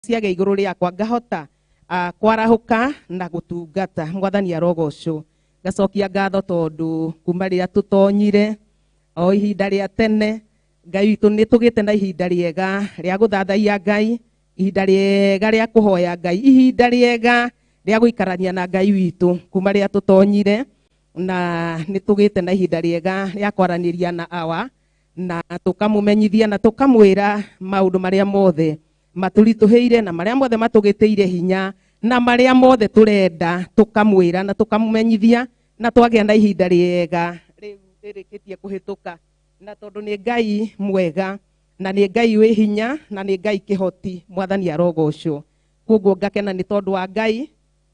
ciage iguru riakwa ngahota kwarahuka na gutungata. Mwathani arogocwo. Gacokia ngatho tondu kuma riria tutonyire o ihinda ria tene Ngai witũ nĩ tũgĩte na ihinda rĩega rĩa gũthathaiya Ngai, ihinda rĩega rĩa kũhoya Ngai, ihinda rĩega rĩa gũikarania na Ngai witũ kuma rĩrĩa tũtonyire, na nĩ tũgĩte na ihinda rĩega rĩa kwaranĩria na awa na tũkamũmenyithia na tũkamwĩra maũndũ marĩa mothe matũritũhĩire na marĩa mothe matũgĩtĩire hinya na marĩa mothe tũrenda tũkamwĩra na tũkamũmenyithia na twagĩa na ihinda rĩega rĩrĩkĩtie kũhĩtũka. Na tondu nĩ Ngai mwega na nĩ Ngai wĩ hinya na nĩ Ngai kĩhoti. Mwathani arogocwo. Koguo ngakena nĩ tondu wa Ngai,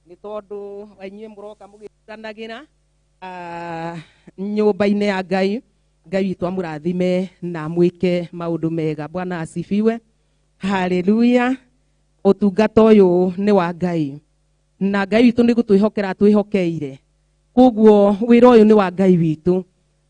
nĩ tondu inyuĩ mũroka mũgĩtanagĩra nyũmba-inĩ ya Ngai. Ngai witũ amũrathime na mwĩke maũndũ mega. Bwana asifiwe. Haleluya. Ũtungata ũyũ nĩ wa Ngai na Ngai witũ nĩ gũtwĩhokera twĩhokeire. Koguo wĩra ũyũ nĩ wa Ngai witũ,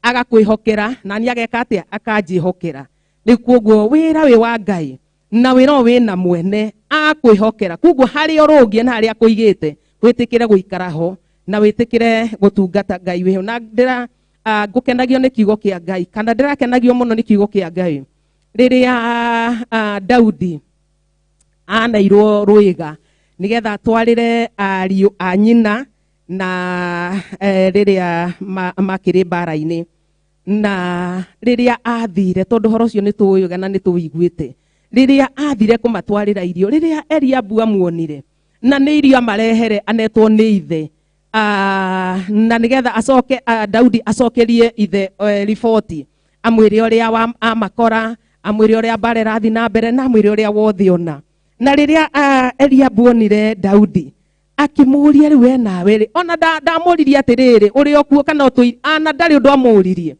agakwĩhokera na nĩ ageka atĩa akanjĩhokera. Nĩ koguo wĩra wĩ wa Ngai na wĩra ũyũ wĩna mwene akwĩhokera. Koguo harĩa ũrũngie na harĩa kũigĩte wĩtĩkĩre gũikara ho na wĩtĩkĩre gũtungata Ngai wĩho. Na ngũkenagio nĩ kiugo kĩa Ngai, kana ndĩrakenagio mũno nĩ kiugo kĩa Ngai rĩrĩa Daudi anairwo rwĩga nĩgetha atwarĩre ariũ a nyina na rĩrĩa makĩrĩ mbara-inĩ. Na rĩrĩa athire, tondũ horo ũcio nĩ tũũĩ na nĩ tũwĩiguĩte, rĩrĩa athire kũmatwarĩra irio, rĩrĩa Eliabu amuonire na nĩ irio amarehere anetwo nĩ ithe, na nĩgetha acoke Daudi acokerie ithe riboti, amwĩre ũrĩa amakora, amwĩre ũrĩa mbara ĩrathiĩ na mbere na amwĩre ũrĩa wothe ona. Na rĩrĩa Eliabu onire Daudi akĩmũria rĩu we nawe rĩ, ona ndamũririe atĩrĩrĩ ũrĩ o kuo kana ana ndarĩ ũndũ amũririe,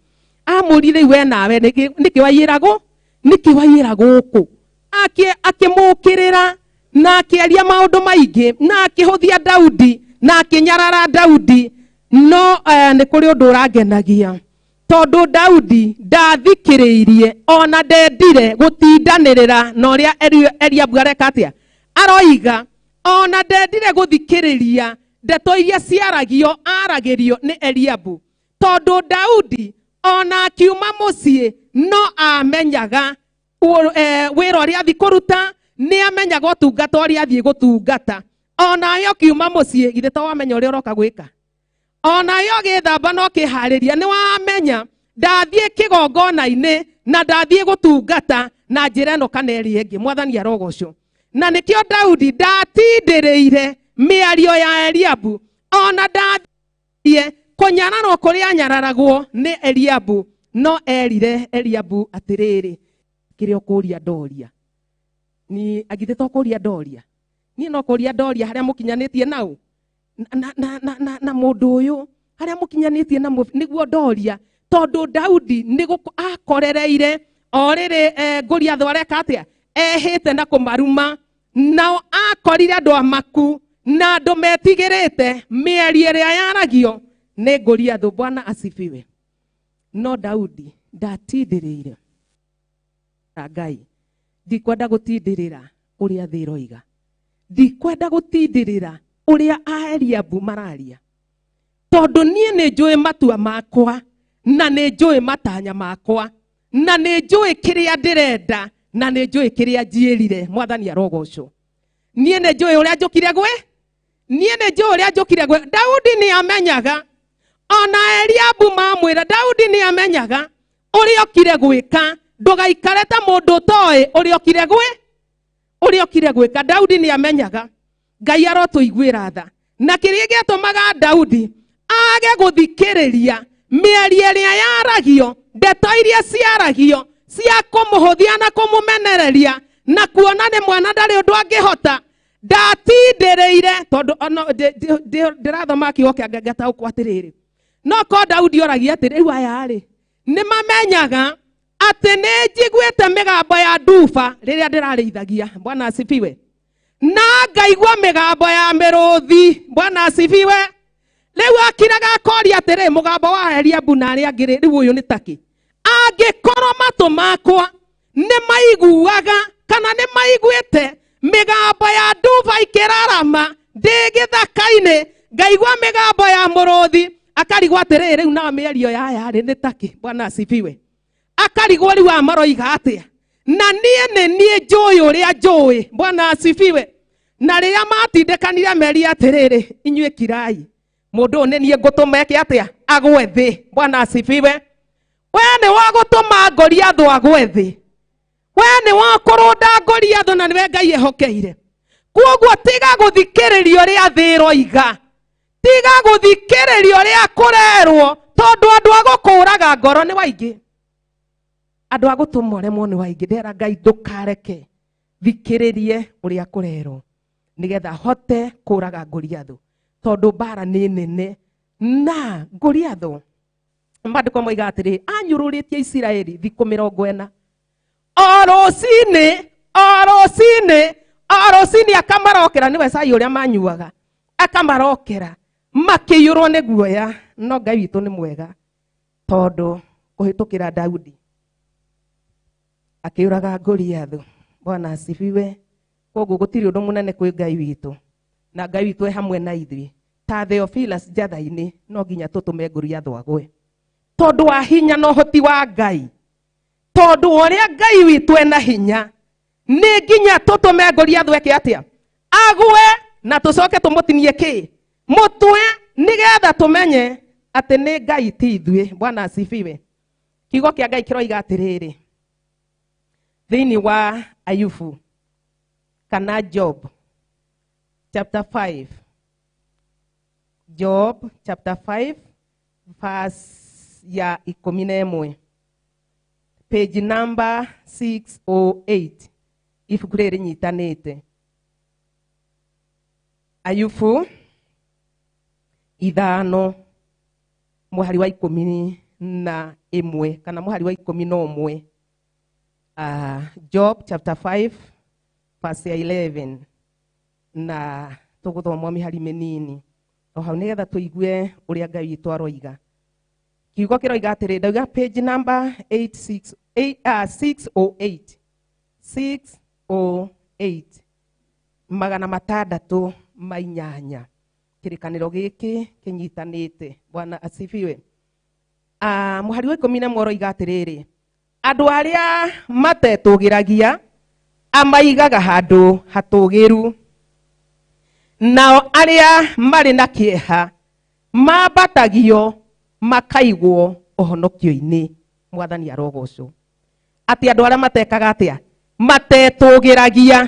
amũrire rĩu we nawe nĩkĩ waiyĩra gũkũ. Akĩmũkĩrĩra na akĩaria maũndũ maingĩ na akĩhũthia Daudi na akĩnyarara Daudi. No nĩ kũrĩ ũndũ ũrangenagia, tondu Daudi ndathikĩrĩirie ona ndendire gũtindanĩrĩra na ũrĩa Eliabu areka atĩa aroiga, ona ndendire gũthikĩrĩria ndeto iria aragĩrio nĩ Eliabu, tondu Daudi ona akiuma mũciĩ no amenyaga wĩra ũrĩa athiĩ kũruta, nĩ amenyaga ũtungata ũrĩa athiĩ gũtungata. Ona yo kiuma mũciĩ githĩ to wamenya ũrĩa ũroka gwĩka, ona yo gĩthamba no kĩharĩria nĩ wamenya ndathiĩ kĩgongona-inĩ na ndathiĩ gũtungata na njĩra ĩno kana ĩrĩa ĩngĩ. Mwathani arogocwo. Na nĩkĩo Daudi ndatindĩrĩire mĩario ya Eliabu, ona ndathiĩ kũnyararwo kũrĩa anyararagwo nĩ Eliabu, no erire Eliabu atĩrĩrĩ, kĩrĩa ũkũria ndoria ni agithĩ to kũria ndoria, niĩ no kũria ndoria harĩa mũkinyanĩtie nau na mũndũ ũyũ harĩa mũkinyanĩtie na nĩguo ndoria, tondu Daudi nĩ akorereire o rĩrĩ Goliath areka atĩa ehĩte na kũmaruma, nao akorire andũ amaku na andũ metigĩrĩte mĩario ĩrĩa yaragio nĩ Goliath. Bwana asifiwe. No Daudi ndatindĩrĩire Ngai. Ndikwenda gũtindĩrĩra ũrĩa thĩ ĩroiga, ndikwenda gũtindĩrĩra ũrĩa Eliabu mararia, tondu niĩ nĩ njũĩ matua makwa na nĩ njũĩ matanya makwa na nĩ njũĩ kĩrĩa ndĩrenda na nĩ njũĩ kĩrĩa njiĩrire. Mwathani arogocwo. Niĩ nĩ njũĩ ũrĩa njũkire gwĩ, Daudi nĩ amenyaga, ona Eliabu mamwĩra Daudi nĩ amenyaga ũrĩa okire gwĩka. Ndũgaikare ta mũndũ ũtoĩ ũrĩa okire gwĩka. Daudi nĩ amenyaga. Ngai arotũiguĩra tha, na kĩrĩa gĩatũmaga Daudi age gũthikĩrĩria mĩario ĩrĩa yaragio, ndeto iria ciaragio cia kũmũhũthia na kũmũmenereria na kuona nĩ mwana ndarĩ ũndũ angĩhota, ndatindĩrĩire. Tondu ndĩrathoma kiugo kĩa Ngai ngataũkwo atĩrĩrĩ, no ko Daudi oragia atĩrĩ rĩu aya rĩ nĩ mamenyaga atĩ nĩ njiguĩte mĩgambo ya nduba rĩrĩa ndĩrarĩithagia. Bwana asifiwe. Na ngaigua mĩgambo ya mĩrũthi. Bwana asifiwe. Rĩu akiraga akoria atĩrĩ mũgambo wa Eliabu na arĩa angĩ rĩu ũyũ nĩ takĩ, angĩkorwo matũ makwa nĩ maiguaga kana nĩ maiguĩte migambo ya nduba ikirarama ndi githaka-ini ngaigua migambo ya muruthi akarigwo atiriri riu na mĩario yaya nĩ taki. Bwana asifiwe. Akarigwo riu amaroiga atia na niĩ njũĩ ũrĩa njũĩ. Bwana asifiwe. Na rĩrĩa matindekanire meri atiriri inyuĩ kirai mũndũ nĩ niĩ ngũtũma eke atia agwe thĩ. Bwana asifiwe. We nĩ wa gũtũma Goliathũ agwe thĩ. We nĩ wa kũrũnda Goliathũ na nĩwe Ngai ehokeire. Koguo tiga gũthikĩrĩria ũrĩa thĩ ĩroiga, tiga gũthikĩrĩria ũrĩa kũrerwo, tondũ andũ a gũkũraga ngoro nĩ waingĩ, andũ a gũtũma ũremwo nĩ waingĩ. Ndera Ngai ndũkareke thikĩrĩrie ũrĩa kũrerwo nĩgetha hote kũraga Goliathũ, tondũ mbara nĩ nene. Na Goliathũ maandĩko moiga atĩrĩ anyũrũrĩtie Isiraeli thikũ 40. O rũcinĩ akamarokera, nĩwe cai ũrĩa manyuaga, akamarokera makĩiyũrwo nĩ guoya. No Ngai witũ nĩ mwega, tondũ kũhĩtũkĩra Daudi akĩũraga Goliathũ. Bwana asifiwe. Koguo gũtirĩ ũndũ mũnene kwĩ Ngai witũ, na Ngai witũ hamwe na ithuĩ. Ta Theophilus njatha-inĩ no nginya tũtũme Goliathũ agwe, tondũ wa hinya na ũhoti wa Ngai, tondũ ũrĩa Ngai witũ ena hinya nĩ nginya tũtũme Goliathũ eke atia agwe, na tũcoke tũmũtinie kĩ mũtwe, nĩgetha tũmenye atĩ nĩ Ngai ti ithuĩ. Bwana asifiwe. Kiugo kĩa Ngai kĩroiga atĩrĩrĩ thĩinĩ wa Ayubu kana Job chapter 5, Job chapter 5 verse ya 11, page number 608. Ibuku rĩrĩ nyitanĩte. Ayubu 5 mũhari wa 11 kana mũhari wa 11. Job chapter 5 verse 11 na tũgũthoma mĩhari mĩnini o hau nĩgetha tũigue ũrĩa Ngai witũ aroiga. Kiugo kĩroiga atĩrĩ, ndauga page number 608 608 kĩrĩkanĩro gĩkĩ kĩnyitanĩte. Bwana asifiwe. Mũhari wa 11 ũroiga atĩrĩrĩ, andũ arĩa matetũgĩragia amaigaga handũ hatũgĩru, nao arĩa marĩ na kĩeha mambatagio makaigwo ũhonokio-inĩ. Mwathani arogocwo. Atĩ andũ arĩa matekaga atĩa matetũgĩragia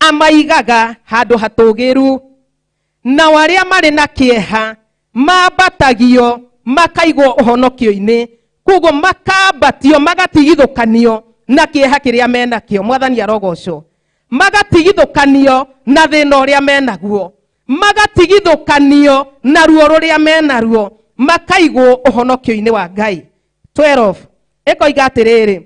amaigaga handũ hatũgĩru, nao arĩa marĩ na kĩeha mambatagio makaigwo ũhonokio-inĩ. Koguo makambatio magatigithũkanio na kĩeha kĩrĩa menakĩo. Mwathani arogocwo. Magatigithũkanio na thĩna ũrĩa menaguo, magatigithũkanio na ruo rũrĩa menaruo, makaigwo ũhonokio-inĩ wa Ngai. 12 ĩkoiga atĩrĩrĩ,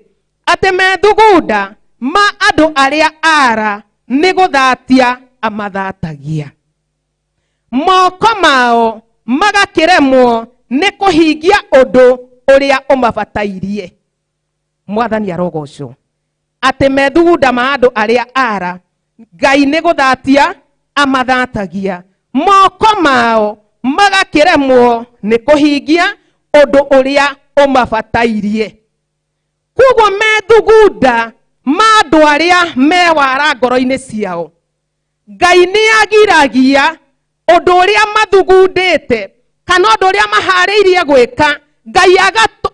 atĩ methugunda ma andũ arĩa ara nĩ gũthatia amathatagia, moko mao magakĩremwo nĩ kũhingia ũndũ ũrĩa ũmabatairie. Mwathani arogocwo. Atĩ methugunda ma andũ arĩa ara Ngai nĩ gũthatia amathatagia, moko mao magakĩremwo nĩ kũhingia ũndũ ũrĩa ũmabatairie. Koguo methugunda ma andũ arĩa mewara ngoro-inĩ ciao, Ngai nĩ agiragia ũndũ ũrĩa mathugundĩte kana ũndũ ũrĩa maharĩirie gwĩka, Ngai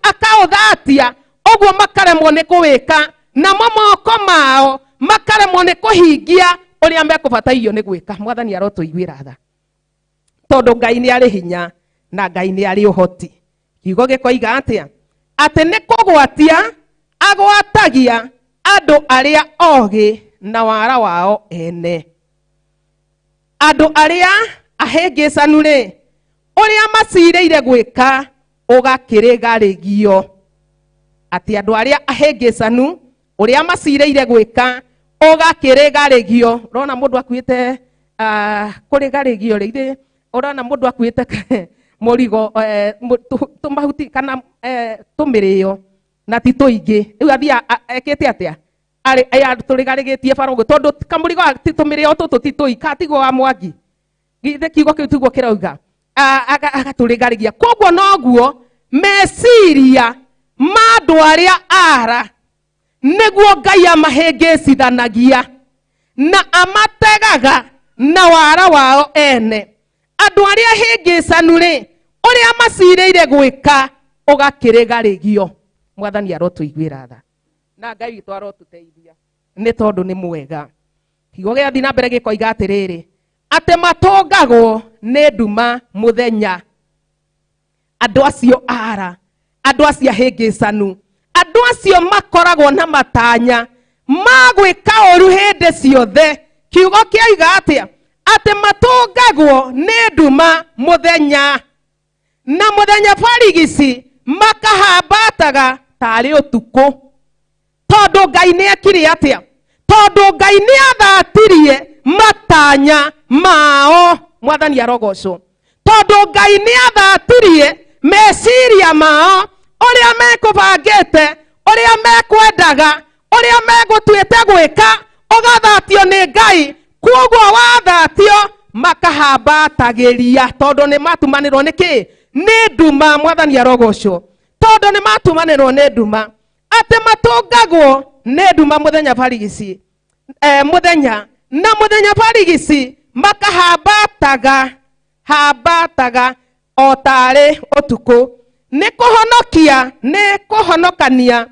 akaũthatia, ũguo makaremwo nĩ kũwĩka, namo moko mao makaremwo nĩ kũhingia ũrĩa mekũbatairio nĩ gwĩka. Mwathani arotũiguĩra tha, tondũ Ngai nĩ arĩ hinya na Ngai nĩ arĩ ũhoti. Kiugo gĩkoiga atĩa? Atĩ nĩ kũgwatia agwatagia andũ arĩa ogĩ na wara wao ene. Andũ arĩa ahĩngĩcanu rĩ, ũrĩa macirĩire gwĩka ũgakĩrĩgarĩgio. Atĩ andũ arĩa ahĩngĩcanu ũrĩa macirĩire gwĩka ũgakĩrĩgarĩgio. Ũrona mũndũ akuĩte kũrĩgarĩgio rĩ, ũrona mũndũ akuĩte mũrigo tũmahuti kana tũmĩrĩo na ti tũingĩ, rĩu athiĩ ekĩte atĩa aya turigarĩgĩtie Barongo tondũ kamũrigo atitumire ototo titũika tigo wa Mwangi githe kiugo kĩu tiguo kĩrauga agatũrĩgarĩgia. Koguo noguo meciria ma andũ arĩa ara nĩguo Ngai amahĩngĩcithanagia na amategaga na wara wao ene. Andũ arĩa hĩngĩcanu rĩ, ũrĩa macirĩire gwĩka ũgakĩrĩgarĩgio. Mwathani arotũiguĩra tha na Ngai witũ arotũteithia nĩ tondũ nĩ mwega. Kiugo gĩathiĩ na mbere gĩkoiga atĩrĩrĩ, atĩ matũngagwo nĩ nduma mũthenya. Andũ acio ara, andũ acio hĩngĩcanu, andũ acio makoragwo na matanya ma gwĩka ũru hĩndĩ ciothe. Kiugo kĩoiga atĩa? Atĩ matũngagwo nĩ nduma mũthenya, na mũthenya barigici makahambataga tarĩ ũtukũ. Tondũ Ngai nĩekire atĩa? Tondũ Ngai nĩathatirie matanya mao. Mwathani arogocwo. Tondũ Ngai nĩathatirie meciria mao, ũrĩa mekũbangĩte, ũrĩa mekwendaga, ũrĩa megũtuĩte gwĩka, ũgathatio nĩ Ngai. Koguo wathatio makahambatagĩria tondũ nĩ matumanĩrwo nĩkĩ? Nĩ nduma. Mwathani arogocwo. Tondũ nĩ matumanĩrwo nĩ nduma, atĩ matũngagwo nĩ nduma mũthenya barigici, mũthenya na mũthenya barigici makahambataga o tarĩ ũtukũ. Nĩ kũhonokania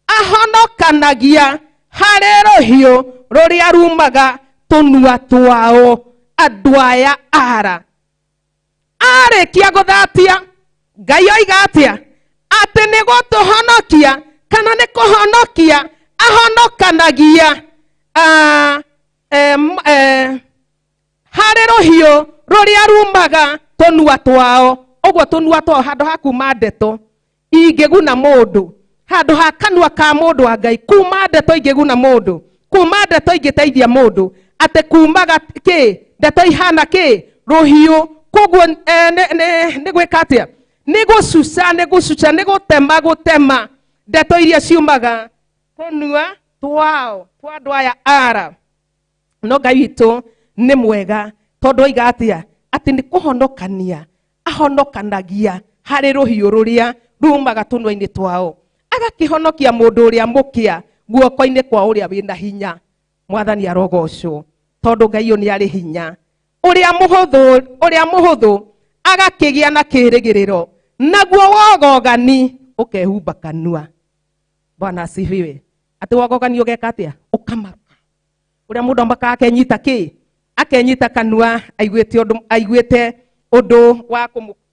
ahonokanagia harĩ rũhiũ rũrĩa rumaga tũnua twao. Andũ aya ara arĩkia gũthatia, Ngai oiga atĩa? Atĩ nĩ gũtũhonokia kana nĩ kũhonokia ahonokanagia harĩ rũhiũ rũrĩa rumaga tũnua twao. Ũguo tũnua twao handũ ha kuma ndeto ingĩguna mũndũ, handũ ha kanua ka mũndũ wa Ngai kuma ndeto ingĩguna mũndũ, kuma ndeto ingĩteithia mũndũ, atĩ kumaga kĩ? Ndeto ihana kĩ? Rũhiũ. Koguo nĩ gwĩka atĩa? Nĩ gũcuca, nĩ gũtema ndeto iria ciumaga tũnua twao twa andũ aya ara. No Ngai witũ nĩ mwega tondũ oiga atĩa? Atĩ nĩ kũhonokania ahonokanagia harĩ rũhiũ rũrĩa rumaga tũnua-inĩ twao, agakĩhonokia mũndũ ũrĩa mũkĩa guoko-inĩ kwa ũrĩa wĩna hinya. Mwathani arogocwo. Tondũ Ngai nĩ arĩ hinya. Ũrĩa mũhũthũ agakĩgĩa na kĩĩrĩgĩrĩro, naguo wogogani ũkehumba kanua. Bwana asifiwe. Atĩ wogogani ũgeka atĩa? Ũkamaka. Ũrĩa mũndũ amaka akenyita kĩ? Akenyita kanua aiguĩte ũndũ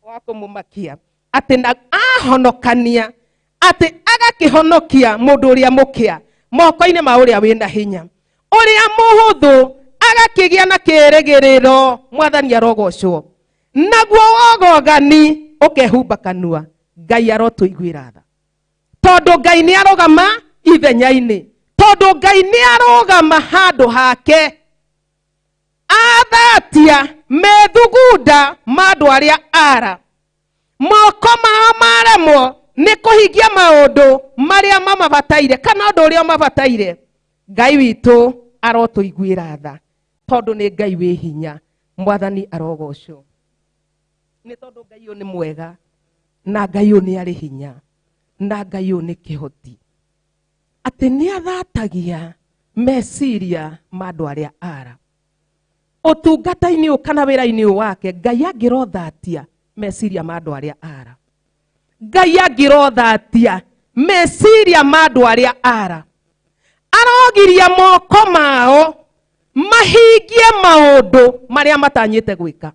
wa kũmũmakia. Atĩ na ahonokania, atĩ agakĩhonokia mũndũ ũrĩa mũkĩa moko-inĩ ma ũrĩa wĩna hinya. Ũrĩa mũhũthũ agakĩgĩa na kĩĩrĩgĩrĩro. Mwathani arogocwo. Naguo wogogani ũkehumba kanua. Ngai arotũiguĩra tha. Tondũ Ngai nĩ arogama ithenya-inĩ. Tondũ Ngai nĩ arogama handũ hake. Athatia methugunda ma andũ arĩa ara. Moko mao maremwo nĩ kũhingia maũndũ marĩa mamabataire kana ũndũ ũrĩa mabataire. Ngai witũ arotũiguĩra tha tondũ nĩ Ngai wĩ hinya. Mwathani arogocwo. Nĩ tondũ Ngai nĩ mwega na Ngai nĩ arĩ hinya na Ngai nĩ kĩhoti, atĩ nĩ athatagia meciria ma andũ arĩa ara. Ũtungata-inĩ ũyũ kana wĩra-inĩ ũyũ wake, Ngai angĩrothatia meciria ma andũ arĩa ara, Ngai angĩrothatia meciria ma andũ arĩa ara, arogiria moko mao mahingie maũndũ marĩa matanyĩte gwĩka.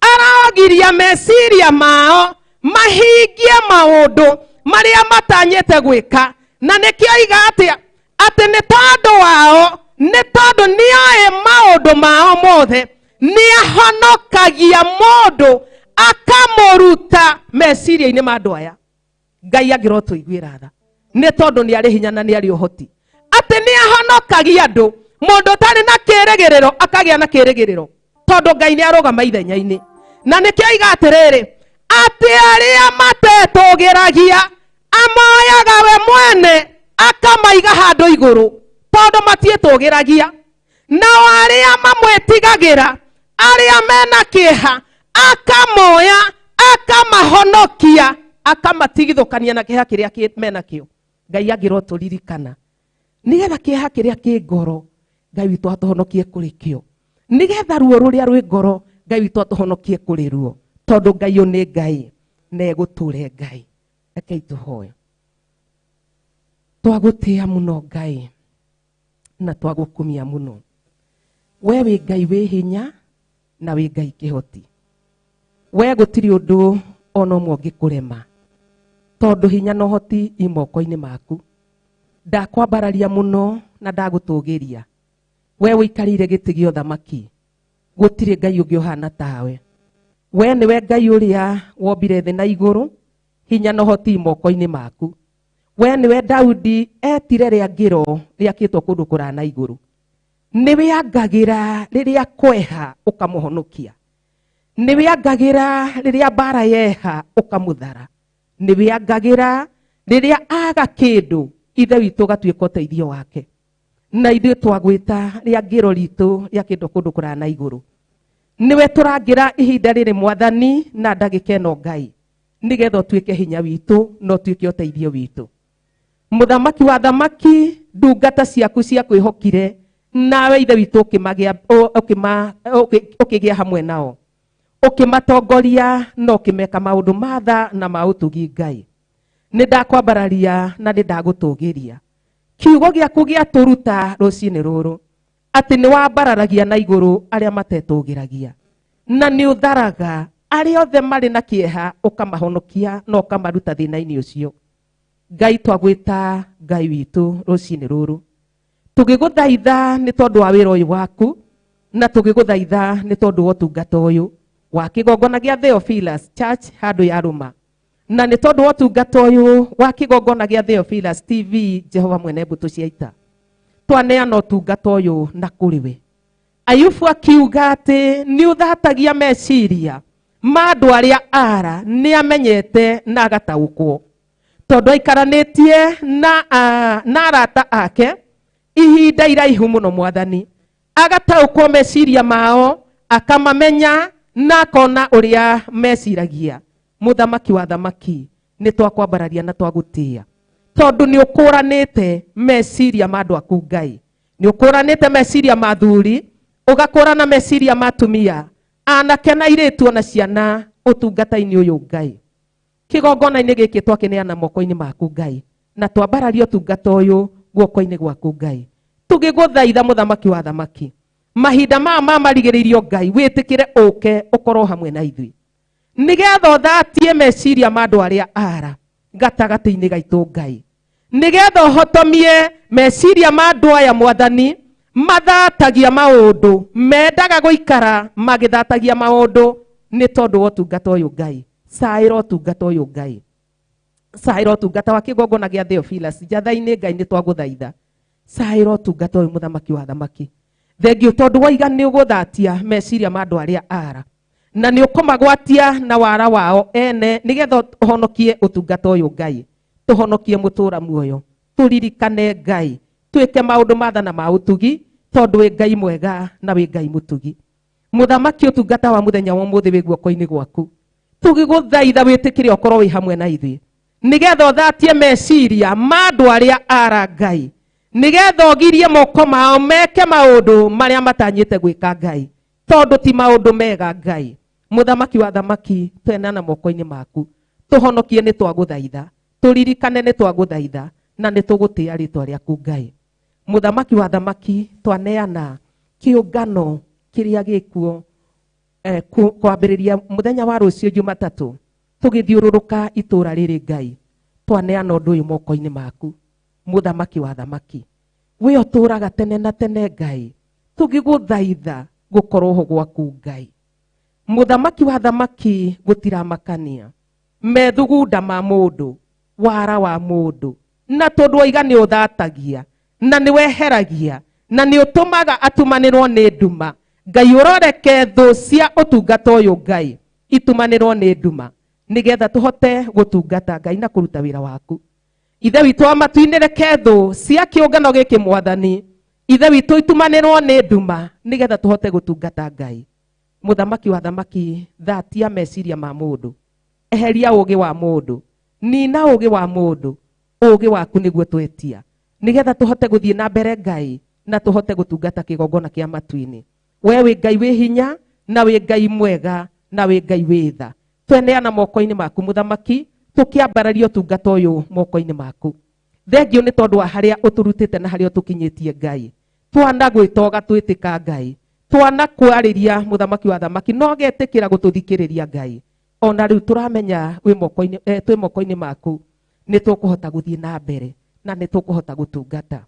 Arogiria meciria mao mahingie maũndũ marĩa matanyĩte gwĩka. Na nĩkĩo oiga atĩa? Atĩ nĩ tondũ wao, nĩ tondũ nĩoĩ maũndũ mao mothe, nĩ ahonokagia mũndũ akamũruta meciria-inĩ ma andũ aya. Ngai angĩrotũiguĩra tha nĩ tondũ nĩ arĩ hinya na nĩ arĩ ũhoti, atĩ nĩ ahonokagia andũ. Mũndũ ũtarĩ na kĩĩrĩgĩrĩro akagĩa na kĩĩrĩgĩrĩro tondũ Ngai nĩ arogama ithenya-inĩ. Na nĩkĩo oiga atĩrĩrĩ, atĩ arĩa matetũgĩragia amoyaga we mwene akamaiga handũ igũrũ tondũ matiĩtũgĩragia. Nao arĩa mamwĩtigagĩra, arĩa mena kĩeha, akamoya, akamahonokia, akamatigithũkania na kĩeha kĩrĩa mena kĩo. Ngai agĩrwo tũririkana nigetha kĩeha kĩrĩa kĩ ngoro Ngai witũ atũhonokie kũrĩ kĩo, nigetha ruo rũrĩa rwĩ ngoro Ngai witũ atũhonokie kũrĩ ruo, tondũ Ngai ũyũ nĩ Ngai na egũtũre Ngai. Rekei tũhoe. Twagũtĩa mũno Ngai na twagũkumia mũno. We wĩ Ngai wĩ hinya na wĩ Ngai kĩhoti. We gũtirĩ ũndũ ona ũmwe ũngĩkũrema, tondũ hinya na ũhoti i moko-inĩ maku. Ndakwambararia mũno na ndagũtũgĩria. We ũikarĩire gĩtĩ gĩa ũthamaki, gũtirĩ Ngai ũngĩ ũhana tawe. We nĩwe Ngai ũrĩa wombire thĩ na igũrũ, hinya na ũhoti i moko-inĩ maku. We nĩwe Daudi etire rĩa ngĩro rĩakĩtwo kũndũ kũraya na igũrũ. Nĩwe angagĩra rĩrĩa kweha ũkamũhonokia. Nĩwe angagĩra rĩrĩa mbara yeha ũkamũthara. Nĩwe angagĩra rĩrĩa aga kĩndũ ithe witũ gatuĩka ũteithio wake. Na ithuĩ twagwĩta rĩa ngĩro ritũ rĩakĩtwo kũndũ kũraya na igũrũ. Nĩwe tũrangĩra ihinda rĩrĩ Mwathani na ndagĩka ĩno Ngai, nigetha ũtuĩke hinya witũ na ũtuĩke ũteithio witũ. Mũthamaki wa thamaki, ndungata ciaku cia kwĩhokire, nawe ithe witũ ũkĩgĩa hamwe nao, ũkĩmatongoria na ũkĩmeka maũndũ ma tha na ma ũtugi Ngai. Nĩ ndakwambararia na nĩ ndagũtũgĩria. Kiugo gĩaku gĩatũruta rũciinĩ rũrũ atĩ nĩ wambararagia na igũrũ arĩa matetũgĩragia, na nĩ ũtharaga arĩa othe marĩ na kĩeha ũkamahonokia na ũkamaruta thĩna-inĩ ũcio. Ngai twagwĩta Ngai witũ rũciinĩ rũrũ, tũgĩgũthaitha nĩ tondũ wa wĩra ũyũ waku, na tũgĩgũthaitha nĩ tondũ wa ũtungata ũyũ wa kĩgongona gĩa Theophilus Church handũ ya Rũma, na nĩ tondũ wa ũtungata ũyũ wa kĩgongona gĩa Theophilus TV Jehova mwene mbũtũ cia ita. Twaneana ũtungata ũyũ na kũrĩ we. Ayubu akiuga atĩ nĩ ũthatagia meciria ma andũ arĩa ara nĩ amenyete na agataũkwo, tondũ aikaranĩtie na arata ake ihinda iraihu mũno Mwathani, agataũkwo meciria mao, akamamenya na akona ũrĩa meciragia. Mũthamaki wa thamaki, nĩ twakwambararia na twagũtĩa, tondũ nĩ ũkũranĩte meciria ma andũ aku Ngai. Nĩ ũkũranĩte meciria ma athuri, ũgakũrana meciria ma atumia, anake na airĩtu na ciana ũtungata-inĩ ũyũ Ngai. Kĩgongona-inĩ gĩkĩ twakĩneana moko-inĩ maku Ngai, na twambararia ũtungata ũyũ guoko-inĩ gwaku Ngai. Tũgĩgũthaitha mũthamaki wa thamaki, mahinda ma marigĩrĩirio Ngai, wĩtĩkĩre ũke ũkorwo hamwe na ithuĩ, nigetha ũthatie meciria ma andũ arĩa ara gatagatĩ-inĩ gaitũ Ngai, nigetha ũhotomie meciria ma andũ aya Mwathani mathatagia maũndũ, mendaga gũikara magĩthatagia maũndũ nĩ tondũ wa ũtungata ũyũ Ngai. Caĩra ũtungata ũyũ Ngai, caĩra ũtungata wa kĩgongona gĩa Theophilus njatha-inĩ Ngai, nĩ twagũthaitha. Caĩra ũtungata ũyũ mũthamaki wa thamaki, thengio tondũ waiga nĩ ũgũthatia meciria ma andũ arĩa ara, na nĩ ũkũmagwatia na wara wao ene, nigetha ũhonokie ũtungata ũyũ Ngai. Tũhonokie mũtũra muoyo, tũririkane Ngai, twĩke maũndũ ma tha na ma ũtugi, tondũ wĩ Ngai mwega na wĩ Ngai mũtugi. Mũthamaki, ũtungata wa mũthenya wa ũmũthĩ wĩ guoko-inĩ gwaku, tũgĩgũthaitha wĩtĩkĩre ũkorwo wĩ hamwe na ithuĩ, nigetha ũthatie meciria ma andũ arĩa ara Ngai, nigetha ũgirie moko mao meke maũndũ marĩa matanyĩte gwĩka Ngai, tondũ ti maũndũ mega Ngai. Mũthamaki wa thamaki, twenana moko-inĩ maku, tũhonokie nĩ twagũthaitha, tũririkane nĩ twagũthaitha, na nĩ tũgũtĩa rĩtwa rĩaku Ngai. Mũthamaki wa thamaki, twaneana kĩũngano kĩrĩa gĩkuo kwambĩrĩria mũthenya wa rũciũ Jumatatũ, tũgĩthiũrũrũka itũra rĩrĩ Ngai, twaneana ũndũ ũyũ moko-inĩ maku. Mũthamaki wa thamaki, we ũtũraga tene na tene Ngai, tũgĩgũthaitha gũkorwo ho gwaku Ngai. Mũthamaki wa thamaki, gũtiramakania methugunda ma mũndũ, wara wa mũndũ, na tondũ waiga nĩ ũthatagia na nĩ weheragia na nĩ ũtũmaga atumanĩrwo nĩ nduma Ngai, ũroreke thũ cia ũtungata ũyũ Ngai itumanĩrwo nĩ nduma, nigetha tũhote gũtungata Ngai na kũruta wĩra waku. ithe witũ wa matu-inĩ reke thũ cia kĩũngano gĩkĩ Mwathani, ithe witũ itumanĩrwo nĩ nduma nĩgetha tũhote gũtungata Ngai. Mũthamaki wa thamaki, thatia meciria ma mũndũ, eheria ũũgĩ wa mũndũ, nina ũũgĩ wa mũndũ, ũũgĩ waku nĩguo twetia, nĩgetha tũhote gũthiĩ na mbere Ngai na tũhote gũtungata kĩgongona kĩa matu-inĩ. We wĩ Ngai wĩ hinya, na wĩ Ngai mwega, na wĩ Ngai wĩ tha. Tweneana moko-inĩ maku Mũthamaki, tũkĩambararia ũtungata ũyũ moko-inĩ maku. Thengio nĩ tondũ wa harĩa ũtũrutĩte na harĩa ũtũkinyĩtie Ngai. Twana gwĩtoga twĩtĩka Ngai, twana kwarĩria Mũthamaki wa thamaki, no getĩkĩra gũtũthikĩrĩria Ngai. Ona rĩu tũramenya twĩ moko-inĩ maku, nĩ tũkũhota gũthiĩ na mbere na nĩ tũkũhota gũtungata.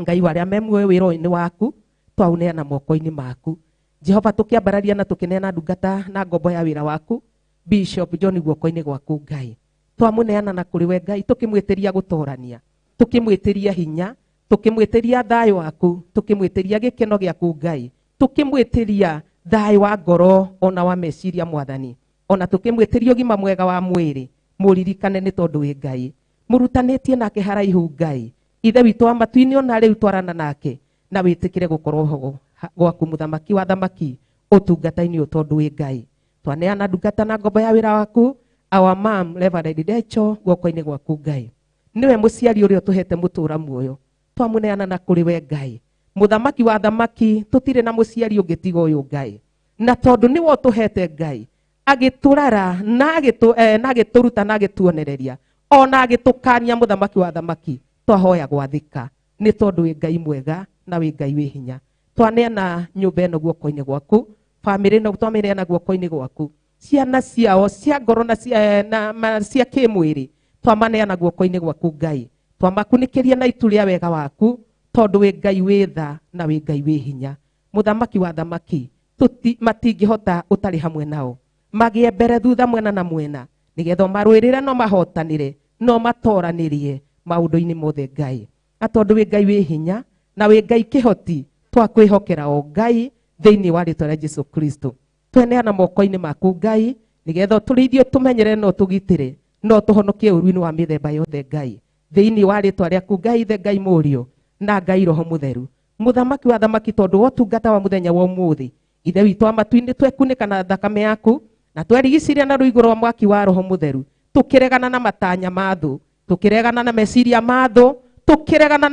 Ngai warĩa me muoyo wĩra-inĩ waku, twauneana moko-inĩ maku. Jehova, tũkĩambararia na tũkĩneana ndungata na ngombo ya wĩra waku Bishop John guoko-inĩ gwaku Ngai. Twamũneana na kũrĩ we Ngai, tũkĩmwĩtĩria gũtorania, tũkĩmwĩtĩria hinya, tũkĩmwĩtĩria thayũ waku, tũkĩmwĩtĩria gĩkeno gĩaku Ngai, tũkĩmwĩtĩria thayũ wa ngoro ona wa meciria Mwathani, ona tũkĩmwĩtĩria ũgima mwega wa mwĩrĩ. Mũririkane nĩ tondũ wĩ Ngai, mũrutanĩtie nake haraihu Ngai. Ithe witũ wa matu-inĩ ona rĩu twarana nake, na wĩtĩkĩre gũkorwo ho gwaku Mũthamaki wa thamaki ũtungata-inĩ ũyũ tondũ wĩ Ngai. Twaneana ndungata na ngombo ya wĩra waku our mom Reverend Decho guoko-inĩ gwaku Ngai. Niwe mũciari ũrĩa ũtũhete mũtũra muoyo, twamũneana na kũrĩ we Ngai. Mũthamaki wa thamaki, tũtirĩ na mũciari ũngĩ tiga ũyũ Ngai, na tondũ nĩwe ũtũhete Ngai, agĩtũrara na agĩtũruta na agĩtuonereria, ona agĩtũkania Mũthamaki wa thamaki, twahoya gwathĩka nĩ tondũ wĩ Ngai mwega na wĩ Ngai wĩ hinya. Twaneana nyũmba ĩno guoko-inĩ gwaku, famĩlĩ ĩno twamĩneana guoko-inĩ gwaku, ciana ciao cia ngoro na cia kĩmwĩrĩ twamaneana guoko-inĩ gwaku Ngai. Twamakunĩkĩria na itu rĩa wega waku tondũ wĩ Ngai wĩ tha na wĩ Ngai wĩ hinya. Mũthamaki wa thamaki, matingĩhota ũtarĩ hamwe nao, magĩe mbere thutha mwena na mwena, nĩgetha marũĩrĩre no mahotanĩre no matoranĩrie maũndũ-inĩ mothe Ngai. Na tondũ wĩ Ngai wĩ hinya na wĩ Ngai kĩhoti, twakwĩhokera o Ngai thĩinĩ wa rĩĩtwa rĩa Jesũ Kristo. Tweneana moko-inĩ maku Ngai, nĩgetha tũrĩithie tũmenyere no tũgitĩre no tũhonokie ũru-inĩ wa mĩthemba yothe Ngai, thĩinĩ wa rĩĩtwa rĩaku Ngai Ithe, Ngai Mũriũ na Ngai Roho Mũtheru. Mũthamaki wa thamaki, tondũ wa ũtungata wa mũthenya wa ũmũthĩ, Ithe witũ wa matu-inĩ twekunĩka na thakame yaku na twerigicĩria na rũigũ rwa mwaki wa Roho Mũtheru, tũkĩregana na matanya ma thũ, tũkĩregana na meciria ma thũ, tũkĩregana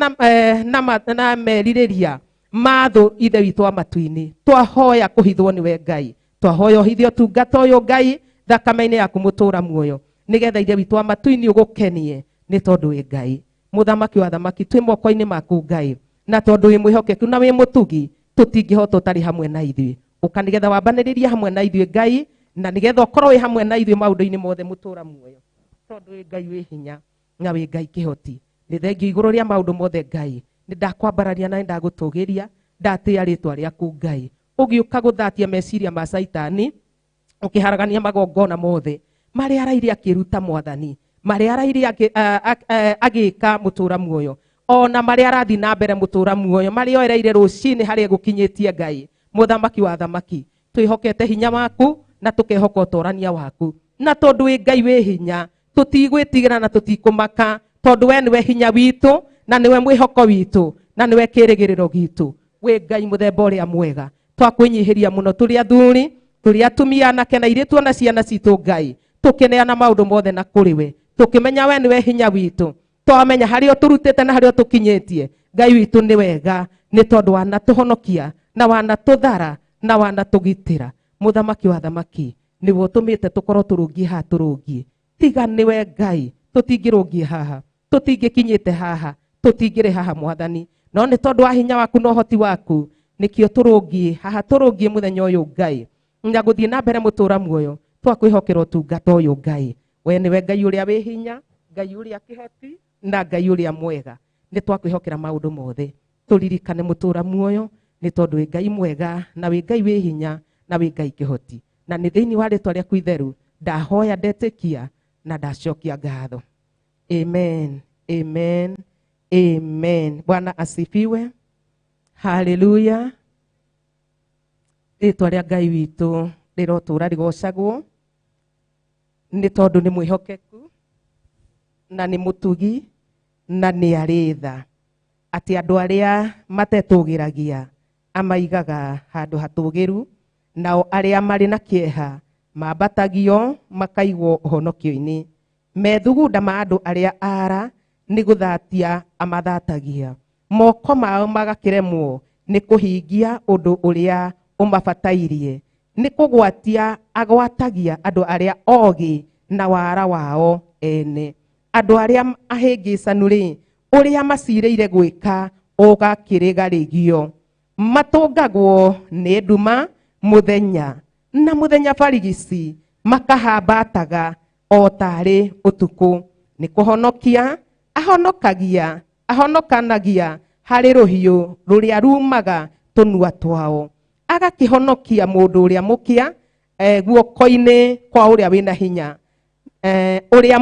na merirĩria ma thũ. Ithe witũ wa matu-inĩ, twahoya kũhithwo nĩwe Ngai, twahoya ũhithio ũtungata ũyũ Ngai thakame-inĩ yaku mũtũra muoyo, nĩgetha Ithe witũ wa matu-inĩ ũgũkenie nĩ tondũ wĩ Ngai. Mũthamaki wa thamaki, twĩ moko-inĩ maku Ngai, na tondũ wĩ mwĩhokeku na wĩ mũtugi, tũtingĩhota ũtarĩ hamwe na ithuĩ. Ũka nĩgetha wambanĩrĩria hamwe na ithuĩ Ngai, na nĩgetha ũkorwo wĩ hamwe na ithuĩ maũndũ-inĩ mothe mũtũra muoyo, tondũ wĩ Ngai wĩ hinya na wĩ Ngai kĩhoti. Nĩ thengio igũrũ rĩa maũndũ mothe Ngai, nĩ ndakwambararia na nĩ ndagũtũgĩria, ndatĩĩa rĩĩtwa rĩaku Ngai. Ũgĩũka gũthatia meciria ma Saitani, ũkĩharagania magongona mothe marĩa araire akĩruta Mwathani, marĩa araire agĩka mũtũra muoyo, ona marĩa arathi na mbere mũtũra muoyo, marĩa oereire rũcinĩ harĩa gũkinyĩtie Ngai. Mũthamaki wa thamaki, twĩhokete hinya waku na tũkehoka ũtorania waku, na tondũ wĩ Ngai wĩ hinya, tũtigwĩtigĩra na tũtikũmaka, tondũ we nĩwe hinya witũ na nĩwe mwĩhoko witũ na nĩwe kĩrĩgĩrĩro gitũ. Wĩ Ngai mũthemba ũrĩa mwega, twakwĩnyihĩria mũno tũrĩ athuri, tũrĩ atumia, anake na airĩtu na ciana citũ Ngai, tũkĩneana maũndũ mothe na kũrĩ we, tũkĩmenya we nĩwe hinya witũ, twamenya harĩa ũtũrutĩte na harĩa ũtũkinyĩtie. Ngai witũ nĩ wega nĩ tondũ wanatũhonokia na wanatũthara na wanatũgitĩra. Mũthamaki wa thamaki, nĩwe ũtũmĩte tũkorwo tũrũngiĩ haha tũrũngiĩ, tiga nĩwe Ngai tũtingĩrũngiĩ haha, tũtingĩkinyĩte haha, tũtingĩrĩ haha Mwathani, no nĩ tondũ wa hinya waku na ũhoti waku nĩkĩo tũrũngiĩ haha, tũrũngiĩ mũthenya ũyũ Ngai, na gũthiĩ na mbere mũtũra muoyo, twakwĩhokera ũtungata ũyũ Ngai. We nĩwe Ngai ũrĩa wĩ hinya, Ngai ũrĩa kĩhoti na Ngai ũrĩa mwega. Nĩ twakwĩhokera maũndũ mothe, tũririkane mũtũra muoyo, nĩ tondũ wĩ Ngai mwega na wĩ Ngai wĩ hinya na wĩ Ngai kĩhoti, na nĩ thĩinĩ wa rĩĩtwa rĩaku itheru ndahoya, ndetĩkia na ndacokia ngatho. Amen, amen, amen. Bwana asifiwe. Haleluya. Rĩĩtwa rĩa Ngai witũ rĩrotũũra rĩgocagwo, nĩ tondũ nĩ mwĩhokeku na nĩ mũtugi na nĩ arĩ tha, atĩ andũ arĩa matetũgĩragia amaigaga handũ hatũgĩru, nao arĩa marĩ na kĩeha mambatagio makaigwo ũhonokio-inĩ. Methugunda ma andũ arĩa ara nĩ gũthatia amathatagia, moko mao magakĩremwo nĩ kũhingia ũndũ ũrĩa ũmabatairie, nĩ kũgwatia agwatagia andũ arĩa ogĩ na wara wao ene. Andũ arĩa ahĩngĩcanu rĩ, ũrĩa macirĩire gwĩka ũgakĩrĩgarĩgio. Matũngagwo nĩ nduma mũthenya, na mũthenya barigici makahambataga o tarĩ ũtukũ. Nĩ kũhonokia ahonokagia, ahonokanagia harĩ rũhiũ rũrĩa rumaga tũnua twao. Agakĩhonokia mũndũ ũrĩa mũkĩa guoko-inĩ kwa ũrĩa wĩna hinya. Ũrĩa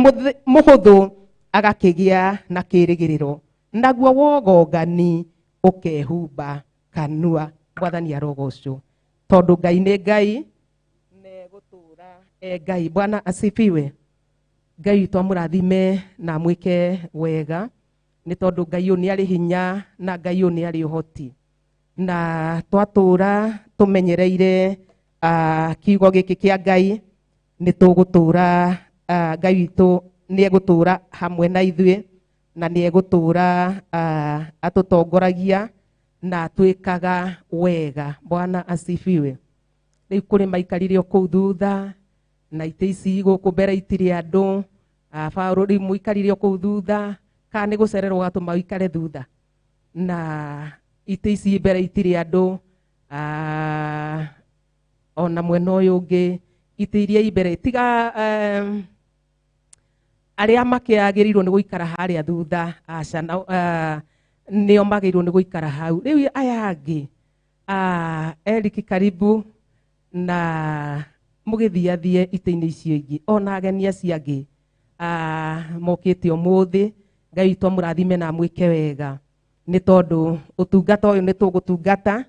mũhũthũ agakĩgĩa na kĩrĩgĩrĩro, naguo wogongani ũkehumba kanua. Mwathani arogocwo, tondũ Ngai nĩ Ngai, negũtũra Ngai. Bwana asifiwe. Ngai witũ amũrathime na mwĩke wega, nĩ tondũ Ngai ũyũ nĩ arĩ hinya na Ngai ũyũ nĩ arĩ ũhoti, na twatũra tũmenyereire kiugo gĩkĩ kĩa Ngai, nĩ tũgũtũra Ngai witũ nĩ egũtũra hamwe na ithuĩ, na nĩ egũtũra atũtongoragia na twĩkaga wega. Bwana asifiwe. Rĩu kũrĩ maikarire o kũu thutha, na itĩ ici gũkũ mbere itirĩ andũ. Paũlũ rĩu mũikarire o kũu thutha, kana nĩ gũcererwo gatũma ũikare thutha, na itĩ ici mbere itirĩ andũ. Ona mwena ũyũ ũngĩ itĩ iria imbere tiga arĩa makĩagĩrĩirwo nĩ gũikara harĩa thutha, aca nĩo magĩrĩirwo nĩ gũikara hau. Rĩu aya angĩ Eric karibu na mũgĩthiathie itĩ-inĩ icio ingĩ, ona ageni acio angĩ mokĩte ũmũthĩ. Ngai witũ amũrathime na mwĩke wega, nĩ tondũ ũtungata ũyũ nĩ tũgũtungata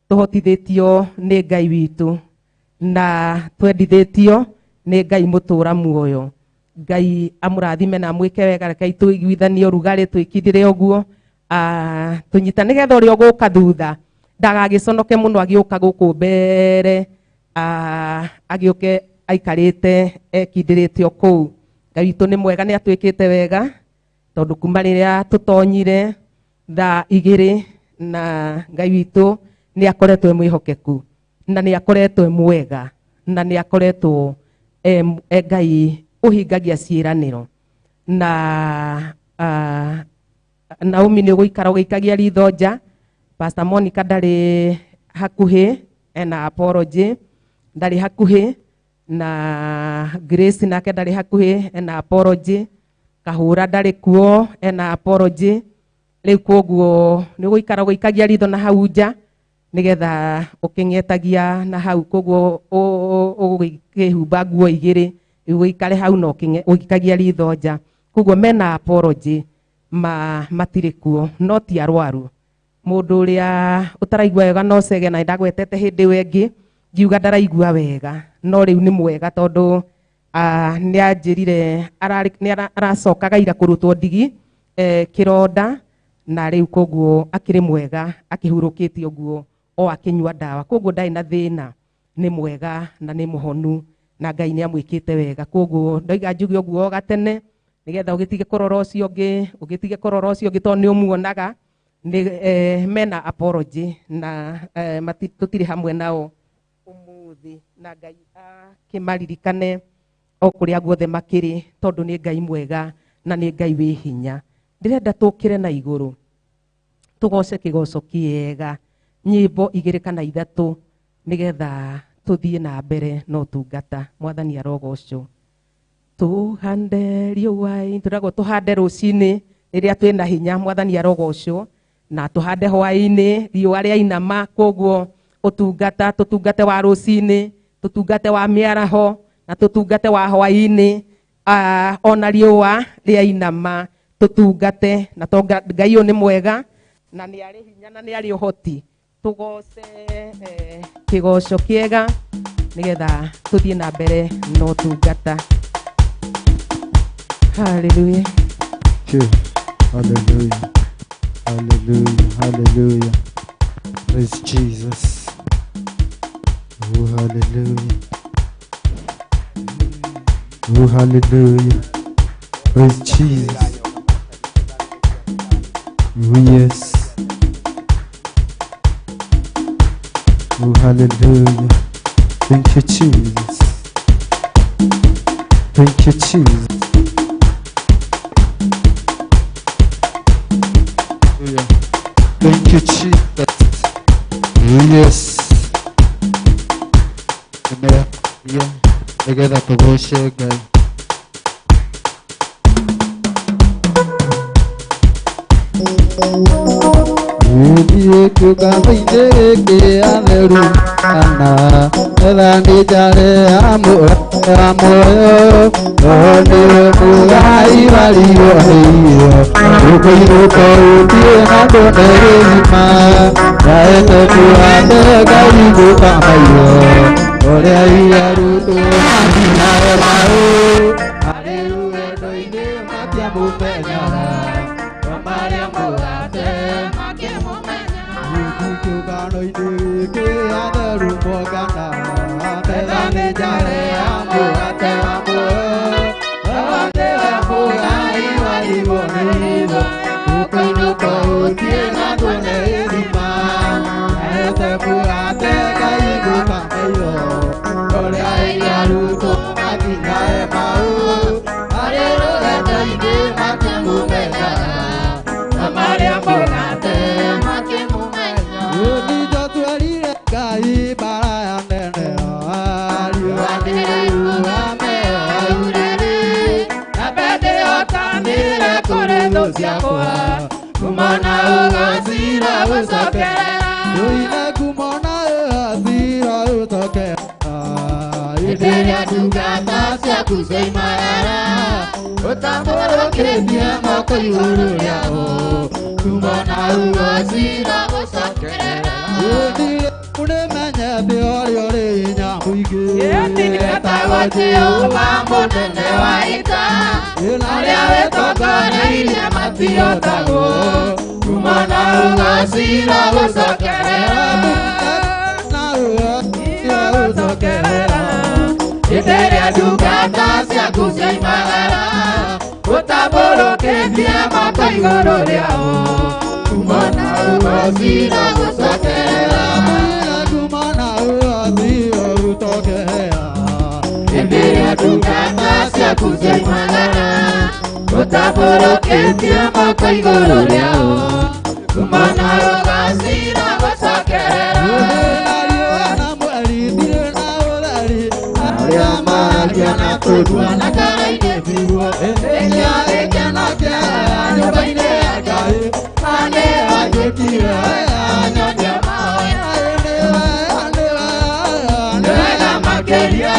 tũhotithĩtio nĩ Ngai witũ na twendithĩtio nĩ Ngai mũtũra muoyo. Ngai amũrathime na mwĩke wega. Rekei tũiguithanie ũrugarĩ, twĩkithire ũguo, tũnyita nĩgetha ũrĩa ũgũka thutha ndagagĩconoke mũno agĩũka gũkũ mbere, agĩũke aikarĩte ekindĩrĩte o kũu. Ngai witũ nĩ mwega, nĩ atwĩkĩte wega, tondũ kuma rĩrĩa tũtonyire thaa 2 na Ngai witũ nĩ akoretwo mwĩhokeku, na nĩ akoretwo mwega, na nĩ akoretwo Ngai ũhingagia ciĩranĩro. Na Naomi nĩ ũgũikara ũgĩikagia ritho nja. Pastor Monica ndarĩ hakuhĩ, ena apology, ndarĩ hakuhĩ, na Grace nake ndarĩ hakuhĩ, ena apology. Kahũra ndarĩ kuo, ena apology. Rĩu koguo nĩ ũgũikara ũgĩikagia ritho na hau nja, nĩgetha ũkĩng'etagia na hau. Koguo ũgĩkĩhumba nguo igĩrĩ, ũgĩikare hau na ũgĩikagia ritho nja. Koguo mena apology, matirĩ kuo, no ti arwaru. Mũndũ ũrĩa ũtaraigua wega no cege, na ndagwetete hĩndĩ wengĩ ngiuga ndaraigua wega, no rĩu nĩ mwega, tondũ nĩ anjĩrire nĩ aracokaga ira kũrutwo ndigi kĩronda, na rĩu koguo akĩrĩ mwega, akĩhurũkĩtio guo o akĩnyua ndawa. Koguo ndarĩ na thĩna, nĩ mwega na nĩ mũhonu, na Ngai nĩ amwĩkĩte wega. Koguo ndoiga njuge ũguo gatene, nĩgetha ũgĩtige kũrora ũcio ũngĩ, tondũ nĩ ũmuonaga mena apology, na tũtirĩ hamwe nao ũmũthĩ, na Ngai akĩmaririkane o kũrĩa guothe makĩrĩ, tondũ nĩ Ngai mwega na nĩ Ngai wĩ hinya. Ndĩrenda tũkĩre na igũrũ, tũgoce kĩgoco kĩega, nyĩmbo 2 kana 3, nĩgetha tũthiĩ na mbere na ũtungata. Mwathani arogocwo. Tũhande riũa-inĩ, tũragwo tũhande rũcinĩ rĩrĩa twĩna hinya. Mwathani arogocwo. Na tũhande hwaĩ-inĩ riũa rĩainama. Koguo ũtungata, tũtungate wa rũcinĩ, tũtungate wa mĩaraho, na tũtungate wa hwaĩ-inĩ, ona riũa rĩainama tũtungate. Na Ngai ũyũ nĩ mwega, na nĩ arĩ hinya, na nĩ arĩ ũhoti. Tũgoce kĩgoco kĩega, nĩgetha tũthiĩ na mbere na ũtungata. Hallelujah. Hallelujah. Hallelujah. Hallelujah. Praise Jesus. Oh, hallelujah. Oh, hallelujah. Praise Jesus. Oh, yes. Oh, hallelujah. Thank you, Jesus. Thank you, Jesus. Hallelujah. Thank you, Jesus. Oh, yes. Amen. Yeah. Together to worship God. Ye kuka vinde ke aneru ana elani jare amo oni mugai bali ohiyo ukiro ko tiena doneri ma yaete kuande gai kuka mayo ore ayaru to na mau haleluya doine matia mumenya Maria Mugate Noi đi kia ada rumbo gana telane jare amu ate amu ate amu ai wali bonido ukoi ko tiena done rima ate puate kai buka ayo ore ai aru ko matina e mau are ro dai de matemu mena Maria Mugate matemu Kai para andene ari ame aurere abede otanire correndo siakoa kumana ogazira usokera uine kumana azira usokera ideria dugata siakusei marara otamboro kedia moko yururia o kumana ogazira usokera Une manya biori ore nya huige. Yeni kata wote o mambo nene waita. Nari awe toko neile matio tago. Kumana ugasira usokerera. Na usokerera. Iteria dukata sia kusei magara. Utaboro kendia maka igoro liao. Kumana ugasira usokerera. Embera dukata sia kusei magara Utaporo ketia mako igoro liao Kumana ugasira wasakera Namo alidire na olari Aria magia na kodua na karaide viwa Ekia na kia Nyobaine agai Ane ajekira Anyonya maoya Nega makeria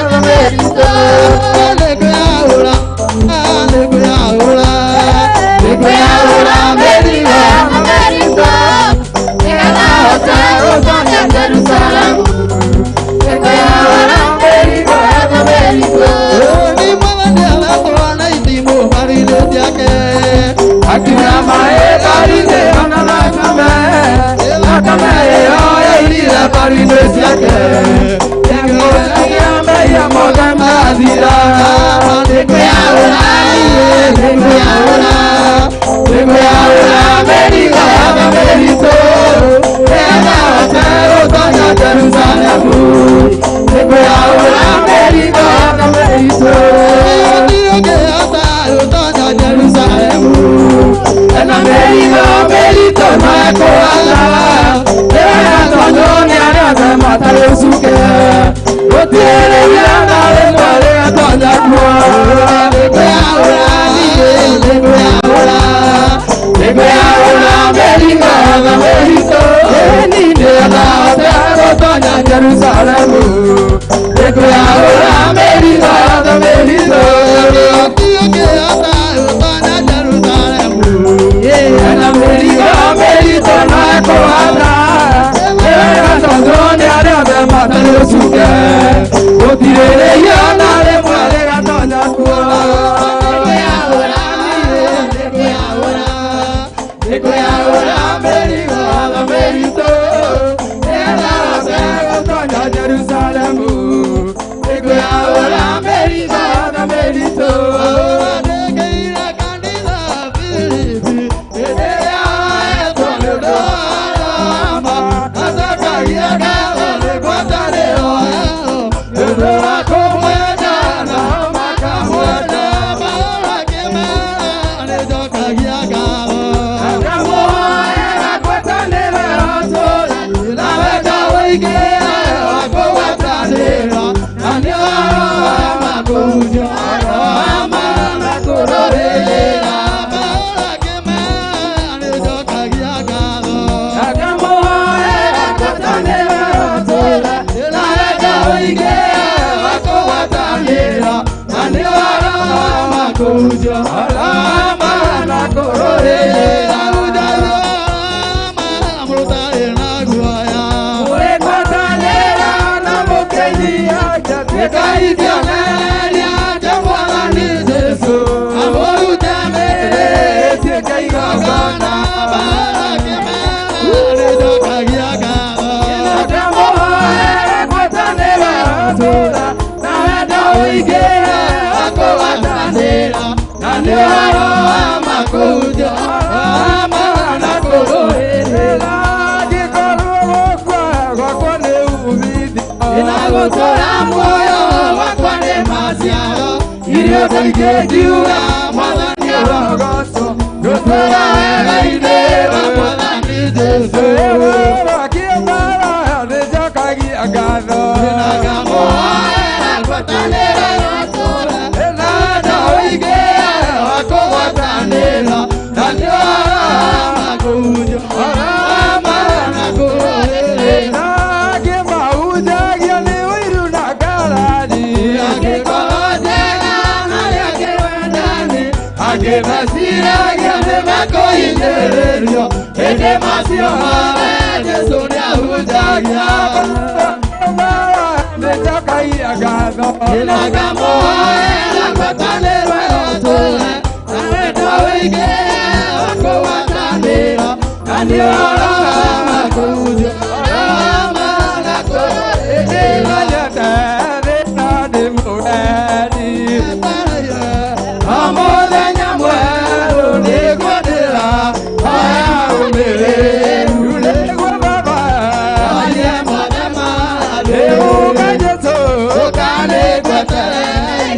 America,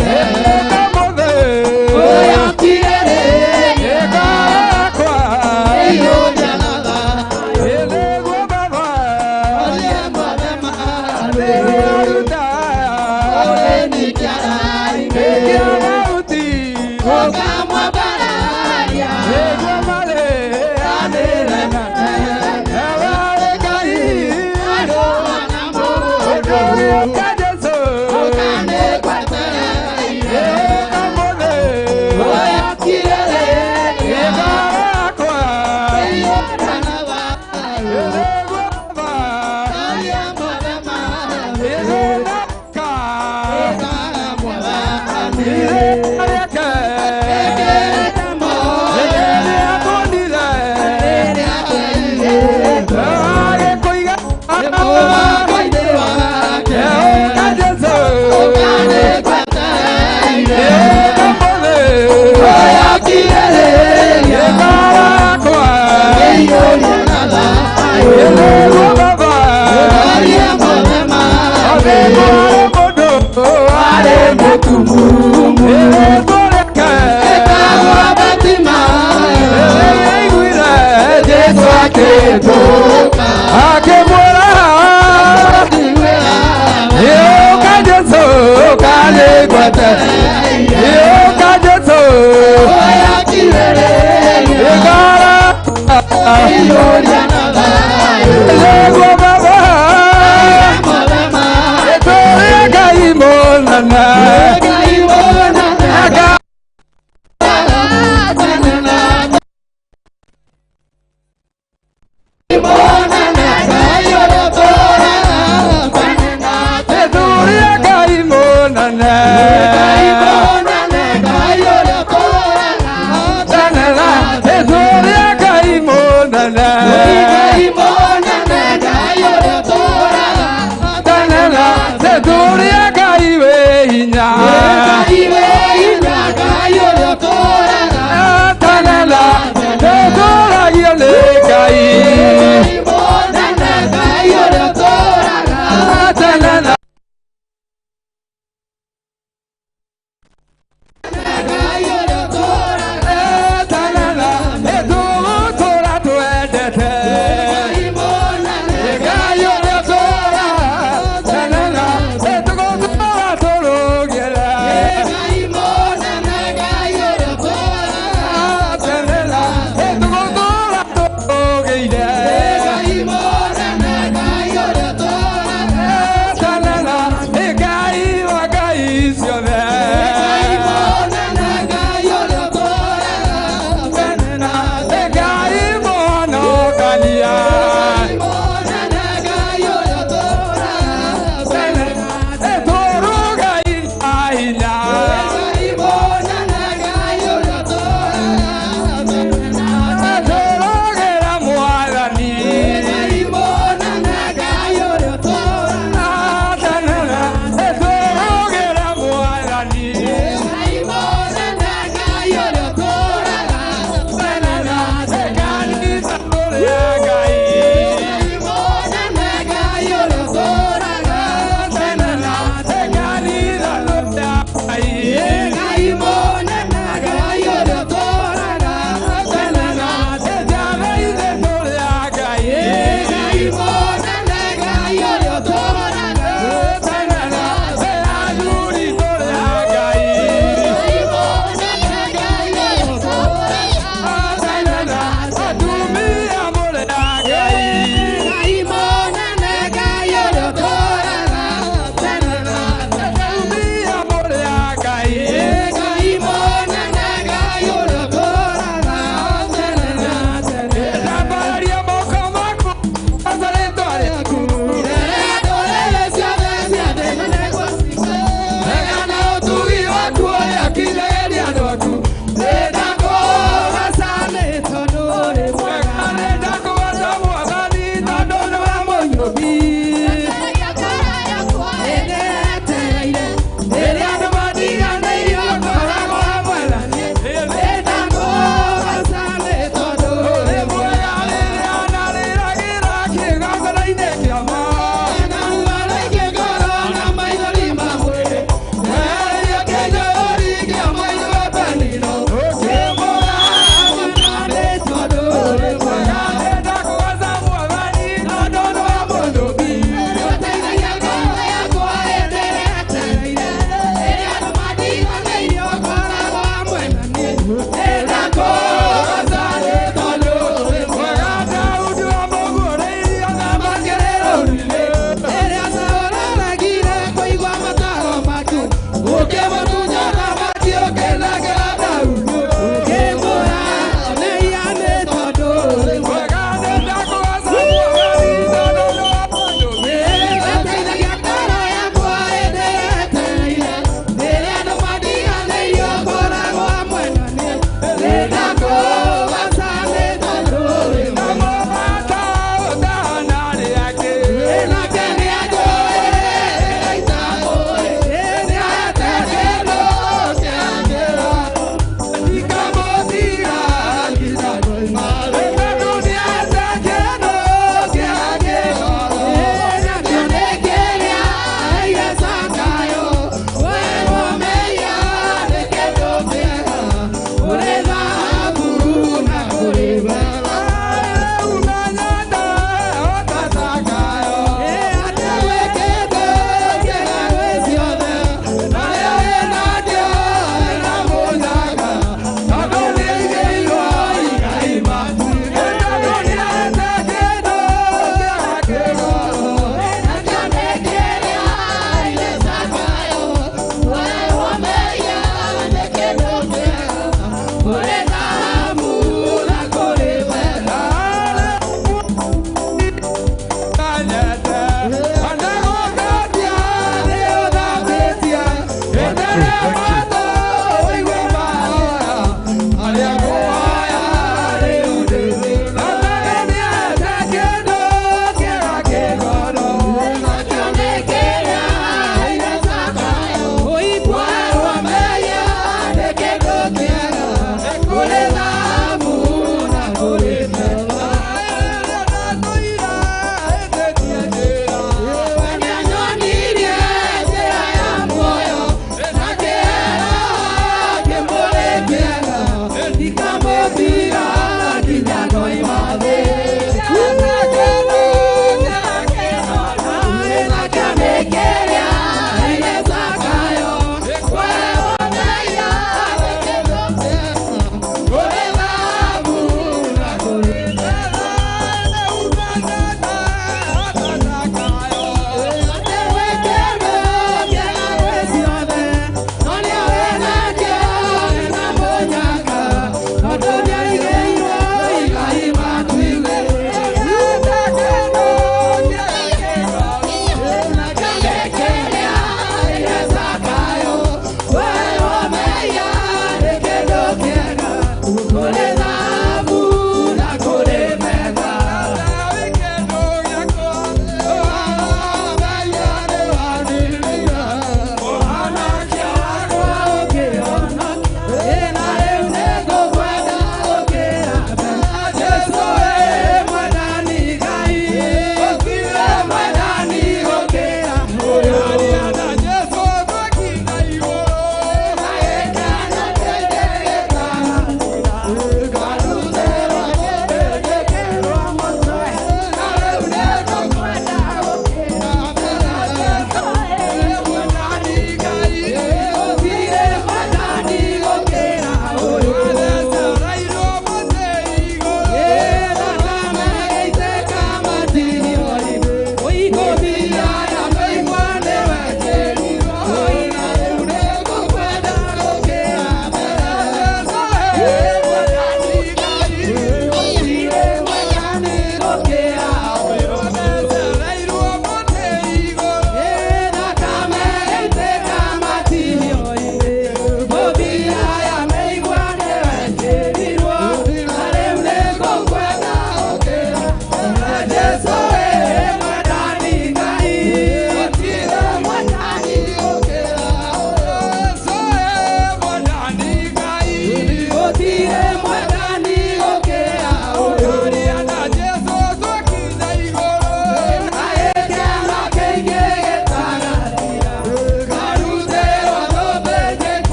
Yeah. Na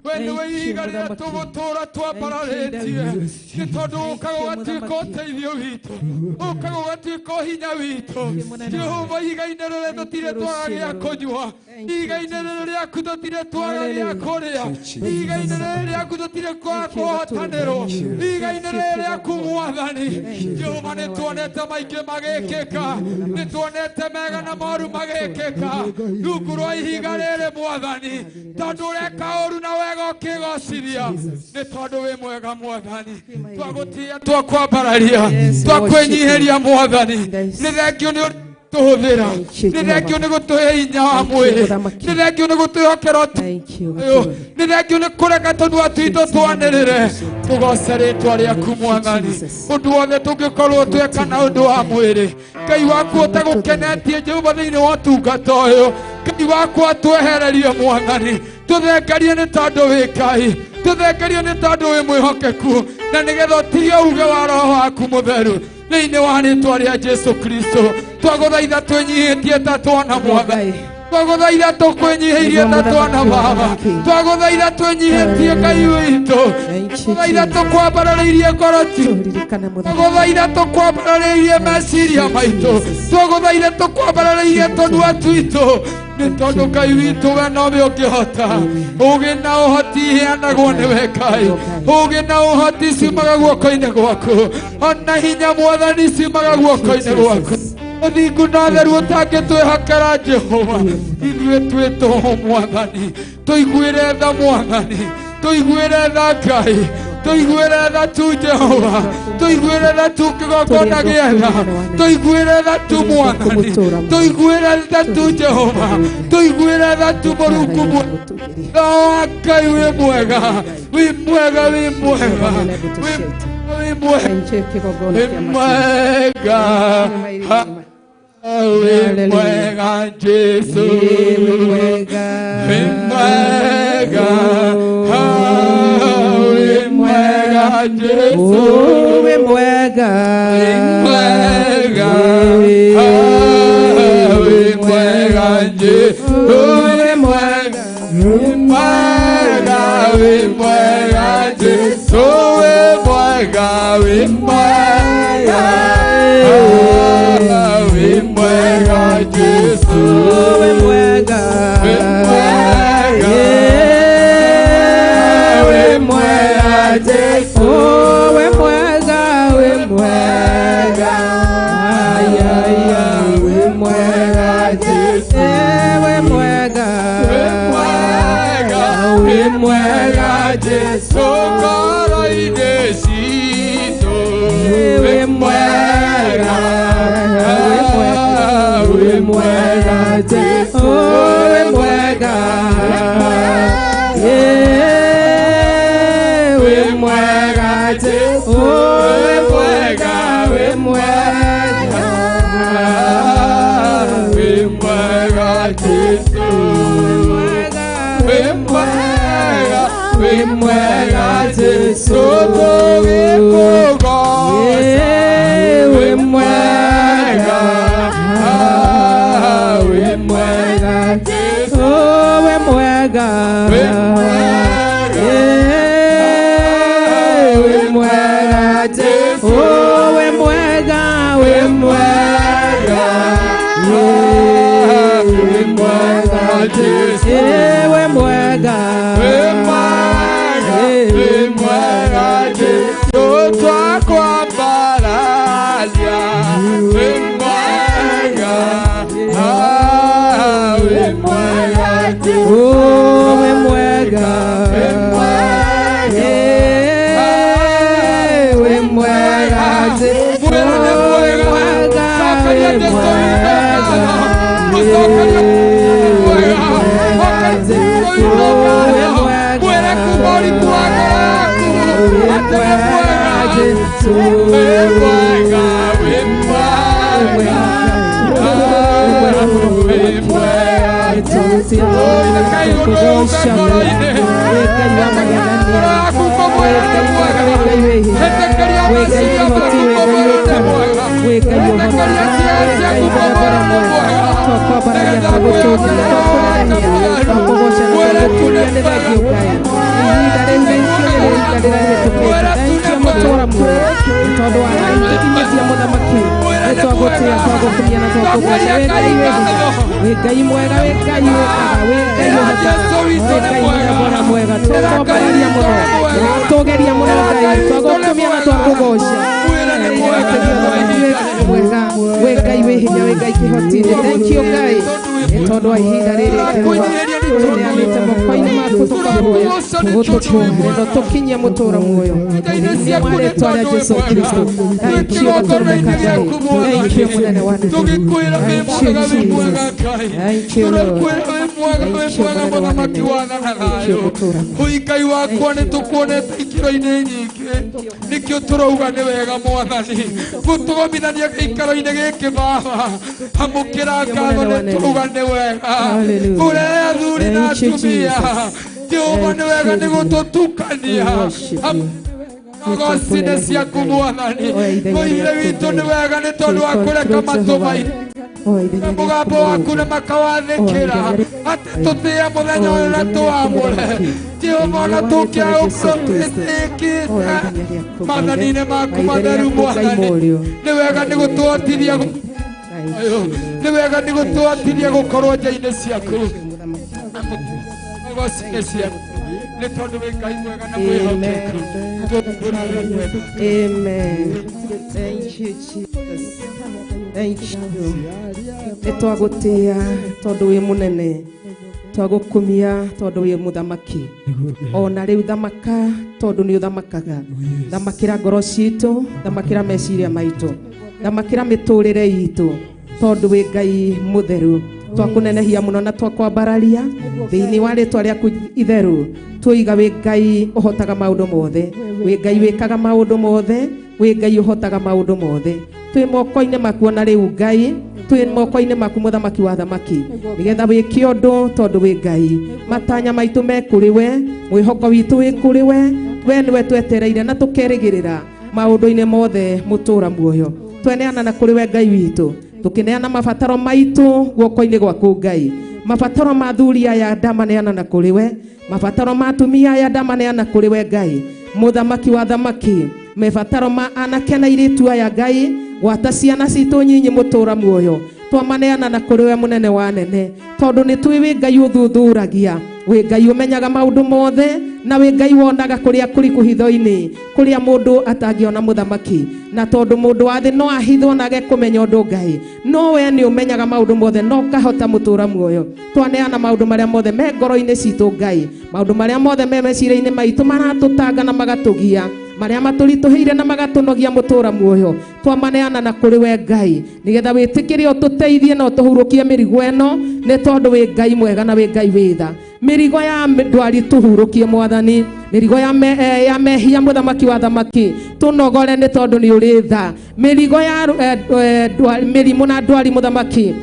When we got a Tora to a paraletia, the Todo Kawati Cote Vito, O Kawati Kohina, Jehovah, he got the Tira Kodua, he got the Yakutira Toria Korea, he got the Yakutira Koa Tanero, he got the Yakuani, Jomane Tuaneta Mike Magekeka, the Tuaneta Maganamoru Magekeka, Lukuroi, he got a Moadani, Tadore Kauruna. Kego Siria, ne todo we mwega mwadhani, twagotia twakwabaria, twakwenyiheria mwadhani, nithengio ni tuhuvira, nithengio ni gutuhe hinya wa mwiri, nithengio ni gutuhokera uyu, nithengio ni kureka tunua twito twanirire, tugoce ritwa riaku mwathani, undu wothe tungikorwo tweka na undu wa mwiri, Ngai waku utagukenetie Jehova thiini wa utungata uyu, Ngai waku atwehererie mwathani, tuthengerie ni tondu wi Ngai, tuthengerie ni tondu wi mwihokeku, na nigetha utirie uge wa roho waku mutheru thiini wa ritwa ria Jesu Kristo. Twaguthaitha twinyihitie ta twana mwathani, twaguthaitha tukwinyihirie ta twana baba, twaguthaitha twinyihitie Ngai witu, twaguthaitha tukwambarariirie ngoro citu, twaguthaitha tukwambarariirie meciria maitu, twaguthaitha tukwambarariirie tunua twitu, ni tondu Ngai witu we nowe ungihota, ugi na uhoti heanagwo niwe Ngai, ugi na uhoti ciumaga guoko-ini gwaku, ona hinya mwathani ciumaga guoko-ini gwaku, uthingu na theru utangitwihakera Jehova, ithuĩ twĩtwo mwathani, tuiguĩre tha mwathani, tuiguĩre tha Ngai, tuiguĩre tha tu Jehova, tuiguĩre tha tu kĩgongona gĩetha, tuiguĩre tha tu mwathani, tuiguĩre tha tu Jehova, tuiguĩre tha tu Mũrungu mwega, wa Ngai wĩ mwega, wĩ mwega, wĩ mwega, wĩ mwega, we mwega Jesu, we mwega, we mwega Jesu, we mwega, we mwega Jesu, we mwega, we mwega, we mwega Jesu, we mwega, we mwega. We mwega Jesu, we mwega, we mwega, we mwega Jesu, we mwega, we mwega, we mwega Jesu, we mwega, we mwega Jesu, kara idesito, we mwega. We mwega Jesu, we mwega, we mwega Jesu, we mwega, we mwega, we mwega Jesu, we mwega, we mwega Jesu, we mwega. We mwega Jesu, we mwega, we mwega Jesu, we mwega, we mwega, we mwega Jesu, we mwega, we mwega Jesu, twakwambararia, we mwega. We mwega Jesu, we mwega, we mwega Jesu, we mwega, Ngai wakwa nĩ tũkuonete ikĩro-inĩ nyingĩ nĩkĩo tũrauga nĩ wega Mwathani gũtũgomithania gĩikaro-inĩ gĩkĩ Baba amũkĩra ngatho nĩ tũrauga nĩ wega ũrere athuri na atumia Jehova nĩ wega nĩ gũtũtukania agocine ciaku Mwathani mũire witũ nĩ wega nĩ tondũ wa kũreka matũ maitũ mũgambo waku nĩ makawathĩkĩra atĩ tũtĩe mũthenya ũyũ na tũwamũre Jehova ona tũkĩra gũkorwo twĩtĩkĩte maathani-inĩ maku matheru Mwathani nĩ wega nĩ gũtũhotithia nĩ wega nĩ gũtũhotithia gũkorwo nja-inĩ ciaku agocine ciaku nĩ tondũ wĩ Ngai mwega na mwĩhokeku. Amen. Thank you, Jesus. Thank you. Nĩtwagũtĩa tondũ wĩ mũnene, twagũkumia tondũ wĩ mũthamaki. Ona rĩu thamaka tondũ nĩ ũthamakaga. Thamakĩra ngoro citũ, thamakĩra meciria maitũ, thamakĩra mĩtũrĩre itũ tondũ wĩ Ngai mũtheru. Twakũnenehia mũno na twakwambararia thĩinĩ wa rĩtwa rĩaku itheru. Twoiga wĩ Ngai ũhotaga maũndũ mothe, wĩ Ngai wĩkaga maũndũ mothe, wĩ Ngai ũhotaga maũndũ mothe. Twĩ moko-inĩ maku ona rĩu Ngai, twĩ moko-inĩ maku mũthamaki wa thamaki, nĩgetha wĩke ũndũ tondũ wĩ Ngai. Matanya maitũ me kũrĩ we, mwĩhoko witũ wĩ kũrĩ we, we nĩwe twetereire na tũkerĩgĩrĩra maũndũ-inĩ mothe mũtũra muoyo. Tweneana na kũrĩ we Ngai witũ, tũkĩneana mabataro maitũ guoko-inĩ gwaku Ngai. Mabataro ma athuri aya ndamaneana na kũrĩ we, mabataro ma atumia aya ndamaneana kũrĩ we Ngai mũthamaki wa thamaki. Mabataro ma anake na airĩtu aya Ngai, gwata ciana citũ nyinyi mũtũra muoyo, twamaneana na kũrĩ we mũnene wa nene, tondũ nĩ twĩ wĩ Ngai ũthuthuragia, wĩ Ngai ũmenyaga maũndũ mothe, na wĩ Ngai wonaga kũrĩa kũriku hitho-inĩ kũrĩa mũndũ atangĩona mũthamaki. Na tondũ mũndũ wa thĩ no ahithwo na age kũmenya ũndũ Ngai, no we nĩ ũmenyaga maũndũ mothe no kahota mũtũra muoyo. Twaneana maũndũ marĩa mothe me ngoro-inĩ citũ Ngai, maũndũ marĩa mothe me meciria-inĩ maitũ maratũtanga na magatũgia, marĩa matũritũhĩire na magatũnogia mũtũra muoyo, twamaneana na kũrĩ we Ngai, nĩgetha wĩtĩkĩre ũtũteithie na ũtũhurũkie mĩrigo ĩno, nĩ tondũ wĩ Ngai mwega na wĩ Ngai wĩ tha. Mĩrigo ya ndwari tũhurũkie Mwathani, mĩrigo ya mehia mũthamaki wa thamaki tũnogore nĩ tondũ nĩ ũrĩ tha. Mĩrigo ya mĩrimũ na ndwari mũthamaki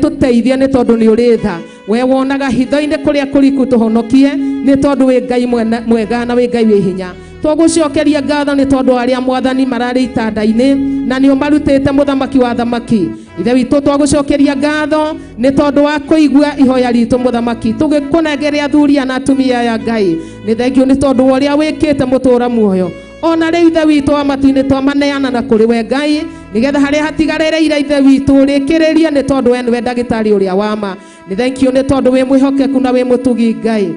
tũteithie nĩ tondũ nĩ ũrĩ tha. We wonaga hitho-inĩ kũrĩa kũriku tũhonokie nĩ tondũ wĩ Ngai mwega na wĩ Ngai wĩ hinya. Tũgũcokeria ngatho nĩ tondũ arĩa Mwathani mararĩ itanda-inĩ na nĩ ũmarutĩte mũthamaki wa thamaki. Ithe witũ twagũcokeria ngatho nĩ tondũ wa kũigua ihoya ritũ mũthamaki, tũgĩkũnengere athuri na atumia aya Ngai. Nĩ thengiũ nĩ tondũ wa ũrĩa wĩkĩte mũtũra muoyo. Ona rĩu ithe witũ wa matu-inĩ twamaneana na kũrĩ we Ngai, nĩgetha harĩa hatigarĩrĩire ithe witũ rĩkĩrĩrie nĩ tondũ we nĩwe ndagĩtarĩ ũrĩa wa ma. Nĩ thengiũ nĩ tondũ wĩ mwĩhokeku na wĩ mũtugi Ngai.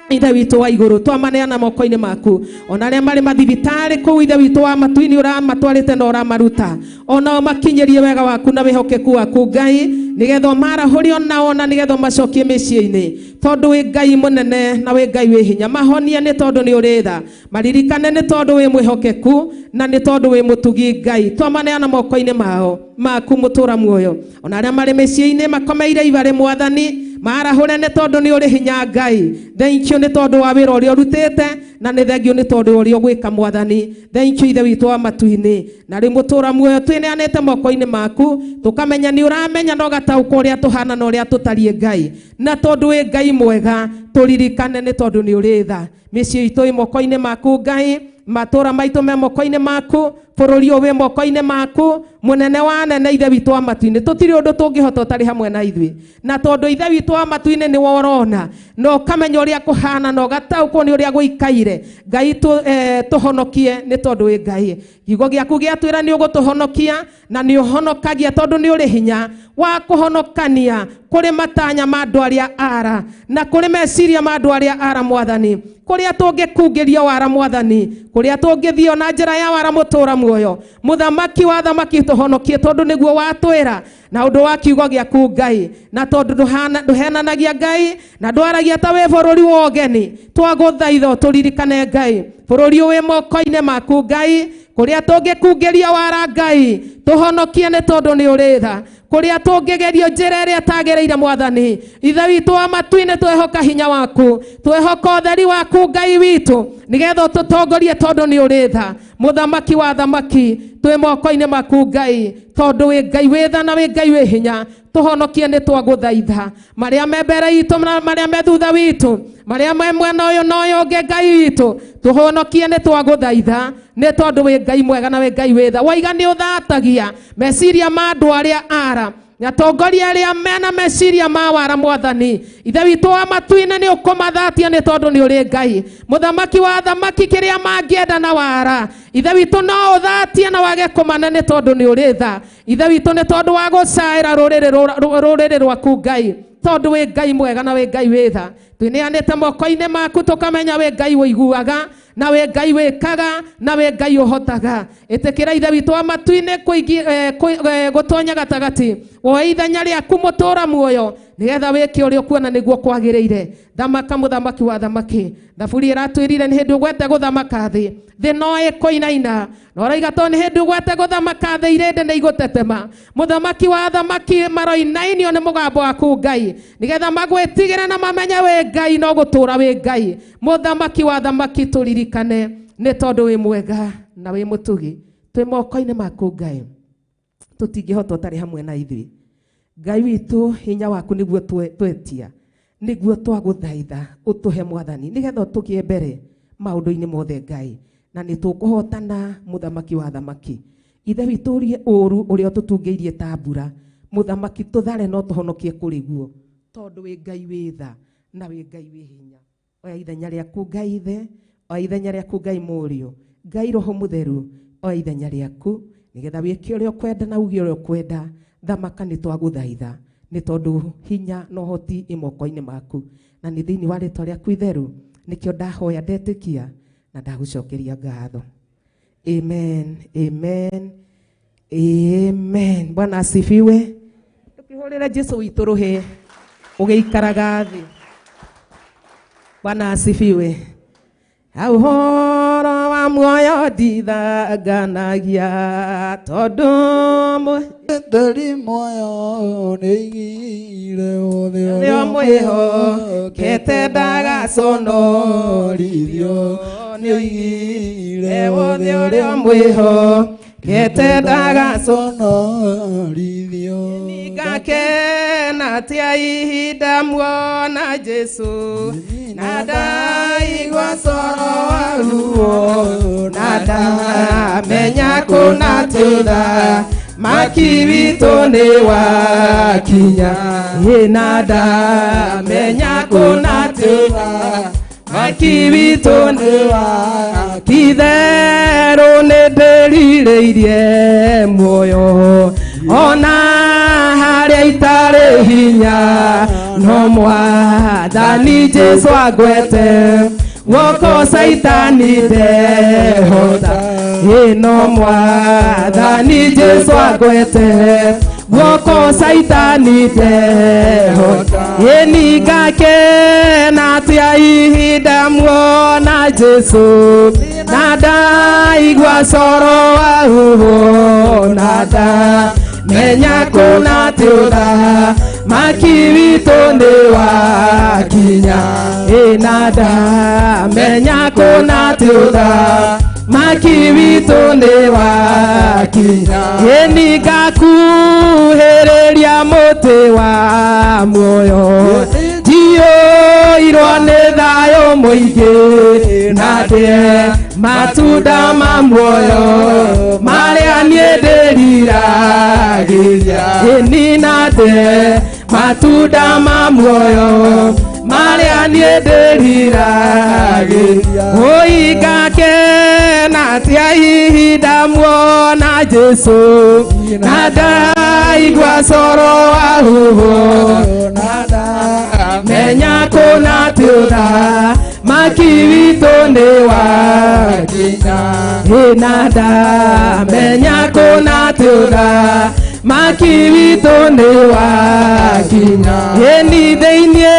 Ithe witũ wa igũrũ twamaneana moko-inĩ maku, ona arĩa marĩ mathibitarĩ kũu ithe witũ wa matu-inĩ ũramatwarĩte na ũramaruta, onao makinyĩrie wega waku na wĩhokeku waku Ngai, nĩgetha marahũrio nao na nĩgetha macokie mĩciĩ-inĩ, tondũ wĩ Ngai mũnene na wĩ Ngai wĩ hinya. Mahonie nĩ tondũ nĩ ũrĩ tha, maririkane nĩ tondũ wĩ mwĩhokeku na nĩ tondũ wĩ mũtugi Ngai. Twamaneana moko-inĩ mao maku mũtũra muoyo, ona arĩa marĩ mĩciĩ-inĩ makomeire ibarĩ Mwathani, marahũre nĩ tondũ nĩ ũrĩ hinya Ngai. Thank you nĩ tondũ wa wĩra ũrĩa ũrutĩte, na nĩ thengio nĩ tondũ ũrĩa ũgwĩka Mwathani. Thank you ithe witũ wa matu-inĩ, na rĩ mũtũra muoyo twĩneanĩte moko-inĩ maku, tũkamenya nĩ ũramenya na ũgataũka ũrĩa tũhana na ũrĩa tũtariĩ Ngai. Na tondũ wĩ Ngai mwega, tũririkane nĩ tondũ nĩ ũrĩ tha. Mĩciĩ itũ ĩ moko-inĩ maku Ngai, matura maitu me moko-ini maku, bururi uyu wi moko-ini maku, munene wa nene ithe witu wa matu-ini, tutiri undu tungihota utari hamwe na ithui, na tondu ithe witu wa matu-ini ni worona no kamenya uria kuhana no gataukwo ni uria guikaire Ngai tuhonokie ni tondu wi Ngai. Kiugo giaku giatwira ni ugutuhonokia na ni uhonokagia tondu ni uri hinya wa kuhonokania kuri matanya ma andu aria ara na kuri meciria ma andu aria ara Mwathani, kuria tungikungiria wara Mwathani, kuria tungithio na njira ya wara mutura muoyo. Muthamaki wa thamaki tuhonokie tondu niguo watwira na undu wa kiugo giaku Ngai, na tondu duhenanagia Ngai na ndwaragia ta we bururi wa ugeni, twaguthaitha turirikane Ngai bururi uyu moko-ini maku Ngai, kuria tungikungiria wara Ngai tuhonokie ni tondu ni uri tha, kuria tungigerio njira iria tagereire Mwathani. Ithe witu wa matu-ini twehoka hinya waku, twehoka utheri waku Ngai witu, nigetha tutongorie tondu ni uri tha. Muthamaki wa thamaki twi moko-ini maku Ngai, tondu wi Ngai wi tha na wi Ngai wi hinya, tuhonokie ni twaguthaitha. Maria me mbere itu na maria me thutha witu, maria me mwena uyu na uyu ungi Ngai witu, tuhonokie ni twaguthaitha ni tondu wi Ngai mwega na wi Ngai wi tha. Waiga ni uthatagia meciria ma andu aria ara na tongoria aria mena meciria ma wara Mwathani. Ithe witu wa matu-ini ni ukumathatia ni tondu ni uri Ngai. Muthamaki wa thamaki kiria mangienda na wara, ithe witu no uthatie na wage kumana ni tondu ni uri tha. Ithe witu ni tondu wa gucaira ruriri rwaku Ngai, tondu wi Ngai mwega na wi Ngai wi tha. Twineanite moko-ini maku tukamenya wi Ngai wiguaga na we Ngai wikaga na we Ngai uhotaga. Itikira ithe witu wa matu-ini gutonya gatagati wa ithenya riaku mutura muoyo, nigetha wike uria kuona niguo kwagiriire. Thamaka muthamaki wa thamaki, thaburi iratwirire ni hindi ugwete guthamaka thi no ikuinaina, no raiga to ni hindi ugwete guthamaka thi irende ni igutetema. Muthamaki wa thamaki maroinainio ni mugambo waku Ngai, nigetha magwitigira na mamenya we Ngai no gutura we Ngai. Muthamaki wa thamaki turirikane ni tondu wi mwega na wi mutugi, twi moko-ini maku Ngai, tutingihota utari hamwe na ithui. Ngai witu hinya waku niguo twetia, niguo twaguthaitha utuhe Mwathani, nigetha tugie mbere maundu-ini mothe Ngai, na ni tukuhotana. Muthamaki wa thamaki, ithe witu rie uru uria tutungeirie ta mbura, muthamaki tuthare no tuhonokie kuri guo, tondu wi Ngai wi tha na wi Ngai wi hinya. Oya ithenya riaku Ngai ithe, oya ithenya riaku Ngai murio, Ngai roho mutheru, oya ithenya riaku nigetha wike uria ukwenda na ugie uria ukwenda. Thamaka ni twaguthaitha ni tondu hinya no hoti imoko-ini maku, na ni thiini wa ritwa riaku itheru nikio ndahoya ndetikia na ndagucokeria ngatho. Amen, amen, amen. Bwana asifiwe. Tukihurira Jesu witu ruhe ugiikaraga thi. Bwana asifiwe. Uhoro wa muoyo ndithanganagia tondu Ndari moyo nĩigire ũrĩa mwĩhokete ndagaconorithio, nĩigire wothe ũrĩa mwĩhokete ndagaconorithio. Ngakena tia ihinda muona Jesu, na ndaigua coro wa ruo, na ndamenya kuna tutha maki witu ni wakinya. Na ndamenya kuna tutha maki witu ni wakinya. Itherũ nĩ ndĩrirĩirie muoyo ona harĩa itarĩ hinya, no Mwathani Jesu angwete guoko Saitani ndehota. No Mwathani Jesu angwete guoko Saitani ndehota. Ningakena atia ihinda muona Jesu, na ndaigua coro wa ruo, na ndamenya kuna tutha maki witu ni wakinya. Na ndamenya kuna tutha maki witu ni wakinya. Ningakuhĩrĩria mũtĩ wa muoyo, njiyũirwo nĩ thayũ mũingĩ, na matunda ma muoyo maria nienderiragiria ininate matunda ma muoyo maria nienderiragiria oigake na tia ihinda muona Jesu nada igwa soro ahuho nada menya kuna tiuda makiwito ne wakinya nada menya kuna tiuda makiwito ne wakinya ni theinie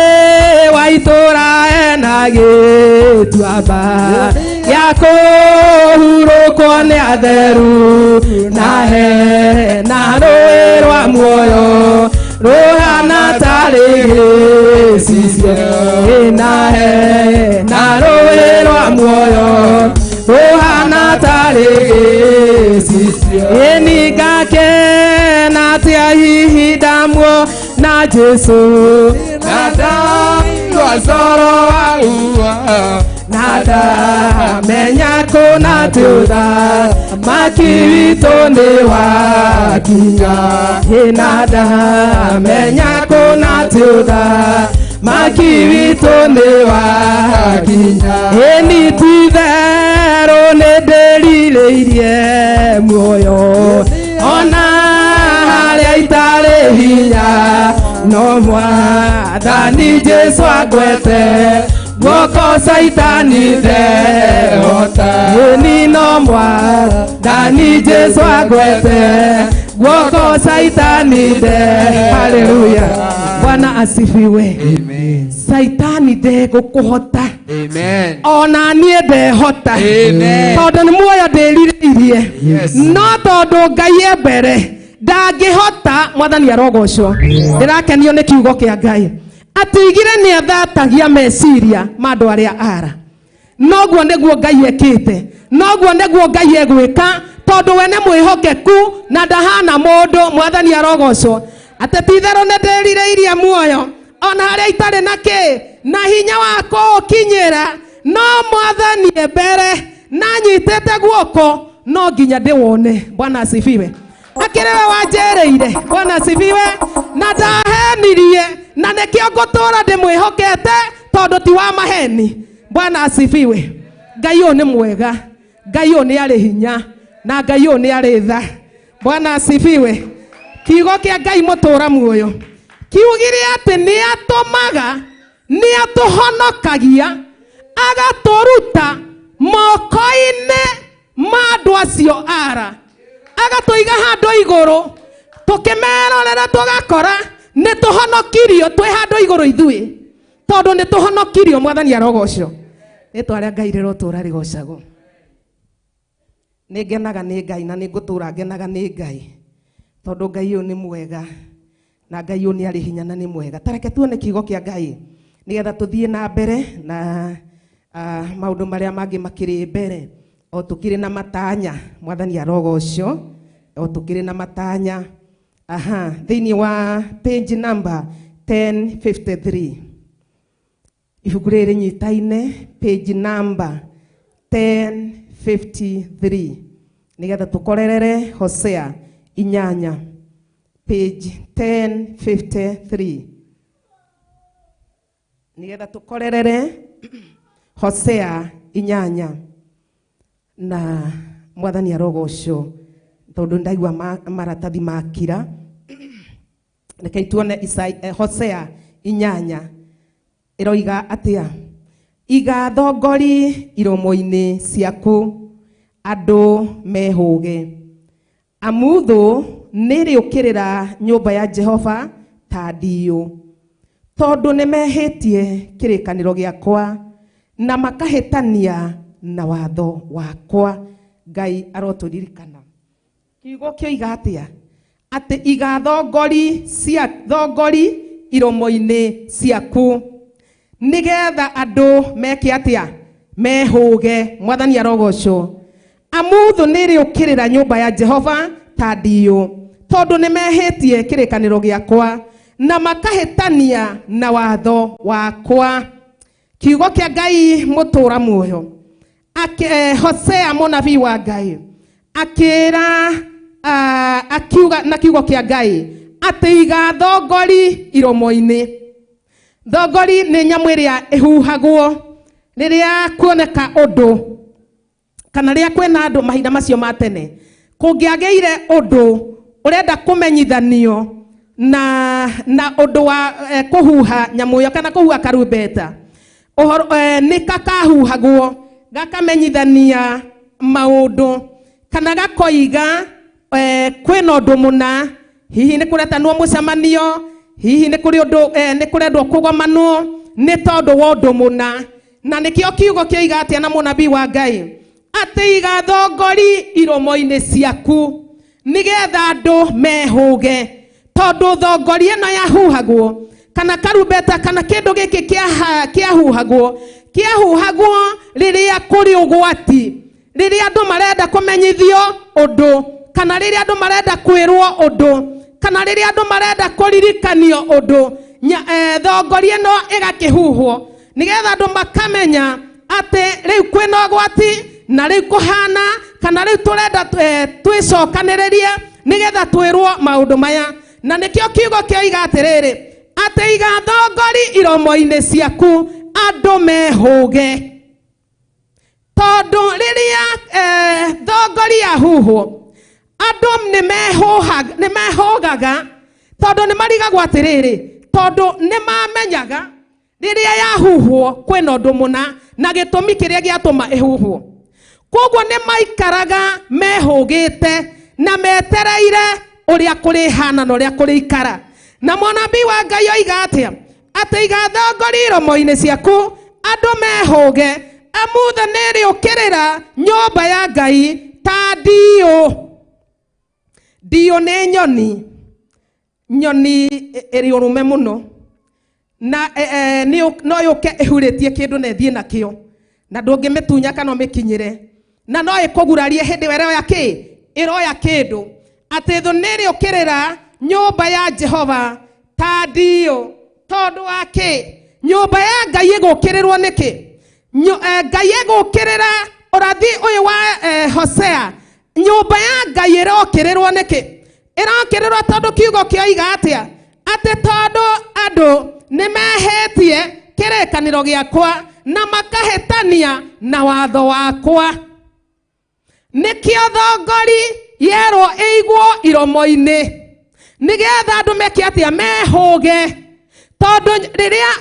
waitora enage tuaba yako huroko ne atheru nahe na roerwa muoyo rohana tarege sisye nahe na roerwa muoyo rohana tarege sisye nigake na tia hidamwo na Jesu nada wasoro wa nada menya kona tuda makiwito ne wakinya nada menya kona tuda makiwito ne wakinya eni tidero ne delireirie muoyo ona haria itare hinya no mwathani Jesu agwete Woko saitani derota Yeni nomwa Dani Jesu agwete Woko saitani de Hallelujah. Bwana asifiwe. Amen. Saitani de kukuhota. Amen. Ona nie de hota. Amen. Todo ni moyo de lirie. Yes. No todo gaye bere. Dagihota mwathani arogocwo. Ndirakenio ni kiugo kia Ngai. Atigire ni athatagia meciria mandu aria ara. Noguo niguo Ngai ekite. Noguo niguo Ngai egwika. Tondu we ni mwihokeku na ndahana mundu mwathani arogocwo. Atetithero ne nderireirie muoyo ona haria itare na ki na hinya wako ukinyira no mwathani ebere na nyitete guoko no nginya ndiwone. Bwana asifiwe. Akirewe wanjereire. Bwana asifiwe. Na ndahenirie na nikio ngutura ndimwihokete tondu ti wa maheni. Bwana asifiwe. Ngai uyu ni mwega. Ngai uyu ni ari hinya na Ngai uyu ni ari tha. Bwana asifiwe. Kiugo kia Ngai mutura muoyo kiugire ati ni atumaga ni atuhonokagia agaturuta moko-ini ma andu acio ara agatuiga handu iguru tukimerorera tugakora ni tuhonokirio twi handu iguru ithui tondu ni tuhonokirio mwathani arogocwo ritwa ria Ngai rirotura rigocagwo. Ni ngenaga ni Ngai na ni ngutura ngenaga ni Ngai tondu Ngai uyu ni mwega na Ngai uyu ni ari hinya na ni mwega. Tareke tuone kiugo kia Ngai nigetha tuthie na mbere na maundu maria mangi makiri mbere o tukiri na matanya mwathani arogocwo o tukiri na matanya. Thiini wa page number 1053 ibuku riri nyitaine page number 1053 nigetha tukorerere Hosea inyanya page 1053 nigetha tukorerere Hosea inyanya na mwathani arogocwo tondu ndaigua maratathi makira. Rekei tuone Hosea inyanya iroiga atia: igatho ngori iromo-ini ciaku andu mehuge amuthu niriukirira nyumba ya Jehova ta ndiu tondu nimehitie kirikaniro giakwa na makahitania na watho wakwa. Ngai aroturirikana kiugo kioiga atia ati igatho ngori iromo-ini ciaku nigetha andu meke atia mehuge. Mwathani arogocwo. Amuthu niriukirira nyumba ya Jehova ta ndiu tondu nimehitie kirikaniro giakwa na makahitania na watho wakwa. Kiugo kia Ngai mutura muoyo Hosea mũnabii wa Ngai akĩra akiuga na kiugo kĩa Ngai atĩ iga thongori iromo-inĩ. Thongori nĩ nyamũ ĩrĩa ĩhuhagwo rĩrĩa kuoneka ũndũ kana rĩrĩa kwĩna andũ mahinda macio ma tene kũngĩagĩire ũndũ ũrenda kũmenyithanio na ũndũ wa kũhuha nyamũ ĩyo kana kũhuha karumbeta. Nĩ kakahuhagwo gakamenyithania maũndũ kana gakoiga kwĩna ũndũ mũna, hihi nĩ kũretanwo mũcemanio, hihi nĩ kũrĩ ũndũ nĩ kũrendwo kũgomanwo nĩ tondũ wa ũndũ mũna. Na nĩkĩo kiugo kĩoiga atĩa na mũnabii wa Ngai atĩ iga thongori iromo-inĩ ciaku nĩgetha andũ mehũge, tondũ thongori ĩno yahuhagwo kana karumbeta kana kĩndũ gĩkĩ kĩahuhagwo rĩrĩa kũrĩ ũgwati, rĩrĩa andũ marenda kũmenyithio ũndũ kana rĩrĩa andũ marenda kwĩrwo ũndũ kana rĩrĩa andũ marenda kũririkanio ũndũ. Thongori ĩno ĩgakĩhuhwo nĩgetha andũ makamenya atĩ rĩu kwĩna ũgwati na rĩu kũhana kana rĩu tũrenda twĩcokanĩrĩrie nĩgetha twĩrwo maũndũ maya. Na nĩkĩo kiugo kĩoiga atĩrĩrĩ atĩ iga thongori iromo-inĩ ciaku andũ mehũge, tondũ rĩrĩa thongori yahuhwo andũ nĩ mehũgaga, tondũ nĩ marigagwo atĩrĩrĩ, tondũ nĩ mamenyaga rĩrĩa yahuhwo kwĩna ũndũ mũna na gĩtũmi kĩrĩa gĩatũma ĩhuhwo. Koguo nĩ maikaraga mehũgĩte na metereire ũrĩa kũrĩ hana na ũrĩa kũrĩ ikara. Na mũnabii wa Ngai oiga atĩa atĩ iga thongori iromo-inĩ ciaku andũ mehũge, amuthe nĩrĩũkĩrĩra nyũmba ya Ngai ta ndiũ. Ndiũ nĩ nyoni ĩrĩ ũrũme mũno na no yũke ĩhurĩtie kĩndũ na ĩthiĩ nakĩo na ndũngĩmĩtunya kana ũmĩkinyĩre, na no ĩkũgurarie hĩndĩ ĩroya kĩndũ. Atĩ thũ nĩrĩũkĩrĩra nyũmba ya Jehova ta ndiũ. Tondũ wa kĩ? Nyũmba ya Ngai ĩgũkĩrĩrwo nĩkĩ? Ngai ĩgũkĩrĩra ũrathi ũyũ wa Hosea, nyũmba ya Ngai ĩrokĩrĩrwo nĩkĩ? Ĩrokĩrĩrwo tondũ kiugo kĩoiga atĩa atĩ tondũ andũ nĩ mehĩtie kĩrĩkanĩro gĩakwa na makahĩtania na watho wakwa. Nĩkĩo thongori yerwo ĩigwo iromo-inĩ nĩgetha andũ meke atĩa? Mehũge. Tondũ rĩrĩa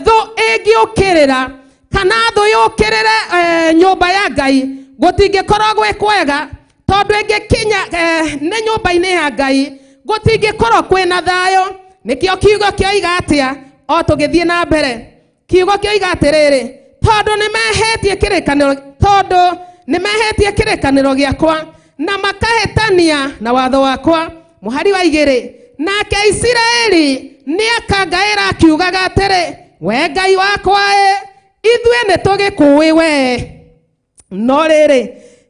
thũ ĩngĩũkĩrĩra kana thũ yũkĩrĩre nyũmba ya Ngai gũtingĩkorwo gwĩ kwega, tondũ ĩngĩkinya nĩ nyũmba-inĩ ya Ngai gũtingĩkorwo kwĩna thayũ. Nĩkĩo kiugo kĩoiga atĩa o tũgĩthiĩ na mbere, kiugo kĩoiga atĩrĩrĩ tondũ nĩ mehĩtie kĩrĩkanĩro gĩakwa na makahĩtania na watho wakwa. Mũhari wa 2, nake Isiraeli nĩakangaĩra akiugaga atĩrĩ, we Ngai wakwa ithuĩ nĩ tũgĩkũĩ we. No rĩrĩ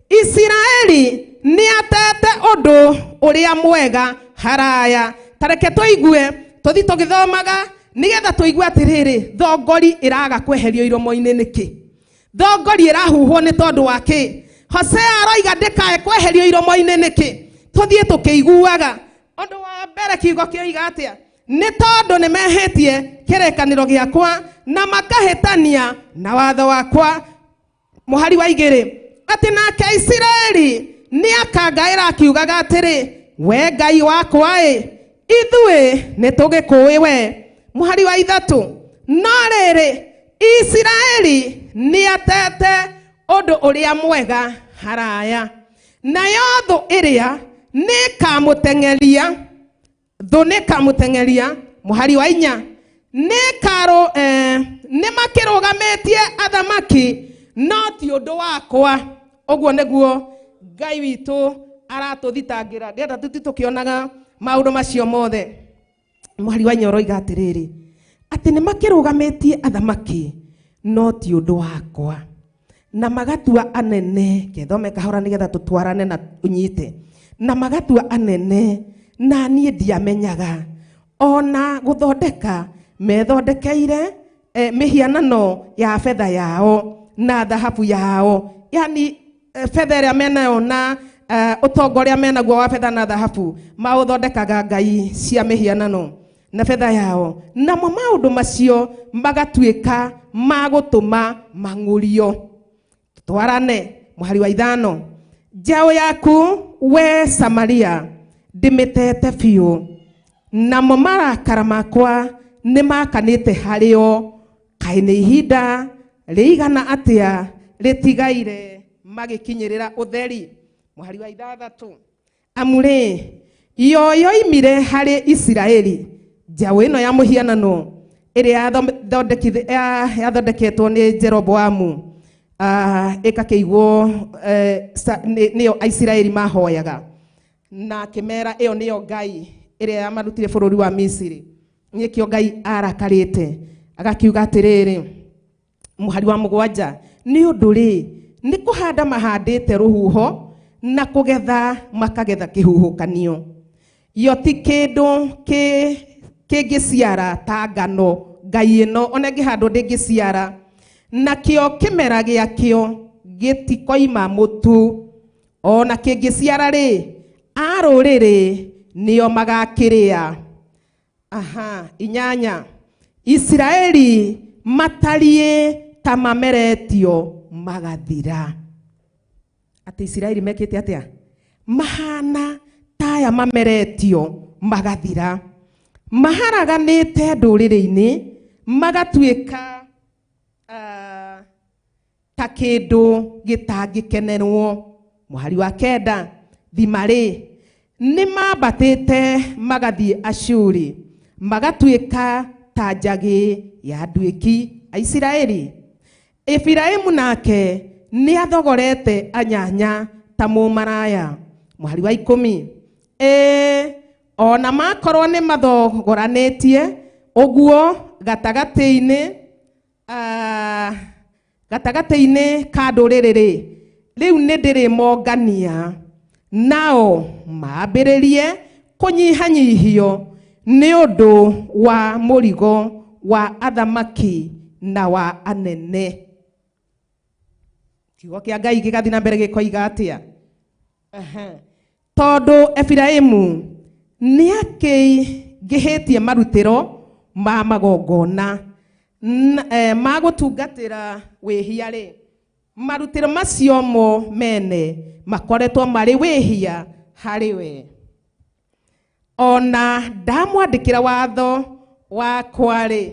Isiraeli nĩatete ũndũ ũrĩa mwega haraya. Tareke tũigue tũthi tũgĩthomaga nĩgetha tũigue atĩrĩrĩ thongori ĩraga kweherio iromo-inĩ nĩkĩ? Thongori ĩrahuhwo nĩ tondũ wa kĩ? Hosea aroiga ndĩkae kweherio iromo-inĩ nĩkĩ? Tũthiĩ tũkĩiguaga. Ũndũ wa mbere kiugo kĩoiga atĩa? Nĩ tondũ nĩ mehĩtie kĩrĩkanĩro gĩakwa na makahĩtania na watho wakwa. Mũhari wa 2, atĩ nake Isiraeli nĩakangaĩra akiugaga atĩrĩ, we Ngai wakwa ithuĩ nĩ tũgĩkũĩ we. Mũhari wa 3, no rĩrĩ Isiraeli nĩatete ũndũ ũrĩa mwega haraya, nayo thũ ĩrĩa nĩkamũteng'eria. Mũhari wa 4, nĩmakĩrũgamĩtie athamaki no ti ũndũ wakwa. Ũguo nĩguo Ngai witũ aratũthitangĩra, ndĩrenda tũkĩonaga maũndũ macio mothe. Mũhari wa 4 ũroiga atĩrĩrĩ atĩ nĩmakĩrũgamĩtie athamaki no ti ũndũ wakwa na magatua anene. Kethome kahora nĩgetha tũtwarane na ũnyite. Na magatua anene na niĩ ndiamenyaga ona gũthondeka methondekeire mihianano ya fedha yao na dhahabu yao. Yani fedha ĩrĩa menayo na ũtongoria menaguo wa fedha na dhahabu maũthondekaga ngai cia mihianano na fedha yao, namo maũndũ macio magatuĩka magũtũma mang'ũrio. Twarane mũhari wa 5. Njaũ yaku we Samaria ndĩmĩtete biũ, namo marakara makwa nĩmakanĩte harĩo. Kaĩ nĩ ihinda rĩigana atĩa rĩtigaire magĩkinyĩrĩra ũtheri. Mũhari wa 6. Amurĩ yo yoimire harĩ Isiraeli, njaũ ĩno ya mũhianano ĩrĩa yathondeketwo nĩ Jeroboamu, ĩkakĩigwo nĩyo Aisiraeli mahoyaga, na kĩmera ĩyo nĩyo Ngai ĩrĩa yamarutire bũrũri wa Misiri. Nĩkĩo Ngai arakarĩte agakiuga atĩrĩrĩ, mũhari wa 7, nĩ ũndũ rĩ nĩ kũhanda mahandĩte rũhuho na kũgetha makagetha kĩhuhũkanio. Yo ti kĩndũ kĩngĩciara ta ngano, Ngai ĩno ona ĩngĩhandwo ndĩngĩciara, nakĩo kĩmera gĩakĩo gĩtikoima mũtu, ona kĩngĩciara rĩ a rũrĩrĩ nĩo magakĩrĩa. 8. Isiraeli matariĩ ta mameretio magathira. Atĩ Isiraeli mekĩte atĩa? Mahana taya mameretio magathira. Maharaganĩte ndũrĩrĩ-inĩ magatuĩka ta kĩndũ gĩtangĩkenerwo. Mũhari wa 9. Thimarĩ nĩmambatĩte magathiĩ Ashuri, magatuĩka ta njagĩ ya nduĩki Aisiraeli. Efiraimu nake nĩ athogorete anyanya ta mũmaraya. Mũhari wa 10. Ona makorwo nĩ mathogoranĩtie ũguo gatagatĩ-inĩ ka ndũrĩrĩ, rĩu nĩ ndĩrĩmongania nao mambĩrĩrie kũnyihanyihio nĩ ũndũ wa mũrigo wa athamaki na wa anene. Kiugo kĩa Ngai gĩgathiĩ na mbere gĩkoiga atĩa? Tondũ Efiraimu nĩ akĩingĩhĩtie marutĩro ma magongona magũtungatĩra wĩhia-rĩ, marutĩro macio mo mene makoretwo marĩ wĩhia harĩ we. Ona ndamwandĩkĩra watho wakwa-rĩ,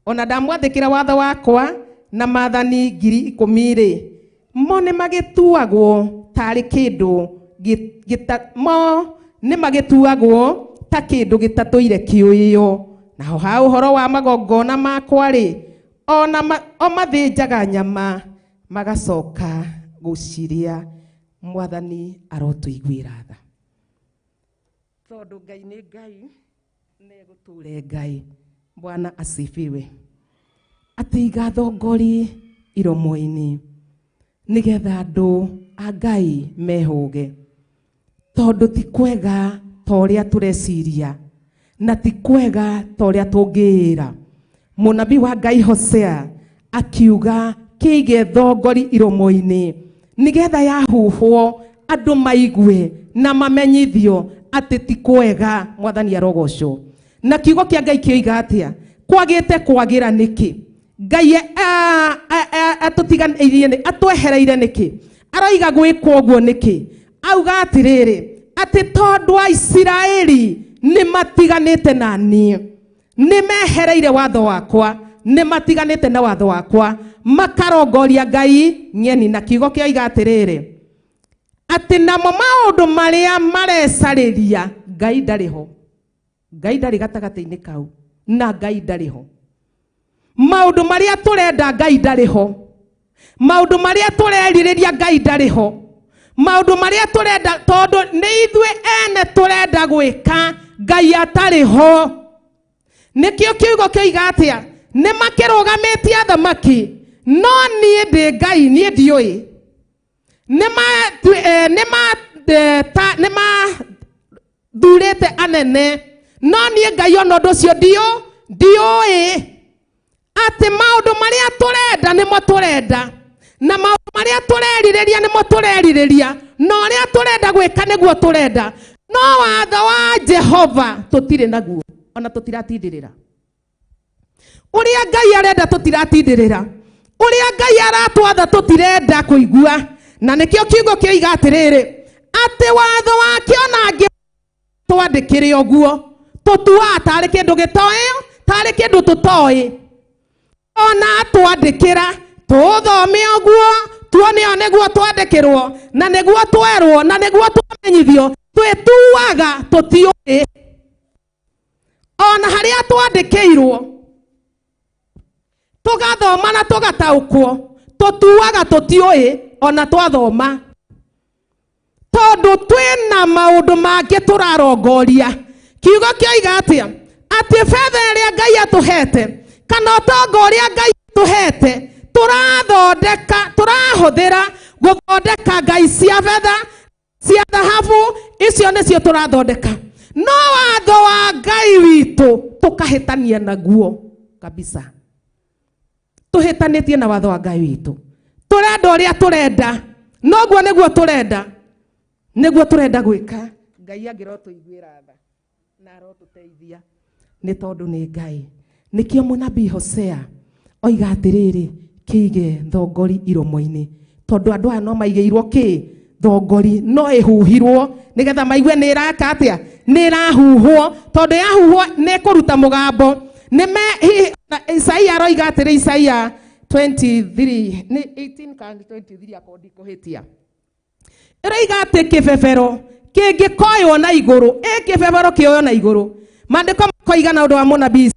ona ndamwandĩkĩra watho wakwa na maathani 10,000-rĩ, mo nĩ magĩtuagwo tarĩ kĩndũ nĩ magĩtuagwo ta kĩndũ gĩtatũire kĩũĩo. Naho ha ũhoro wa magongona makwa-rĩ, ona mathĩnjaga nyama magacoka gũcirĩa. Mwathani arotũiguĩra tha. Tondũ Ngai nĩ Ngai, negũtũre Ngai. Bwana asifiwe. Atĩ igathongori iromo-inĩ nĩgetha andũ a Ngai mehũge, tondũ ti kwega ta ũrĩa tũreciria na ti kwega ta ũrĩa tũngĩĩra. Mũnabii wa Ngai Hosea akiuga kĩige thongori iromo-inĩ nĩgetha yahuhwo andũ maigue na mamenyithio atĩ ti kwega. Mwathani arogocwo. Na kiugo kĩa Ngai kĩoiga atĩa? Kwagĩte kwagĩra nĩkĩ? Ngai atũtiganĩirie atwehereire nĩkĩ? Aroiga gwĩkwo ũguo nĩkĩ? Auga atĩrĩrĩ, atĩ tondũ a Isiraeli nĩ matiganĩte na niĩ, nĩ mehereire watho wakwa, nĩ matiganĩte na watho wakwa, makarongoria Ngai nyeni. Na kiugo kĩoiga atĩrĩrĩ, atĩ namo maũndũ marĩa marecarĩria Ngai ndarĩ ho. Ngai ndarĩ gatagatĩ-inĩ kau na Ngai ndarĩ ho. Maũndũ marĩa tũrenda Ngai ndarĩ ho. Maũndũ marĩa tũrerirĩria Ngai ndarĩ ho. Maũndũ marĩa tũrenda, tondũ nĩ ithuĩ ene tũrenda gwĩka, Ngai atarĩ ho. Nĩkĩo kiugo kĩoiga atĩa? Nĩ makĩrũgamĩtie athamaki, no niĩ ndĩ Ngai, niĩ ndiũĩ. Nĩ mathurĩte anene, no niĩ Ngai ona ũndũ ũcio ndiũĩ. ati maundu maria turenda nimo turenda na maundu maria turerireria nimo turerireria no ria turenda gwika niguo turenda no watho wa Jehova tutire naguo ona tutiratindirira uria Ngai arenda tutiratindirira uria Ngai aratwatha tutirenda kuigua na nikio kiugo kioiga atiriri ati watho wake onangi twandikire oguo tutua tari kindu gitoyo tari kindu tutoi ona twandikira tuthome oguo tuone niguo twandikirwo na niguo twerwo na niguo twamenyithio twetuaga tutioi ona haria twandikirwo tugathoma na tugataukwo tutuaga tutioi ona twathoma tondu twina maundu mangi turarongoria kiugo kioiga atia ati fedha iria Ngai atuhete kana utongo uria Ngai atuhete turahuthira guthondeka ngai cia fedha cia dhahabu icio nicio turathondeka no watho wa Ngai witu tukahitania naguo kabisa tuhitanitie na watho wa Ngai witu turenda uria turenda noguo niguo turenda gwika Ngai angirotuiguira tha na arotuteithia ni tondu ni Ngai nikio munabii Hosea oiga atiriri kiige thongori iromo-ini tondu andu aya no maigeirwo ki thongori no ihuhirwo nigetha maigue ni iraka atia ni irahuhwo tondu yahuhwo ni kuruta mugambo nime Isaia aroiga atiri Isaia 23 ni 18 kandi 23 akondi kuhitia iroiga ati kibebero kingikoywo na iguru kibebero kioyo na iguru mandiko makoiga na undu wa munabii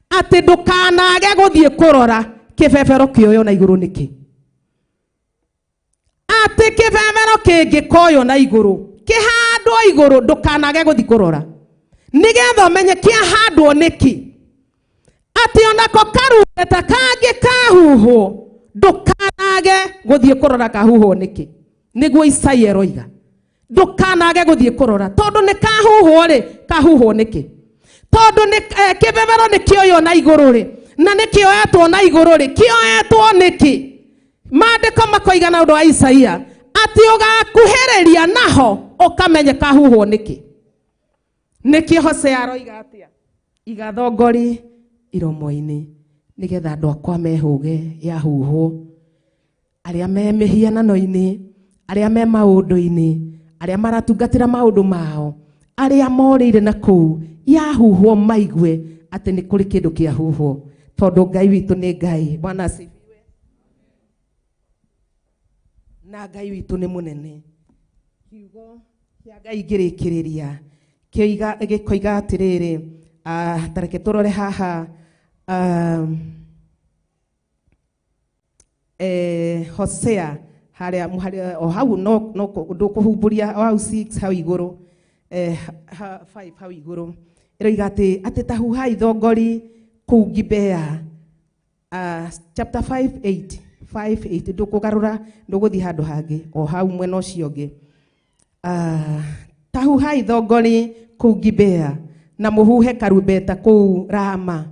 ati ndukanage guthie kurora kibebero kioyo na iguru niki ati kibebero kingikoywo na iguru kihandwo iguru ndukanage guthie kurora nigetha menye kiahandwo niki ati onako karubeta kangi kahuhwo ndukanage guthie kurora kahuhwo niki niguo Isaia roiga ndukanage guthie kurora tondu ni kahuhwo ri kahuhwo niki tondu ni kibebero ni kioyo na iguru ri na ni kioyetwo na iguru ri kioyetwo niki mandiko makoiga na undu wa Isaia ati ugakuhiriria naho ukamenye kahuhwo niki nikio Hosea roiga atia igathongori iromo-ini nigetha andu akwa mehuge yahuhwo aria me mihianano-ini aria me maundu-ini aria maratungatira maundu mao aria morire na kuu yahuhwo maigue ati ni kuri kindu kiahuhwo tondu Ngai witu ni Ngai Bwana asifiwe na Ngai witu ni munene kiugo kia Ngai ngirikiriria gikoiga atiriri tareke turore haha Hosea haria o hau no ndukuhumburia hau 6 hau iguru 5 hau iguru iroiga ati tahuhai thongori kuu Gibea chapter 5:8 ndukugarura nduguthi handu hangi o hau mwena ucio ngi tahuhai thongori kuu Gibea na muhuhe karumbeta kuu Rama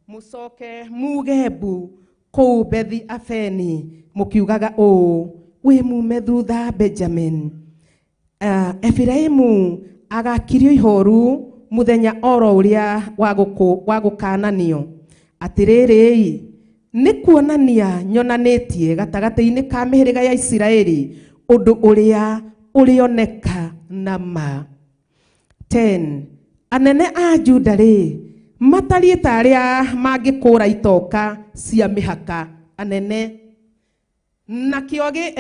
mucoke mugembu kuu Bethi Afeni mukiugaga o we mume thutha Benjamin Efiraimu agakirio ihoru muthenya oro uria wa gukananio atiriri ni kuonania nyonanitie gatagati-ini ka mihiriga ya Isiraeli undu uria urioneka na ma 10 anene a Juda ri matariĩte aria mangikũra itoka cia mihaka anene nakioge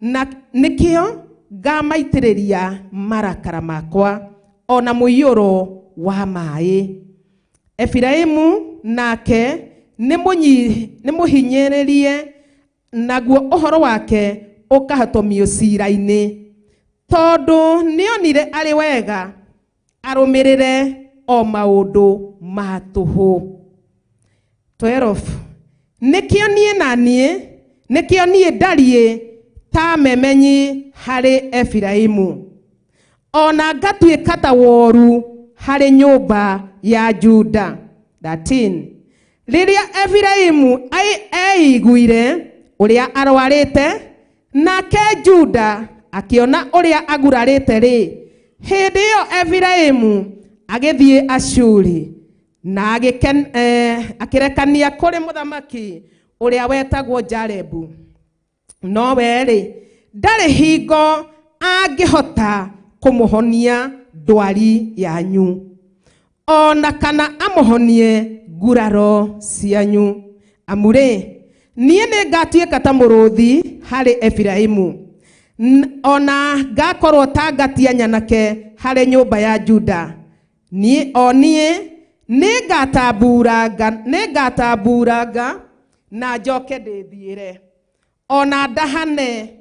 na nikio ngamaitĩrĩria marakara makwa ona mũiyũro wa maĩ Efiraimu nake nĩ mũhinyĩrĩrie naguo ũhoro wake ũkahatomio cira-inĩ tondu nĩonire arĩ wega arũmĩrĩre o maũndũ ma tũhũ 12 nikio niĩ ndariĩ ta memenyi harĩ Efiraimu ona ngatuĩka ta woru harĩ nyũmba ya Juda 13 riria Efiraimu aiguire uria arwarite, nake Juda akiona uria agurarite ri, hindi iyo Efiraimu agithie Ashuri na akirekania kuri muthamaki uria wetagwo Jarebu. No weri ndari hingo angihota kumuhonia ndwari yanyu, ona kana amuhonie nguraro cianyu. Amure nie ningatuika ta muruthi hari Efiraimu, ona ngakorwo ta ngatia nyanake hari nyumba ya Juda. Nie ningatamburanga na njoke ndithiire, ona ndahane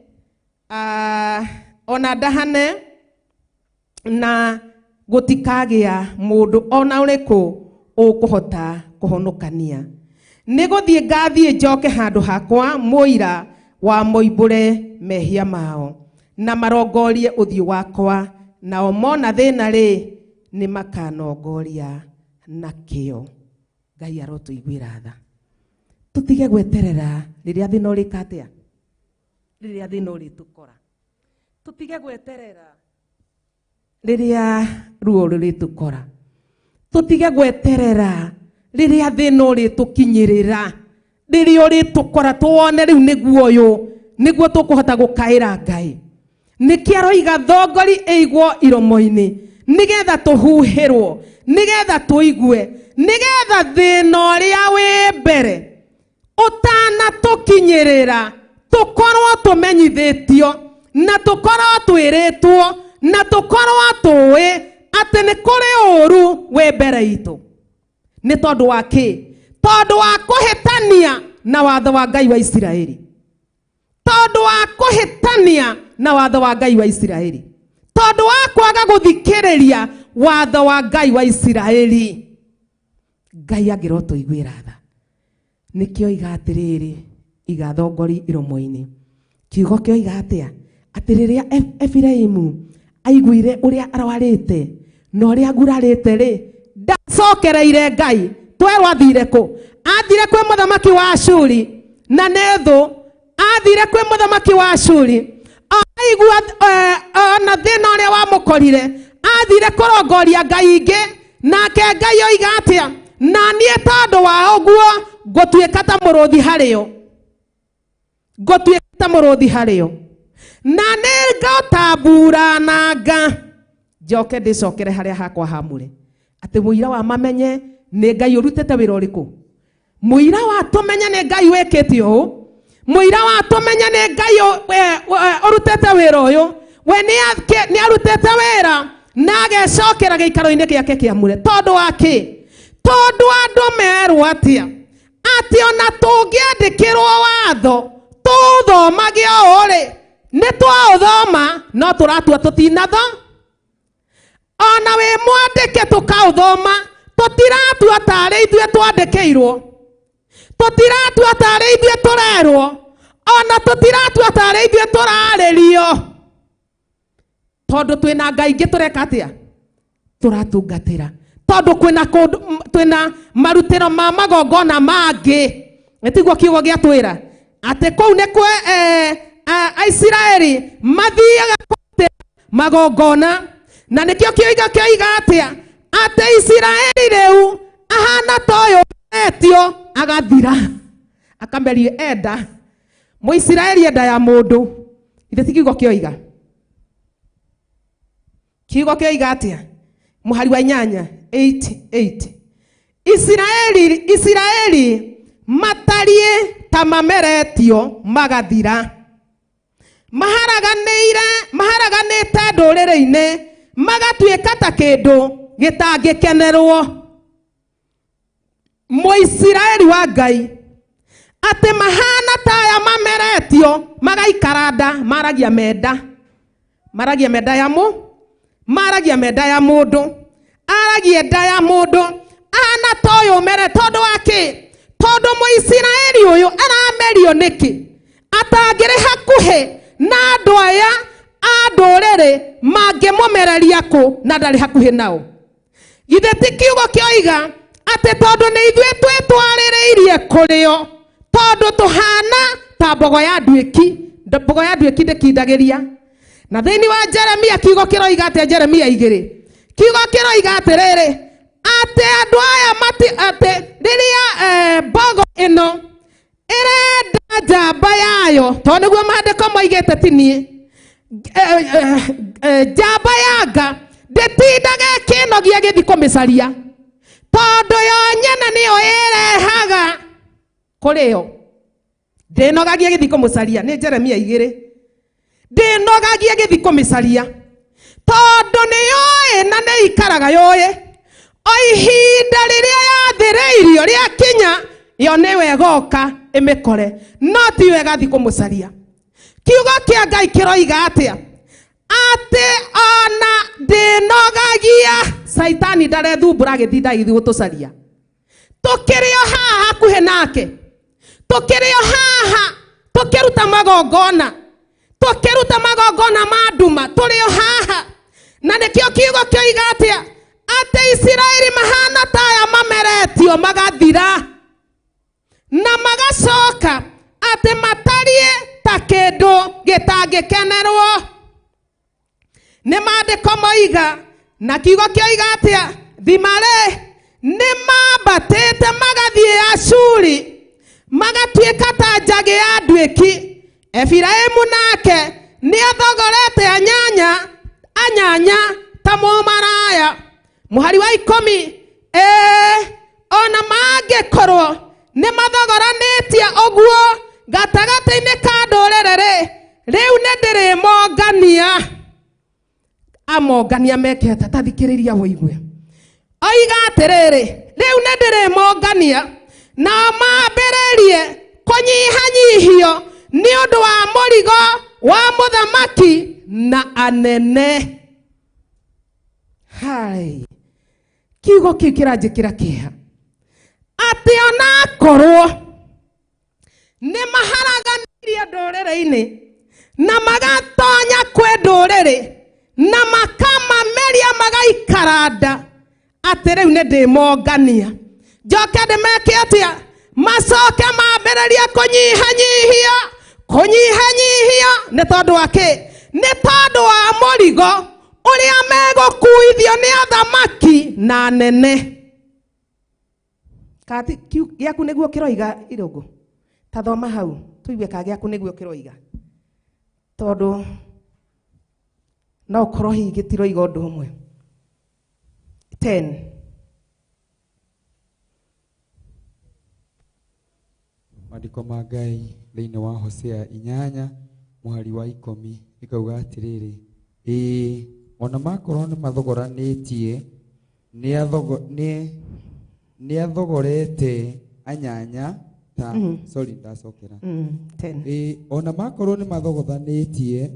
na gutikagia mundu ona uriku ukuhota kuhonokania. Niguthie ngathie njoke handu hakwa muira wa moimbure mehia mao, na marongorie uthio wakwa, nao mona thina ri ni makanongoria nakio. Ngai arotuiguira tha. Tutige gweterera riria thina urikatia, riria thina uritukora. Tutige gweterera riria ruo ruritukora. Tutige gweterera riria thina uritukinyirira, riria uritukora tuone riu niguo uyu niguo tukuhota gukaira Ngai. Nikiaroiga thongori eigwo iromo-ini nigetha tuhuhirwo, nigetha tuigue, nigetha thina uria wi mbere utana tukinyirira tukorwo tumenyithitio, na tukorwo twiritwo, na tukorwo tui ati ni kuri uru wi mbere itu. Ni tondu wa ki? Tondu wa kuhitania na watho wa Ngai wa Israeli. Tondu wa kuhitania na watho wa Ngai wa Israeli. Tondu wa kwaga guthikiriria watho wa Ngai wa Israeli. Ngai agirotuiguira tha. Nikio iga atiriri, iga thongori iromo-ini. Kiugo kio iga atia? Ati riria Efiraimu aiguire uria arwarite na uria agurarite ri, ndacokereire Ngai. Twerwo athire ku? Athire kwi muthamaki wa Ashuri na nethu, athire kwi muthamaki wa Ashuri. Aigua na thina uria wamukorire, athire kurongoria Ngai ingi, nake Ngai oiga atia? Na nie tondu wa uguo ngutuika ta muruthi hario, ngutuika ta muruthi hario, na ningatamburananga njoke ndicokere haria hakwa hamure. Ati muira wa mamenye ni Ngai urutete wira uriku? Muira wa tumenye ni Ngai wikite uu? Muira wa tumenye ni Ngai urutete wira uyu? We ni arutete wira na agecokera giikaro-ini giake kiamure. Tondu wa ki? Tondu andu merwo atia? Ati ona tungiandikirwo watho tuthomage uri, ni twauthoma no turatua tutinatho. Ona we mwandike tukauthoma, tutiratua tari ithue twandikiirwo, tutiratua tari ithue turerwo, ona tutiratua tari ithue turaririo. Tondu twina Ngai ingi tureka atia? Turatungatira. Tondu twina marutiro ma magongona mangi. Etiguo kiugo giatwira ati kou ni kwe Aisiraeli mathiaga kutira magongona, na nikio kioiga atia? Ati Isiraeli riu ahana toyo etio agathira, akamerie enda. Muisiraeli enda ya mundu. Ithe kiugo kioiga? Kiugo kioiga atia? Muhari wa 8:8. Isiraeli matarie ta mameretio magathira, maharaganite nduriri-ini magatuika ta kindu gitangikenerwo. Muisiraeli wa Ngai ati mahana ta aya mameretio magaikaranda maragia menda ya maragia menda ya mundu, aragia enda ya mundu, ana toyo mere. Tondu wa ki? Tondu Muisiraeli uyu aramerio niki? Atangire hakuhi na andu aya a nduriri mangimumereria ku na ndari hakuhi nao. Githe ti kiugo kioiga ate tondu ni ithue twitwaririirie kurio tondu tuhana ta mbogo ya ndwiki ndikindagiria na thiini wa Jeremia kiugo kiroiga ate Jeremia 2 kiugo kiroiga atiriri ate andu aya mati ate riria mbogo ino irenda njamba yayo tondu niguo maandiko moigite tinie njamba yanga nditindaga kinogia githi kumicaria tondu yo nyene niyo irehaga kurio ndinogagia githi kumucaria ni Jeremia 2 ndinogagia githi kumicaria tondu niyo na ni ikaraga yoye o ihinda riria yathiriirio ria kinya yo niwe goka imikore no ti wega thi kumucaria kiugo kia Ngai kiroiga atia ate ona ndinogagia saitani ndarethumbura githinda githi gutucaria tukirio haha hakuhe nake tukirio haha tukiruta magongona manduma turio haha na nikio kiugo kioiga atia ate Israeli mahana taya mameretio magathira na magacoka ate matarie ta kindu gitangikenerwo ni maandiko moiga na kiugo kioiga atia thimare ni mambatite magathie Ashuri magatuika ta njagi ya ndwiki Efiraimu nake ni athogorete anyanya ta mumaraya muhari wa 10 ona mangikorwo ni mathogoranitie oguo gatagati-ini ka ndurerere riu ni ndirimongania amongania mekete tathikiriria woigwe oiga atiriri riu ni ndirimongania na mambiririe kunyihanyihio ni undu wa murigo wa muthamaki na anene hai kiugo kiu kiranjikira kiha ati ona korwo ni maharaganirie ndurere-ini na magatonya kwe ndurere na makamameria magaikaranda ati riu ni ndimongania njoke ndimeke atia macoke mambĩrĩrie kũnyihanyihia nĩ tondũ wa kĩ? Nĩ tondũ wa mũrigo ũrĩa megũkuithio nĩ athamaki na nene. Kati gĩaku nĩguo kĩroiga Irũngũ? Ta thoma hau tuigue ka gĩaku nĩguo kĩroiga, tondũ no ũkorwo hihi gĩtiroiga ũndũ ũmwe. 10 Maandiko ma Ngai thĩinĩ wa Hosea 8 mũhari wa 10 ikauga atĩrĩrĩ, ona makorwo nĩ mathogoranĩtie nĩ athogorete anyanya ta sorry ndacokera 10 ona makorwo nĩ mathogothanĩtie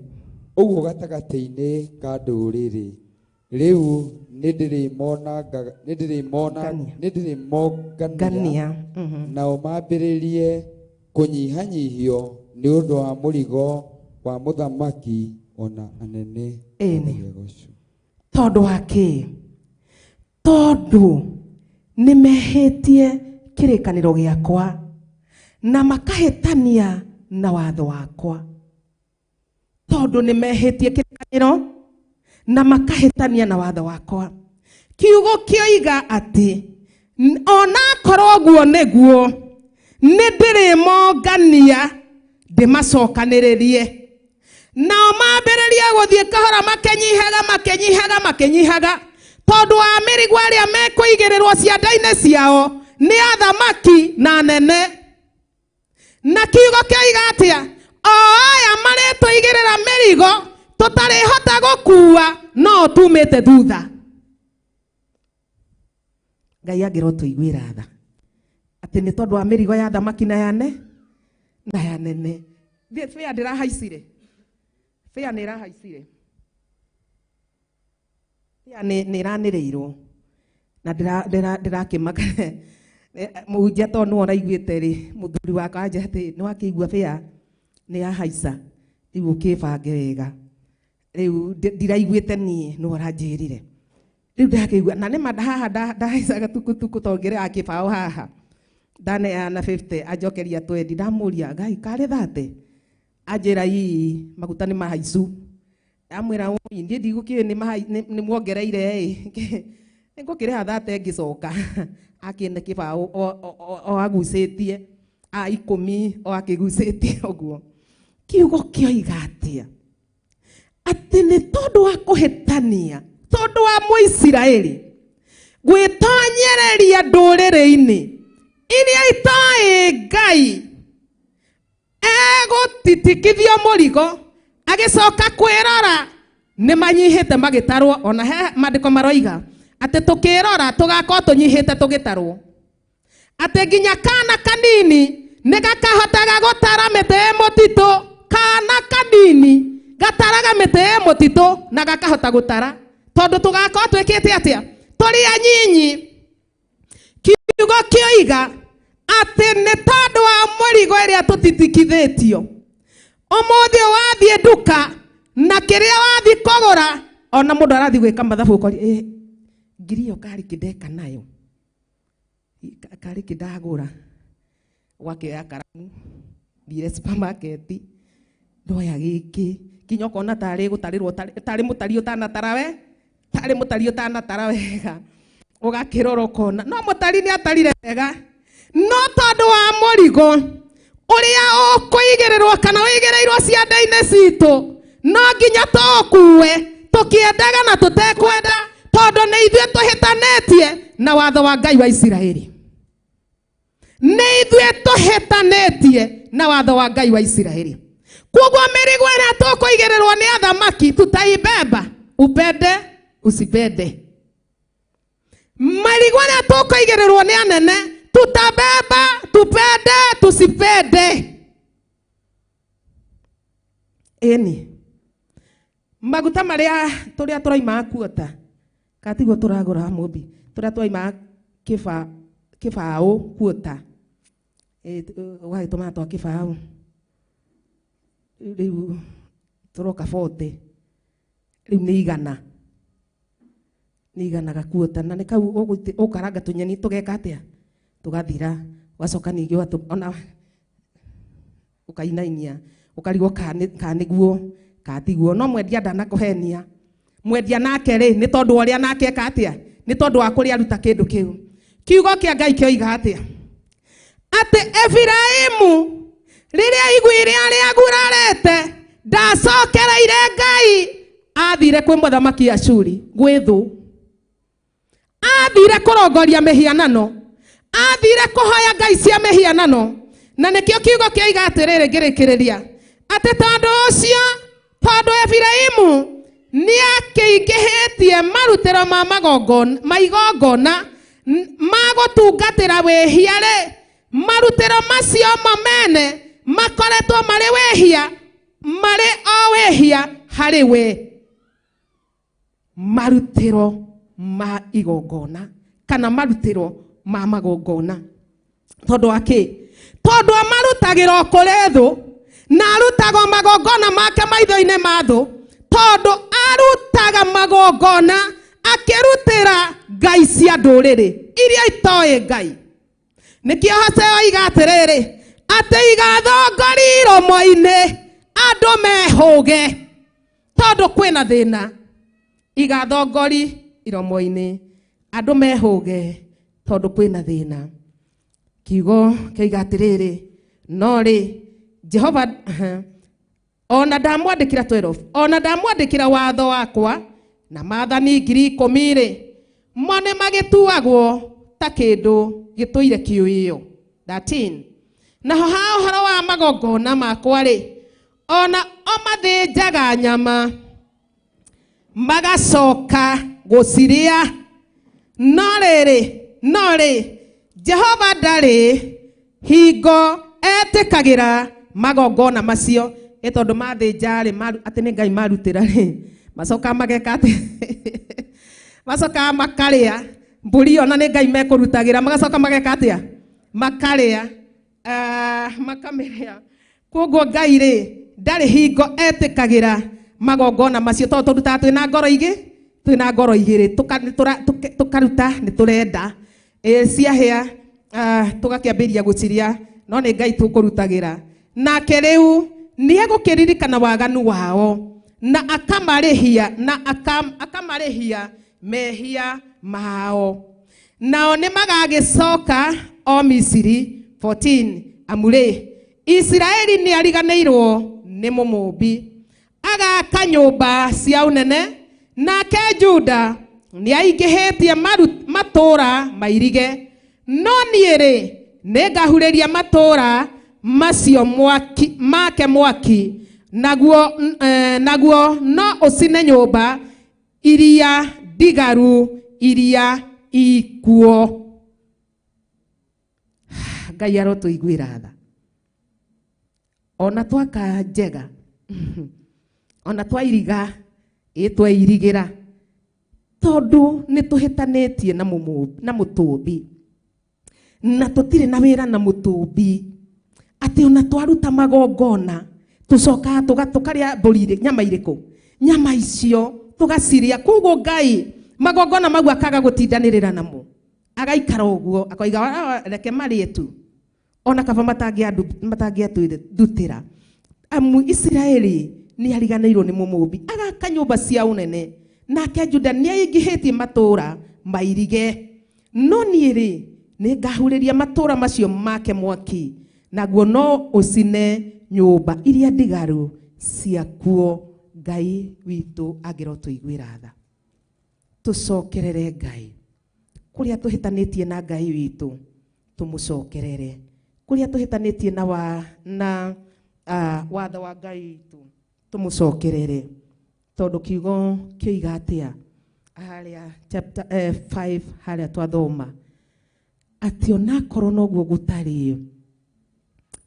ũguo gatagatĩ-inĩ ka ndũrĩrĩ rĩu nĩndĩrĩmongania nao mambĩrĩrie kũnyihanyihio nĩ ũndũ wa mũrigo wa mũthamaki ona anene. Tondũ wa kĩ? Tondũ nĩ mehĩtie kĩrĩkanĩro gĩakwa na makahĩtania na watho wakwa. Tondũ nĩ mehĩtie kĩrĩkanĩro na makahĩtania na watho wakwa. Kiugo kĩoiga atĩ ona korwo guo nĩguo nĩndĩrĩmongania ndĩmacokanĩrĩrie nao mambĩrĩrie gũthiĩ kahora makenyihaga tondũ wa mĩrigo ĩrĩa mekũigĩrĩrwo cianda-inĩ ciao nĩ athamaki na nene. Na kiugo kĩoiga atĩa? O aya marĩtũigĩrĩra mĩrigo tũtarĩhota gũkua no tumĩte thutha. Ngai angĩro tũiguĩra tha atĩ nĩ tondũ wa mĩrigo ya thamaki na ya nene. Fĩa ndĩrahaicire, fĩa nĩrahaicire, fĩa nĩranĩrĩirwo na ndĩrakĩmaka mũhunjia tondũ nĩwe ũraiguĩte rĩ, mũthuri wakwa anja atĩ nĩwakĩigua fĩa nĩyahaica rĩu ũkĩbange wega. Rĩu ndiraiguĩte niĩ nĩwe ũranjĩrire riu ndakigua na nima haha ndahaicaga tukutuku tongere akibao haha ndaneana 50 ajokeria 20 ndamuria Ngai kare 30 anjira ii maguta ni mahaicu amwira ndie ndigukiwe ni mwongereire ngukiriha 30 ngicoka akine kibao o agucitie a 10 o akigucitie oguo kiugo kioiga atia ati ni tondu wa kuhetania tondu wa Muisiraeli gwitonyereria nduriri-ini iria itoe Ngai egutitikithio murigo agicoka kwirora ni manyihite magitarwo ona he mandiko maroiga ati tukirora tugakorwo tunyihite tugitarwo ati nginya kana kanini ni gakahotaga gutara mite mutito kana kanini gataraga mite mutito na gakahota gutara tondu tugakorwo twikite atia turi anyinyi kiugo kioiga ati ni tondu wa murigo iria tutitikithitio umuthi wathie nduka na kiria wathi kugura ona mundu arathi gwika mathabu ukori ngiri kari kideka nayo kari kidagura wakioya karamu thire supermarket ndoya giki kinya kona tari gutarirwo tari mutari utanatarawe tari mutari utanatara wega ugakirora kona no mutari ni atarire wega no tondu wa murigo uria ukuigirirwo kana wigireirwo cianda-ini citu no nginya tukue tukiendaga na tutekwenda tondu ni ithuĩ tuhĩtanĩtie na watho wa Ngai wa Isiraeli ni ithuĩ tuhĩtanĩtie na watho wa Ngai wa Isiraeli koguo mĩrigo ĩrĩa tũkũigĩrĩrwo nĩ athamaki tutaibeba upende usipende mĩrigo ĩrĩa tũkũigĩrĩrwo nĩ anene tutabeba tupende tusipende eni maguta maria turia turaima kuota katigo turagura mobi turia turaima kibao kuota wai tomato kibao riu turoka 40 riu ni igana gakuota na nikau ukaranga tunyeni tugeka atia tugathira wacoka ningi ona ukainainia ukarigo kaniguo katiguo no mwendia ndanakuhenia mwendia nake ri ni tondu uria nake eka atia ni tondu wa kuria ruta kindu kiu kiugo kia Ngai kioiga atia ati Efiraimu riria igwire aria gurarete ndacokereire Ngai athire kwi muthamaki Ashuri gwithu athire kurongoria mihianano athire kuhoya ngai cia mihianano na nikio kiugo kioiga atiriri ngirikiriria ati tondu ucio tondu Efiraimu ni akiingihitie marutiro ma igongona magutungatira wihia ri marutiro macio momene makoretwo mari wihia mari o wihia hari we marutiro ma igongona kana marutiro ma magongona tondu aki tondu amarutagiro kuri thu na arutago magongona make maitho-ini ma thu tondu arutaga magongona akirutira ngai cia nduriri iria itoe Ngai nikio Hosea oiga atiriri ati igathongori iromo-ini andu mehuge tondu kwina thina igathongori iromo-ini andu mehuge tondu kwina thina kiugo kioiga atiriri no ri Jehova ona ndamwandikira 12 ona ndamwandikira watho wakwa na maathani 10,000 ri mone magituagwo ta kindu gituire kiuio 13 naho ha uhoro wa magongona makwa ri ona omathinjaga nyama magacoka guciria no riri Jehova ndari hingo etikagira magongona macio etondu mathinja ri ati ni Ngai marutira ri macoka mageka ati macoka makaria mburi ona ni Ngai mekurutagira magacoka mageka atia makaria makameria koguo Ngai ri ndari hingo etikagira magongona macio tondu turutaga twina ngoro igi twina ngoro igiri tukaruta nĩ tũrenda ciahĩa tũgakĩambĩria gũciria no nĩ Ngai tũkũrutagĩra nake rĩu nĩ egũkĩririkana waganu wao na akamarĩhia mehia mao nao nĩ magagĩcoka o Misiri 14 amure Israeli nĩ ariganĩirwo nĩ mũmũmbi agaka nyũmba cia ũnene nake Juda nĩ aingĩhĩtie matũũra mairige no niĩ nĩ ngahurĩria matũũra macio make mwaki naguo no ũcine nyũmba iria ndigaru iria ikuo. Ngai arotũiguĩra tha ona twaka njega ona twairiga tweirigĩra tondu nĩ tũhĩtanĩtie na mũtũmbi na tũtirĩ na wĩra na mũtũmbi atĩ ona twaruta magongona tũcoka tũkarĩa mbũri nyama irĩkũ nyama icio tũgaciria koguo Ngai magongona mau akaga gũtindanĩrĩra namo agaikara ũguo akoiga reke marĩe tu ona kaba matangĩatũndutĩra amu Israeli nĩ ariganĩirwo nĩ mũmũmbi agaka nyũmba cia ũnene nake Juda nĩ aingĩhĩtie matũũra mairige no niĩ nĩ ngahurĩria matũũra macio make mwaki naguo no ũcine nyũmba iria ndigaru ciakuo. Ngai witũ angĩrotũiguĩra tha tũcokerere Ngai kũrĩa tũhĩtanĩtie na Ngai witũ tũmũcokerere kũrĩa tũhĩtanĩtie na watho wa Ngai witũ tũmũcokerere tondũ kiugo kĩoiga atĩa harĩa chapter 5 harĩa twathoma atĩ onakorwo noguo gũtariĩ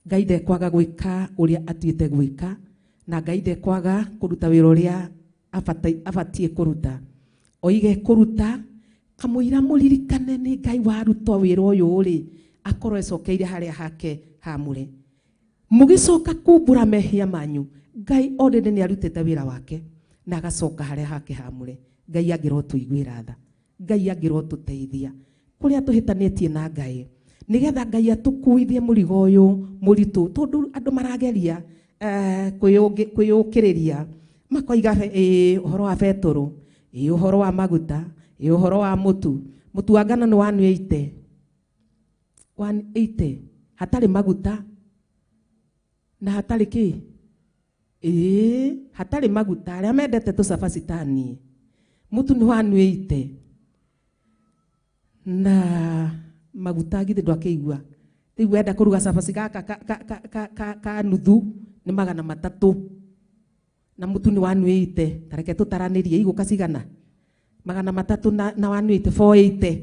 Ngai ndekwaga gwĩka ũrĩa atuĩte gwĩka na Ngai ndekwaga kũruta wĩra ũrĩa abatiĩ kũruta oige kũruta kamũira mũririkane nĩ Ngai waruta wĩra ũyũ akorwo ecokeire harĩa hake hamũre mũgĩcoka kumbũra mehia manyu Ngai already nĩ arutĩte wĩra wake na agacoka harĩa hake hamũre. Ngai angĩrotũiguĩra tha Ngai angĩrotũteithia kũrĩa tũhĩtanĩtie na Ngai nĩgetha Ngai atũkuithie mũrigo ũyũ mũritũ tondũ andũ marageria kwĩyũkĩrĩria makoiga ũhoro wa betũrũ ũhoro wa maguta ũhoro wa mũtu wa ngano nĩ 180 hatarĩ maguta na hatarĩ kĩ hatarĩ maguta arĩa mendete tũcabaci tani mũtu nĩ 180 na maguta githĩ ndwakĩigua rĩu wenda kũruga cabaci gaka ka nuthu nĩ 300 na mũtu nĩ 180 tareke tũtaranĩrie igũka cigana 300 na 180 480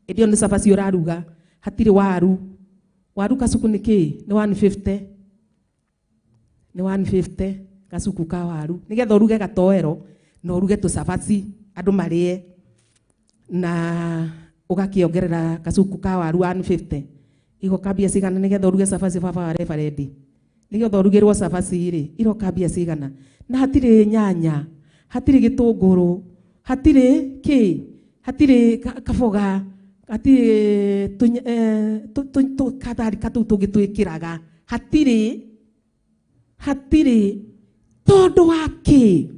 ĩdio nĩ cabaci ũraruga hatirĩ waru kacuku nĩ kĩ nĩ 150 gacuku ka waru nĩgetha ũruge gatoero na ũruge tũcabaci andũ marĩe na ũgakĩongerera gacuku ka waru 150 igoka mbia cigana nĩgetha ũruge cabaci baba wa referendi nĩgetha ũrugĩrwo cabaci iroka mbia cigana na hatirĩ nyanya hatirĩ gĩtũngũrũ hatirĩ kĩ hatirĩ kaboga hatirĩ katharika tũu tũngĩ twĩkĩraga hatirĩ tondũ wa kĩ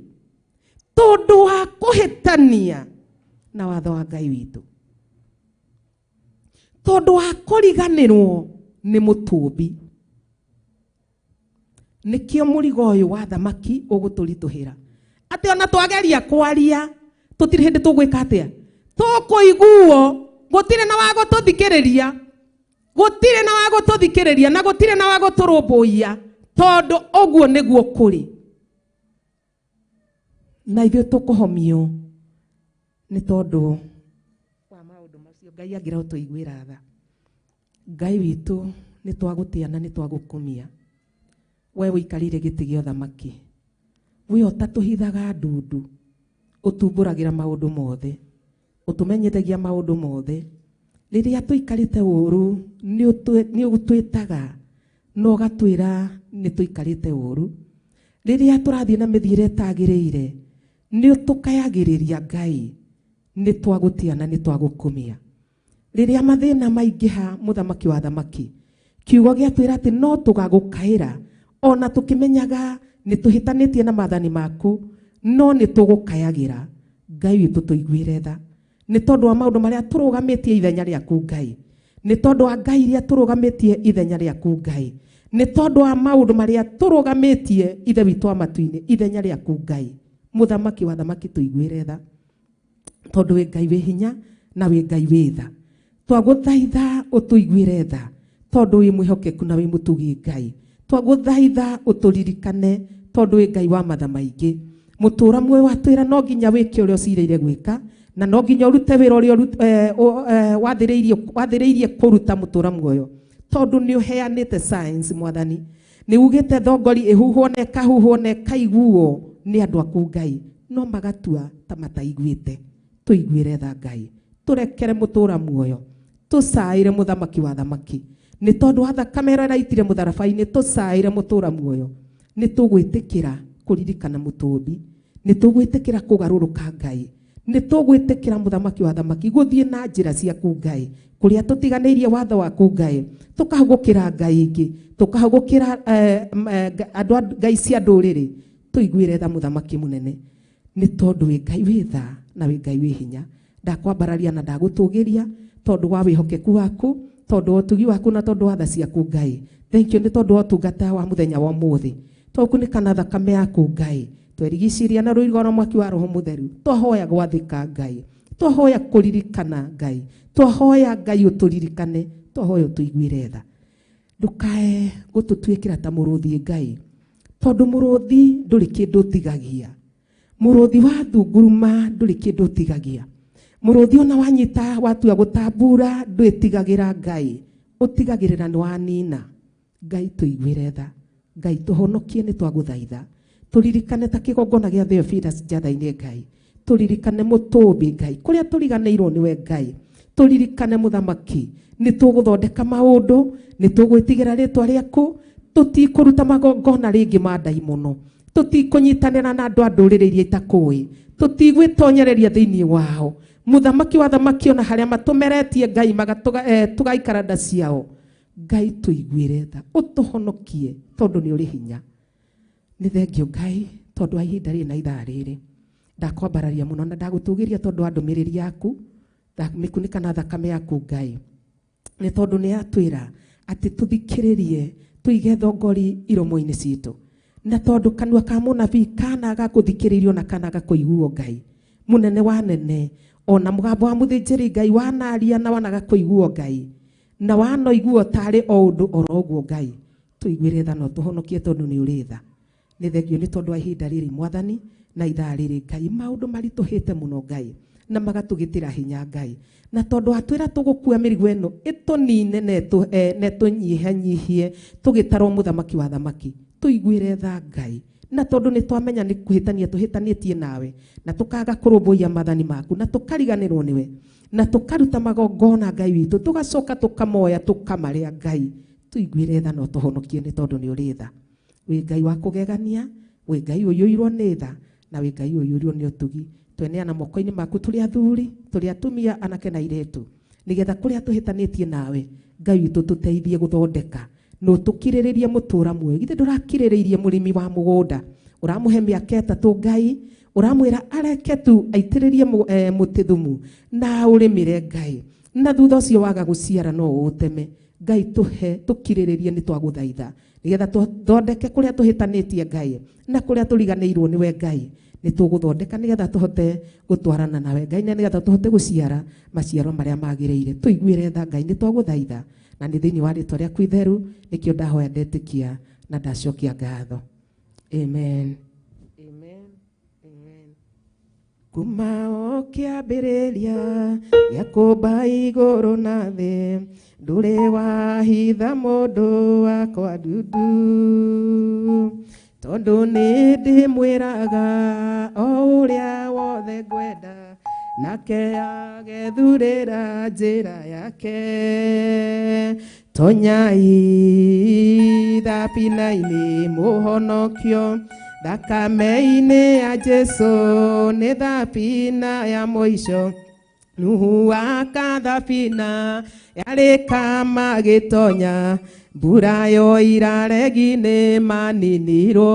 tondũ wa kũhĩtania na watho wa Ngai witũ tondũ wa kũriganĩrwo nĩ mũtũmbi nĩkĩo mũrigo ũyũ wa thamaki ũgũtũritũhĩra atĩ ona twageria kwaria tũtirĩ hĩndĩ tũgwĩka atĩa tũkũiguo gũtirĩ na wa gũtũthikĩrĩria na gũtirĩ na wa gũtũrũmbũiya tondũ ũguo nĩguo kũrĩ na ithuĩ tũkũhomio nĩ tondũ wa maũndũ macio. Ngai angĩrotũiguĩra tha Ngai witũ nĩ twagũtĩa na nĩ twagũkumia we ũikarire gĩtĩ gĩa ũthamaki we ũtatũhithaga ndundu ũtumbũragĩra maũndũ mothe ũtũmenyithagia maũndũ mothe rĩrĩa tũikarĩte ũru nĩ ũgũtwĩtaga no ũgatwĩra nĩ tũikarĩte ũru rĩrĩa tũrathiĩ na mĩthiĩre ĩtagĩrĩire nĩ tũkayagĩrĩria Ngai, nĩ twagũtia na nĩ twagũkumia. Rĩrĩa mathĩna maingĩha mũthamaki wa thamaki, kiugo gĩatwĩra atĩ no tũgagũkaĩra, ona tũkĩmenyaga nĩ tũhĩtanĩtie na maathani maku, no nĩ tũgũkayagĩra. Ngai witũ tũiguĩre tha, nĩ tondũ wa maũndũ marĩa tũrũgamĩtie ithenya rĩaku Ngai, nĩ tondũ wa ngai iria tũrũgamĩtie ithenya rĩaku Ngai, nĩ tondũ wa maũndũ marĩa tũrũgamĩtie ithe witũ wa matu-inĩ ithenya rĩaku Ngai. Mũthamaki wa thamaki tũiguĩre tha, tondũ wĩ Ngai wĩ hinya na wĩ Ngai wĩ tha. Twagũthaitha ũtũiguĩre tha, tondũ wĩ mwĩhokeku na wĩ mũtugi Ngai. Twagũthaitha ũtũririkane, tondũ wĩ Ngai wa matha maingĩ. Mũtũra muoyo watwĩra no nginya wĩke ũrĩa ũcirĩire gwĩka, na no nginya ũrute wĩra ũrĩa wathĩrĩirie kũruta mũtũra muoyo, tondũ nĩ ũheanĩte signs Mwathani. Nĩ ugĩte thongori ĩhuhwo na ĩkahuhwo na ĩkaiguo nĩ andũ aku Ngai, no magatua ta mataiguĩte. Tũiguĩre tha Ngai, tũrekere mũtũra muoyo, tũcaĩre mũthamaki wa thamaki, nĩ tondũ wa thakame ĩrĩa ĩraitire mũtharabai-inĩ, tũcaĩre mũtũra muoyo. Nĩ tũgwĩtĩkĩra kũririkana mũtũmbi, nĩ tũgwĩtĩkĩra kũgarũrũka Ngai, nĩ tũgwĩtĩkĩra mũthamaki wa thamaki gũthiĩ na njĩra ciaku Ngai, kũrĩa tũtiganĩirie watho waku Ngai, tũkahũgũkĩra Ngai ingĩ, tũkahũgũkĩra andũ Ngai cia ndũrĩrĩ. Tũiguĩre tha mũthamaki mũnene, nĩ tondũ wĩ Ngai wĩ tha na wĩ Ngai wĩ hinya. Ndakwambararia na ndagũtũgĩria tondũ wa wĩhokeku waku, tondũ wa ũtugi waku na tondũ wa tha ciaku Ngai. Thank you nĩ tondũ wa ũtungata wa mũthenya wa ũmũthĩ. Twakunĩkana thakame yaku Ngai, twerigicĩria na rũirigo rwa mwaki wa Roho Mũtheru. Twahoya gwathĩka Ngai, twahoya kũririkana Ngai, twahoya Ngai ũtũririkane, twahoya ũtũiguĩre tha. Ndũkae gũtũtuĩkĩra ta mũrũthi Ngai, tondũ mũrũthi ndũrĩ kĩndũ ũtigagia. Mũrũthi wa thunguruma ndũrĩ kĩndũ ũtigagia. Mũrũthi ona wanyita watua gũtambura ndwĩtigagĩra Ngai, ũtigagĩrĩra nĩ wanina. Ngai tũiguĩre tha, Ngai tũhonokie nĩ twagũthaitha. Tũririkane ta kĩgongona gĩa Theophilus njatha-inĩ Ngai, tũririkane mũtũmbi Ngai, kũrĩa tũriganĩirwo nĩwe Ngai. Tũririkane mũthamaki, nĩ tũgũthondeka maũndũ, nĩ tũgwĩtigĩra rĩtwa rĩaku, tũtikũruta magongona rĩngĩ ma ndaimono, tũtikũnyitanĩra na andũ a ndũrĩrĩ iria itakũĩ, tũtigwĩtonyereria thĩinĩ wao. Mũthamaki wa thamaki ona harĩa matũmeretie Ngai tũgaikara nda ciao, Ngai tũiguĩre tha, ũtũhonokie tondũ nĩ ũrĩ hinya. Nĩ thengio Ngai tondũ wa ihinda rĩrĩ na ithaa rĩrĩ. Ndakwambararia mũno na ndagũtũgĩria tondũ wa ndũmĩrĩri yaku, mĩkunĩka na thakame yaku Ngai, nĩ tondũ nĩ yatwĩra atĩ tũthikĩrĩrie, tũige thongori iromo-inĩ citũ, na tondũ kanua ka mũnabii kanaga gũthikĩrĩrio na kanaga kũiguo Ngai mũnene wa nene, ona mũgambo wa mũthĩnjĩri Ngai wanaria na wanaga kũiguo Ngai, na wanoiguo tarĩ o ũndũ oro ũguo Ngai. Tũiguĩre tha na ũtũhonokie tondũ nĩ ũrĩ tha. Nĩ thengio nĩ tondũ wa ihinda rĩrĩ Mwathani na ithaa rĩrĩ Ngai, maũndũ maritũhĩte mũno Ngai na magatũgĩtĩra hinya Ngai, na tondũ watwĩra tũgũkua mĩrigo ĩno ĩtũnine na tũnyihanyihie tũgĩtarwo mũthamaki wa thamaki. Tũiguĩre tha Ngai, na tondũ nĩ twamenya nĩ kũhĩtania tũhĩtanĩtie nawe, na tũkaga kũrũmbũiya maathani maku, na tũkariganĩrwo nĩwe, na tũkaruta magongona Ngai witũ, tũgacoka tũkamoya tũkamarĩa Ngai. Tũiguĩre tha na ũtũhonokie nĩ tondũ nĩ ũrĩ tha. Wĩ Ngai wa kũgegania, wĩ Ngai ũiyũirwo nĩ tha, na wĩ Ngai ũiyũirwo nĩ ũtugi. Tweneana moko-inĩ maku tũrĩ athuri, tũrĩ atumia, anake na airĩtu, nĩgetha kũrĩa tũhĩtanĩtie nawe Ngai witũ tũteithie gũthondeka, no tũkirĩrĩrie mũtũra muoyo. Githĩ ndũrakirĩrĩirie mũrĩmi wa mũgũnda, ũramũhe mĩaka 3 Ngai, ũramwĩra areke tu aitĩrĩrie mũtĩ thumu na ũrĩmĩre Ngai, na thutha ũcio waga gũciara no ũteme. Ngai tũhe tũkirĩrĩrie nĩ twagũthaitha, nĩgetha tũthondeke kũrĩa tũhĩtanĩtie Ngai, na kũrĩa tũriganĩirwo nĩwe Ngai nĩ tũgũthondeka, nĩgetha tũhote gũtwarana nawe Ngai, na nĩgetha tũhote gũciara maciaro marĩa magĩrĩire. Tũiguĩre tha Ngai, nĩ twagũthaitha, na nĩ thĩinĩ wa rĩtwa rĩaku itheru nĩkĩo ndahoya ndetĩkia na ndacokia ngatho. Amen. Amen. Amen. Kuma o kĩambĩrĩria gĩa kũmba igũrũ na thĩ, ndũrĩ wahitha mũndũ wakwa ndundu, tondũ nĩ ndĩmwĩraga o ũrĩa wothe ngwenda, nake agethurĩra njĩra yake. Tonyai thabina-inĩ mũhonokio, thakame-inĩ ya Jesu nĩ thabina ya mũico. Nuhu aka thabina yarĩka magĩtonya, mbura yoira regi nĩ maninirwo.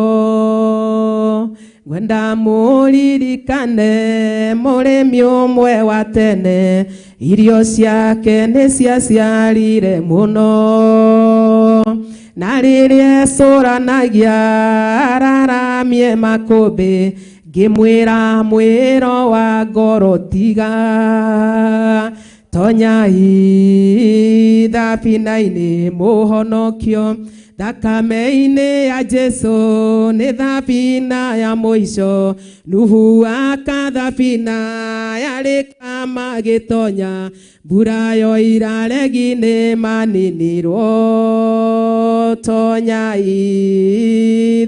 Ngwenda mũririkane mũrĩmi ũmwe wa tene, irio ciake nĩ ciaciarire mũno. Na rĩrĩa ecũranagia araramie makũmbĩ, ngĩmwĩra mwĩro wa ngoro tiga. Tonyai thabina-inĩ mũhonokio, thakame-inĩ ya Jesu nĩ thabina ya mũico. Nuhu aka thabina yarĩka magĩtonya, mbura yoira regi nĩ maninirwo. Tonyai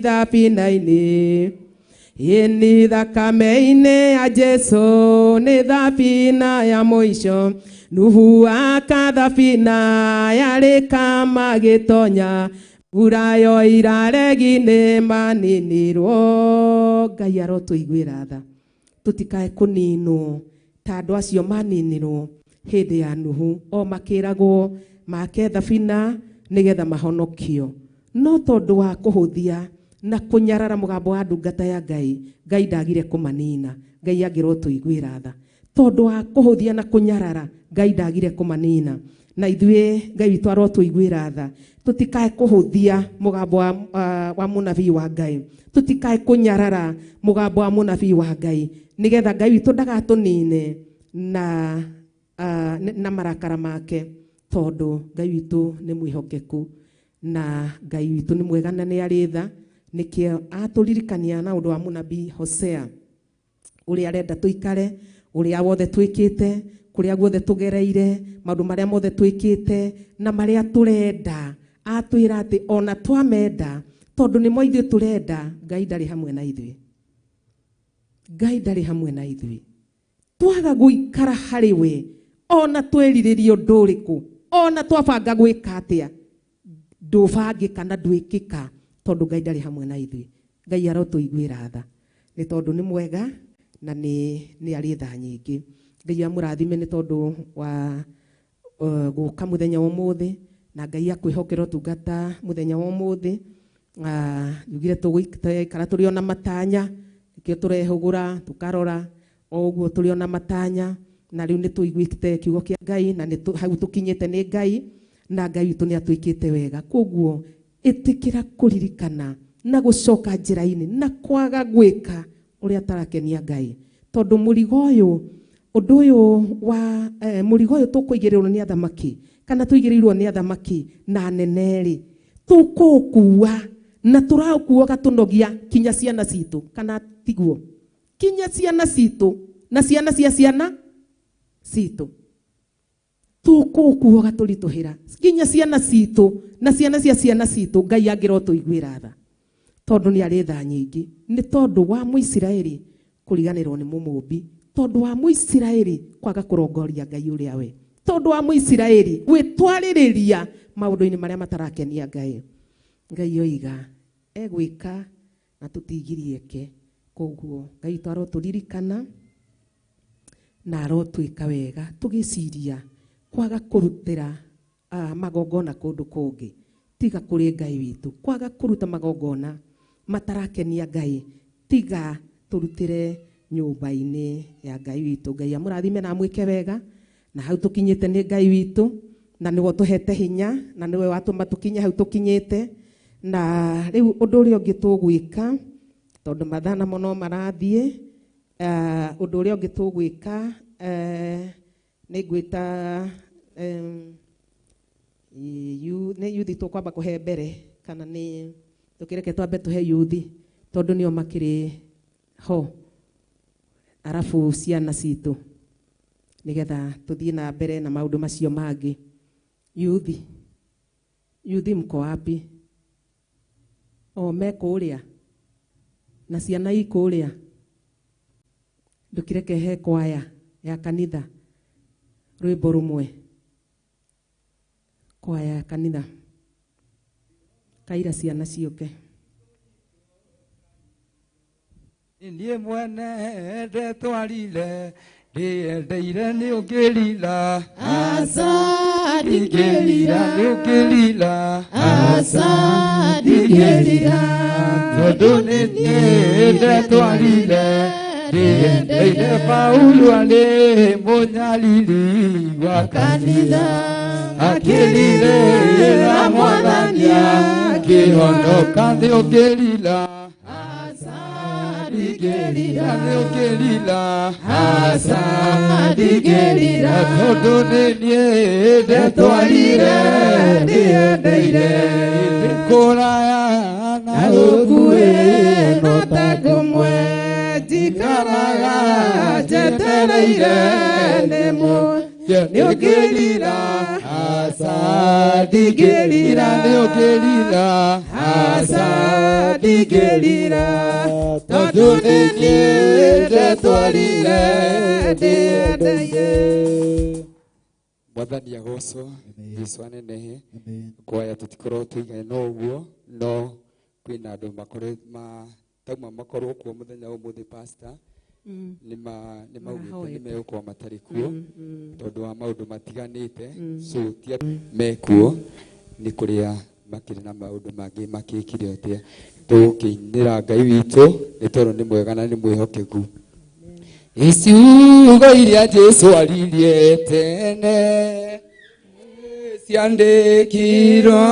thabina-inĩ, ini thakame-inĩ ya Jesu nĩ thabina ya mũico. Nuhu aka thabina yarĩka magĩtonya, mbura yoira regi nĩ maninirwo. Ngai arotũiguĩra tha tũtikae kũninwo ta andũ acio maninirwo hĩndĩ ya Nuhu, o makĩragwo make thabina nĩgetha mahonokio. No tondũ wa kũhũthia na kũnyarara mũgambo wa ndungata ya Ngai, Ngai ndagire kũmanina. Ngai angĩrotũiguĩra tha tondũ wa kũhũthia na kũnyarara, Ngai ndagire kũmanina. Na ithuĩ Ngai witũ arotũiguĩra tha tũtikae kũhũthia mũgambo wa mũnabii wa Ngai, tũtikae kũnyarara mũgambo wa mũnabii wa Ngai, nĩgetha Ngai witũ ndagatũnine na marakara make, tondũ Ngai witũ nĩ mwĩhokeku na Ngai witũ nĩ mwega na nĩ arĩ tha. Nĩkĩo atũririkania na ũndũ wa mũnabii Hosea, ũrĩa arenda tũikare, ũrĩa wothe twĩkĩte, kũrĩa guothe tũgereire, maũndũ marĩa mothe twĩkĩte na marĩa tũrenda. Atwĩra atĩ ona twamenda, tondũ nĩmo ithuĩ tũrenda, Ngai ndarĩ hamwe na ithuĩ. Ngai ndarĩ hamwe na ithuĩ. Twaga gũikara harĩ we, ona twĩrirĩrio ũndũ ũrĩkũ, ona twabanga gwĩka atĩa, ndũbangĩka na ndwĩkĩka, tondũ Ngai ndarĩ hamwe na ithuĩ. Ngai arotũiguĩra tha nĩ tondũ nĩ mwega na nĩ arĩ tha nyingĩ. Ngai amũrathime nĩ tondũ wa gũka mũthenya wa ũmũthĩ, na Ngai akwĩhokera ũtungata mũthenya wa ũmũthĩ. Njugire tũgũikara tũrĩ ona matanya, nĩkĩo tũrehũgũra tũkarora o ũguo tũrĩ ona matanya, na rĩu nĩ tũiguĩte kiugo kĩa Ngai na hau tũkinyĩte nĩ Ngai, na Ngai witũ nĩ atwĩkĩte wega. Koguo ĩtĩkĩra kũririkana na gũcoka njĩra-inĩ na kwaga gwĩka ũrĩa tarakenia Ngai, tondũ mũrigo ũyũ, ũndũ ũyũ wa mũrigo ũyũ tũkũigĩrĩrwo nĩ athamaki, kana tũigĩrĩirwo nĩ athamaki na anene-rĩ, tũkũũkua na tũraũkuo gatũnogia kinya ciana citũ, kana tiguo, kinya ciana citũ na ciana cia ciana citũ. Tũkũũkuo gatũritũhĩra kinya ciana citũ na ciana cia ciana citũ. Ngai angĩrotũiguĩra tha tondũ nĩ arĩ tha nyingĩ, nĩ tondũ wa Mũisiraeli kũriganĩrwo nĩ Mũmũmbi, tondũ wa Mũisiraeli kwaga kũrongoria Ngai ũrĩa we, tondũ wa Mũisiraeli gwĩtwarĩrĩria maũndũ-inĩ marĩa matarakenia Ngai. Ngai oiga egwĩka na tũtigirieke. Koguo Ngai witũ arotũririkana na arotwĩka wega, tũgĩciria kwaga kũrutĩra magongona kũndũ kũngĩ tiga kũrĩ Ngai witũ, kwaga kũruta magongona matarakenia Ngai tiga tũrutĩre nyũmba-inĩ ya Ngai witũ. Ngai amũrathime na amwĩke wega, na hau tũkinyĩte nĩ Ngai witũ, na nĩwe tũhete hinya, na nĩwe watũma tũkinye hau tũkinyĩte. Na rĩu ũndũ ũrĩa ũngĩ tũgwĩka, tondũ mathana mũno marathiĩ, ũndũ ũrĩa ũngĩ tũgwĩka nĩ ngwĩta nĩ yuthi tũkwamba kũhe mbere, kana nĩ tũkĩreke twambe tũhe yuthi tondũ nĩo makĩrĩ ho, arabu ciana citũ, nĩgetha tũthiĩ na mbere na maũndũ macio mangĩ. Yuthi mko wapi? Me kũrĩa na ciana i kũrĩa, ndũkĩreke he kwaya ya kanitha rwĩmbo rũmwe, kwaya ya kanitha kaira ciana ciũke. Niĩ mwene ndetwarire ndĩendeire nĩ ũngĩrira Asa ndingĩrira nĩ ũngĩrira Asa ndingĩrira tondũ nĩ niĩ ndetwarire ndĩendeire Paulo arĩ mũnyariri wa kanitha akĩrirĩra Mwathani akĩhonoka nĩ ũngĩrira ndingĩrira nĩ ũngĩrira Asa ndingĩrira tondũ nĩ niĩ ndetwarire ndĩendeire kũraya na Gũkuĩ no ta ngũmwe njikaraga njetereire nĩ ũngĩrira Asa ndingĩrira nĩ ũngĩrira Asa ndingĩrira tondũ nĩ niĩ ndetwarire ndĩendeire. Mwathani agocwo Jesũ anenehe kwaya tũtikorwo tũigane no ũguo no kwĩna andũ tauma makorwo kuo mũthenya ũmũthĩ pastor nĩ maugĩte nĩ megũkorwo matarĩ kuo tondũ wa maũndũ matiganĩte so ti mekuo nĩ kũrĩa makĩrĩ na maũndũ mangĩ makĩkire atĩa tũkĩinĩra Ngai witũ nĩ tondũ nĩ mwega na nĩ mwĩhokeku. Iciugo iria Jesũ aririe tene ciandĩkirwo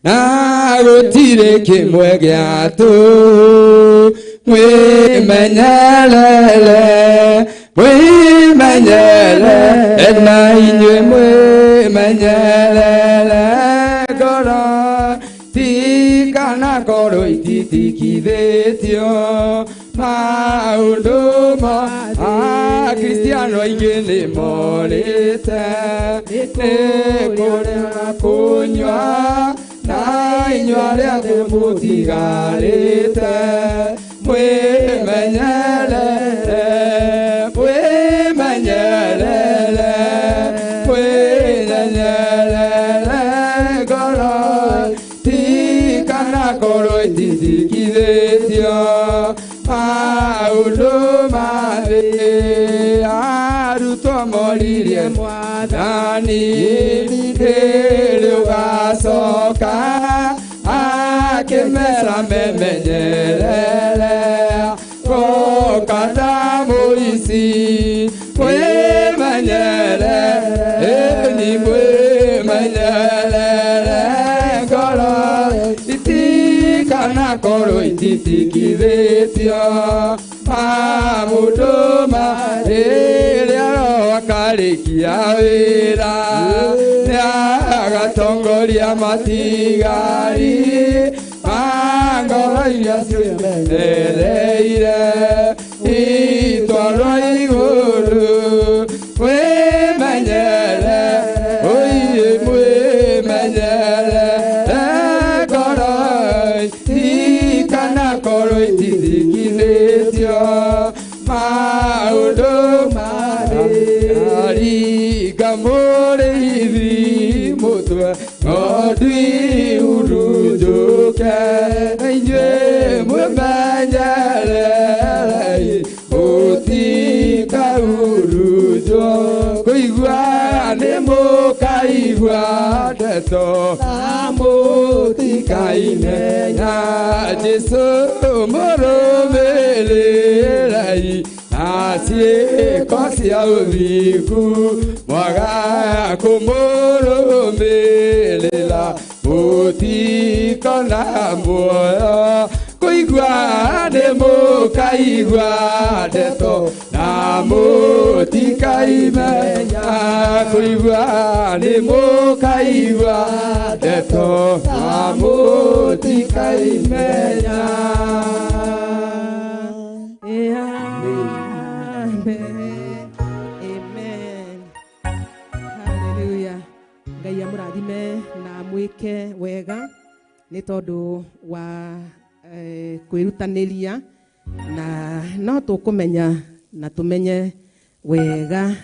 na gũtirĩ kĩmwe gĩatũ mwĩmenyerere na inyuĩ mwĩmenyerere ngoro tikana ngoro ititikithĩtio maũndũ Akristiano aingĩ nĩ morĩte nĩ kũrĩa kũnyua na inyuĩ arĩa mũtigarĩte mwĩmenyerere mwĩmenyerere mwĩmenyerere ngoro tikana ngoro ititikithĩtio maũndũ marĩ arutwo moririe Mwathani rĩrĩ ũgacoka akĩmera memenyerere goka ta mũici mwĩmenyerere ni mwĩmenyerere ngoro itikana ngoro ititikithĩtio maũndũ marĩ rĩrĩa akarĩkia wĩra nĩ agatongoria matigari ngoro iria cimenereire itwarwo igũrũ mwĩmenyere mwĩmenyere ngoro tikana ngoro itithikithĩtio maũndũ marĩ aringa mũrĩithi mũtwe ng'ondu ihurunjũke inyuĩ mwĩmenyerere mũtikahurunjwo kũigua nĩ mũkaigua ndeto na mũtikaimenya Jesũ mũrũmĩrĩrei na ciĩko cia ũthingu mwaga kũmũrũmĩrĩra mũtikona muoyo kũigua nĩ mũkaigua ndeto na mũtikaimenya kũigua nĩ mũkaigua ndeto na mũtikaimenya. Amen. Hallelujah. Ngai amũrathime na mwĩke wega nĩ tondũ wa kwĩrutanĩria na no tũkũmenya na tũmenye wega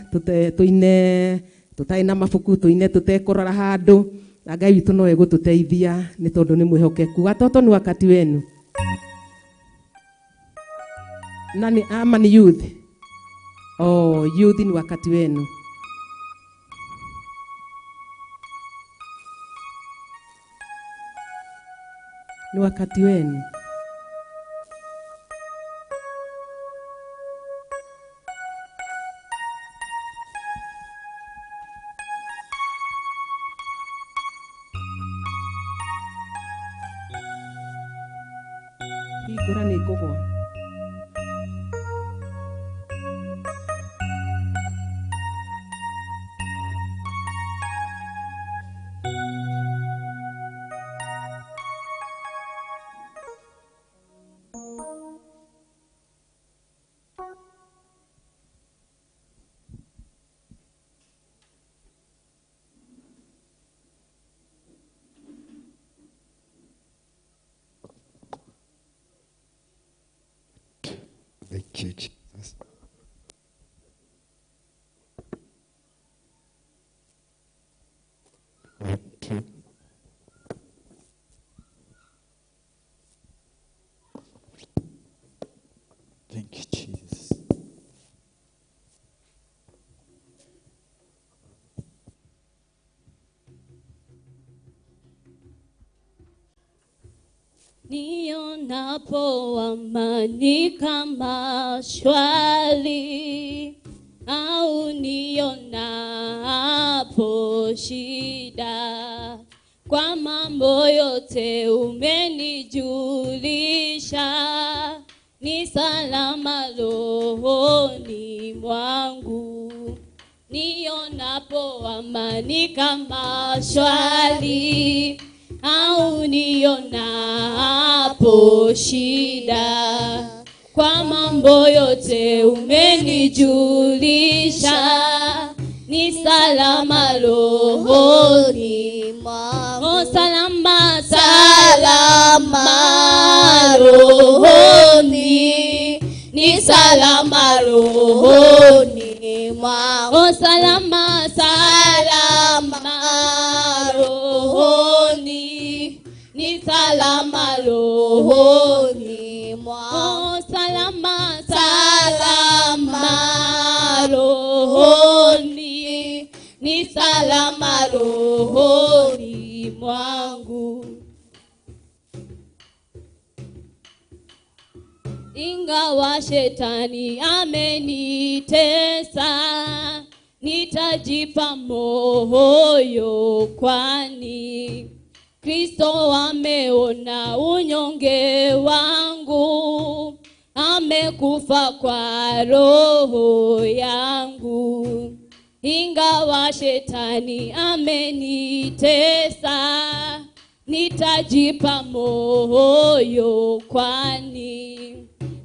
tũine tũtarĩ na mabuku tũine tũtekũrora handũ na Ngai witũ no egũtũteithia nĩ tondũ nĩ mwĩhokeku. Watoto ni wakati wenu. Nani ama ni youth? Oh, youth ni wakati wenu. Ni wakati wenu. Hii kura ni kogwa. Thank you, Jesus. One, two. Thank you, Jesus. Nionapo amani kama shwari, au nionapo shida, kwa mambo yote umenijulisha, ni salama rohoni mwangu. Nionapo amani kama shwari, au nionapo shida, kwa mambo yote umenijulisha, ni salama rohoni mwangu. Oh, salama, salama rohoni, ni salama rohoni mwangu. Oh, salama, salama rohoni, ni salama rohoni mwangu. Oh, salama, salama rohoni, ni salama rohoni mwangu. Ingawa shetani amenitesa, nitajipa moyo, kwani Kristo ameona unyonge wangu, amekufa kwa roho yangu. Ingawa shetani amenitesa, nitajipa moyo, kwani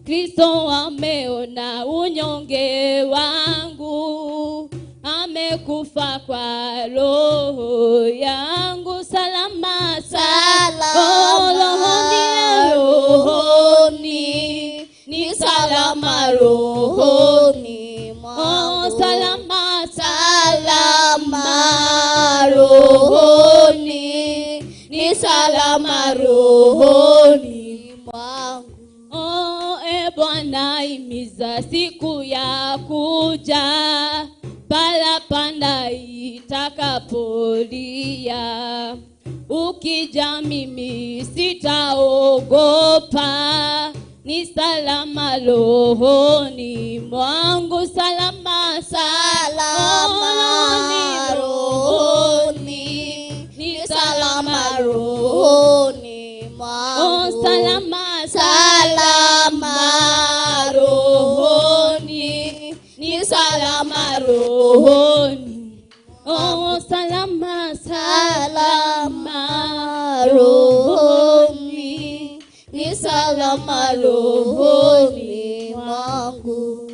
Kristo ameona unyonge wangu, amekufa kwa roho yangu. Salama, salama rohoni, ni salama rohoni mwangu. Oh, salama, salama rohoni, ni salama rohoni mwangu. Oh, Bwana imiza siku ya kuja, palapanda itakapolia. Ukija mimi sitaogopa, ni salama rohoni mwangu. Salama, salama rohoni, ni salama rohoni mwangu. Oh, salama, salama rohoni, ni salama rohoni. Oh, salama, salama rohoni, ni salama rohoni mwangu.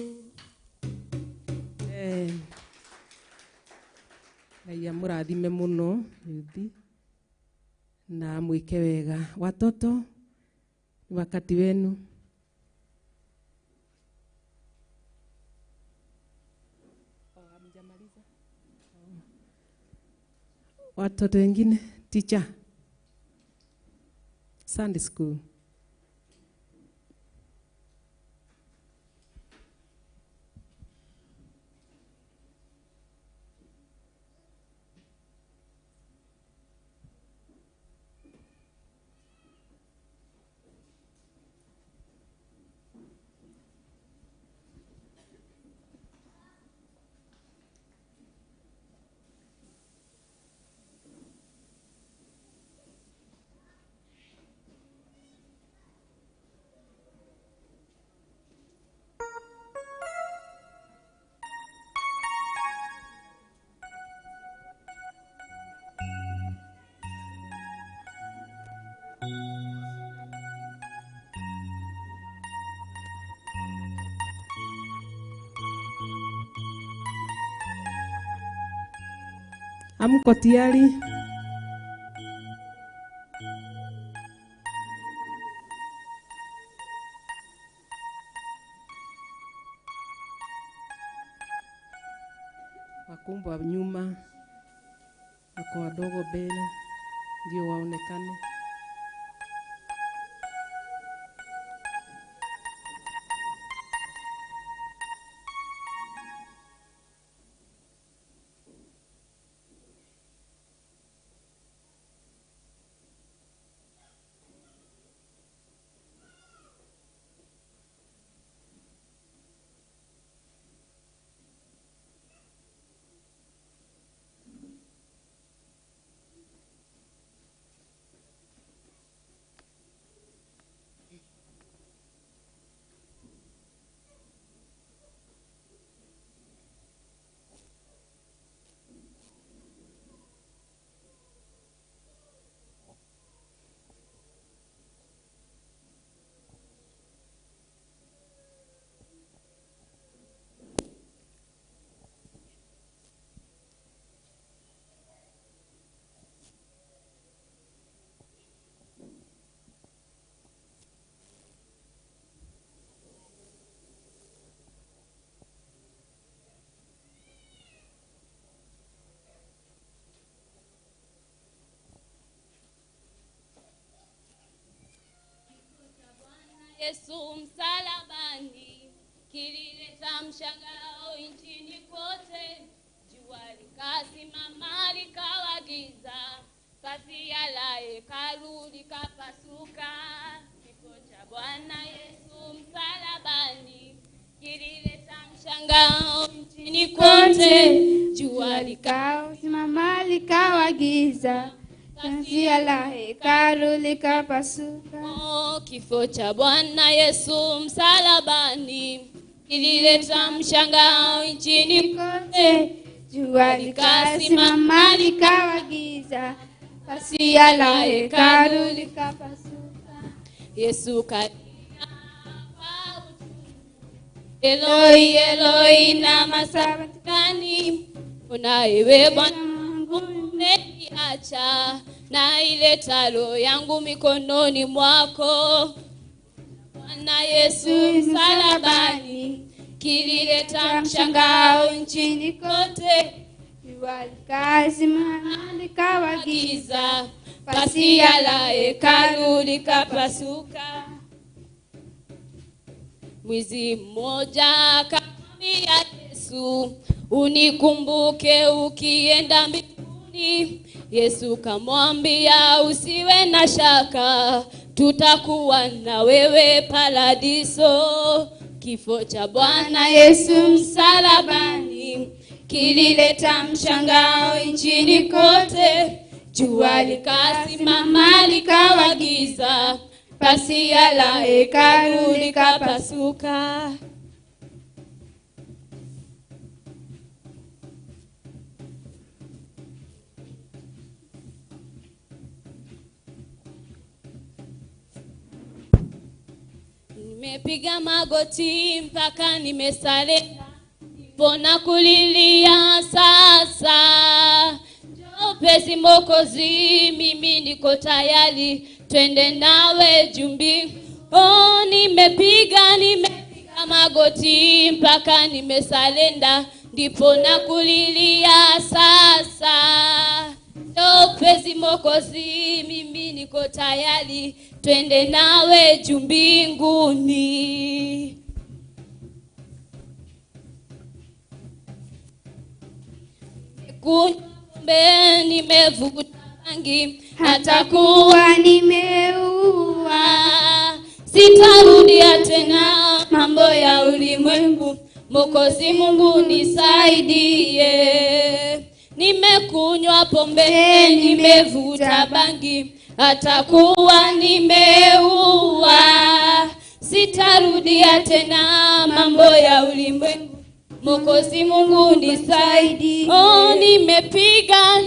Ngai amurathime muno yuthi na mwike wega. Watoto, wakati wenu. Watoto wengine, teacher, Sunday school. Amko tayari? Wakumbwa nyuma, wako wadogo mbele, ndio waonekane. Yesu msalabani kilileta mshangao nchini kote. Jua likasimama likawa giza, pazia la hekalu likapasuka. Kifo cha Bwana Yesu msalabani kilileta mshangao nchini kote. Jua likasimama likawa giza, pazia la hekalu likapasuka. Kifo cha Bwana Yesu msalabani kilileta mshangao nchini kote. Jua likasimama likawa giza, pazia la hekalu likapasuka. Yesu kalia kwa uchungu, Eloi Eloi lama sabachthani. Unaewe Bwana Mungu umeniacha, na ileta roho yangu mikononi mwako. Bwana Yesu msalabani kilileta mshangao nchini kote. Jua likasimama likawa giza, pazia la hekalu likapasuka. Mwizi mmoja akamwambia Yesu, unikumbuke ukienda mbinguni. Yesu kamwambia, usiwe na shaka, tutakuwa na wewe paradiso. Kifo cha Bwana Yesu msalabani kilileta mshangao nchini kote. Jua likasimama likawa giza, pazia la hekalu likapasuka. Nimepiga magoti mpaka nimesalia, pona kulilia sasa. Njoo pesi Mwokozi, mimi niko tayari, twende nawe jumbi. Nimepiga magoti mpaka nimesalenda, ndipo nakulilia sasa. Njoo pesi Mwokozi, mimi niko tayari, twende nawe juu mbinguni. Kumbe nimevuta bangi, hata kuwa nimeua, sitarudia tena mambo ya ulimwengu. Mwokozi Mungu nisaidie. Nimekunywa pombe, nimevuta bangi, hata kuwa nimeua, sitarudia tena mambo ya ulimwengu. Mwokozi Mungu nisaidie. Nimepiga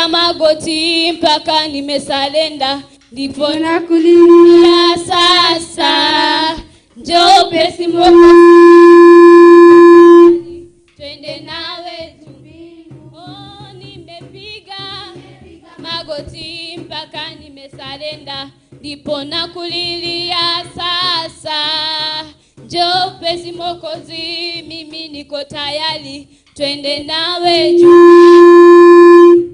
magoti mpaka nimesalenda, ndipo nakulilia sasa. Njoo pesi Mwokozi, twende nawe juu. Nimepiga magoti mpaka nimesarenda, ndipo nakulilia sasa. Njoo upesi Mwokozi, mimi niko tayari, twende nawe juu.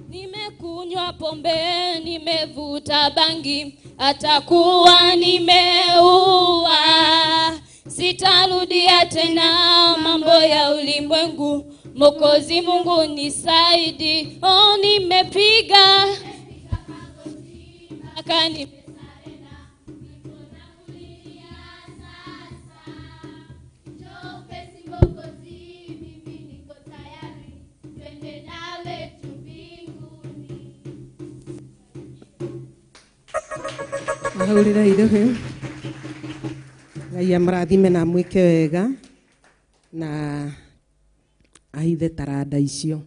Nimekunywa pombe, nimevuta bangi, atakuwa nimeua. Sitarudia tena mambo ya ulimwengu, Mwokozi Mungu nisaidi. Oh, nimepiga magoti mpaka nimesarenda, ndipo nakulilia sasa. Njoo upesi Mwokozi, mimi niko tayari, twende nawe tu mbinguni. Mahurira iruhu Ngai amrathime na mwike wega na ahithe taranda icio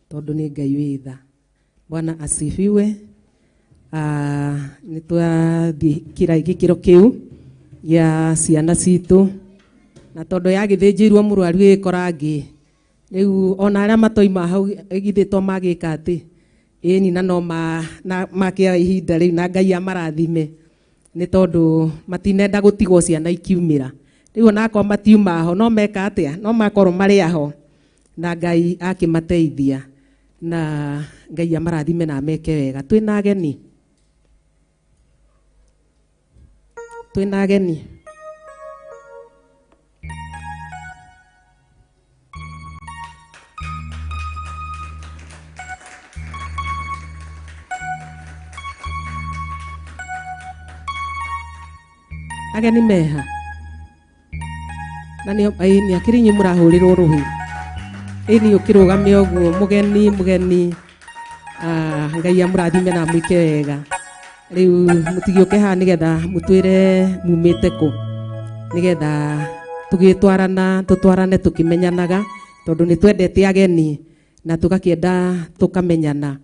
tondu ni Ngai witha. Bwana asifiwe. Nitwathi gikiro kiu ya ciana citu na tondu ya githĩnjĩirwo mũrwaru ĩkorangi riu ona aria matoima hau githĩtwo magika ati ĩni na no makĩa ihinda riu na Ngai amarathime ni tondu matinenda gutigwo ciana ikiumira. Riu onako matiuma ho no meka atia, no makorwo mari aho na Ngai akimateithia na Ngai amarathime na meke wega. Twina ageni, twina ageni. Ageni meha na ni akirinyi murahurirwo ruhi ini ukirugame oguo mugeni Ngai amurathime na mwike wega. Riu mutigioke ha nigetha mutwire mumite ku nigetha tugitwarana tutwarane tukimenyanaga tondu ni twendete ageni na tugakienda tukamenyana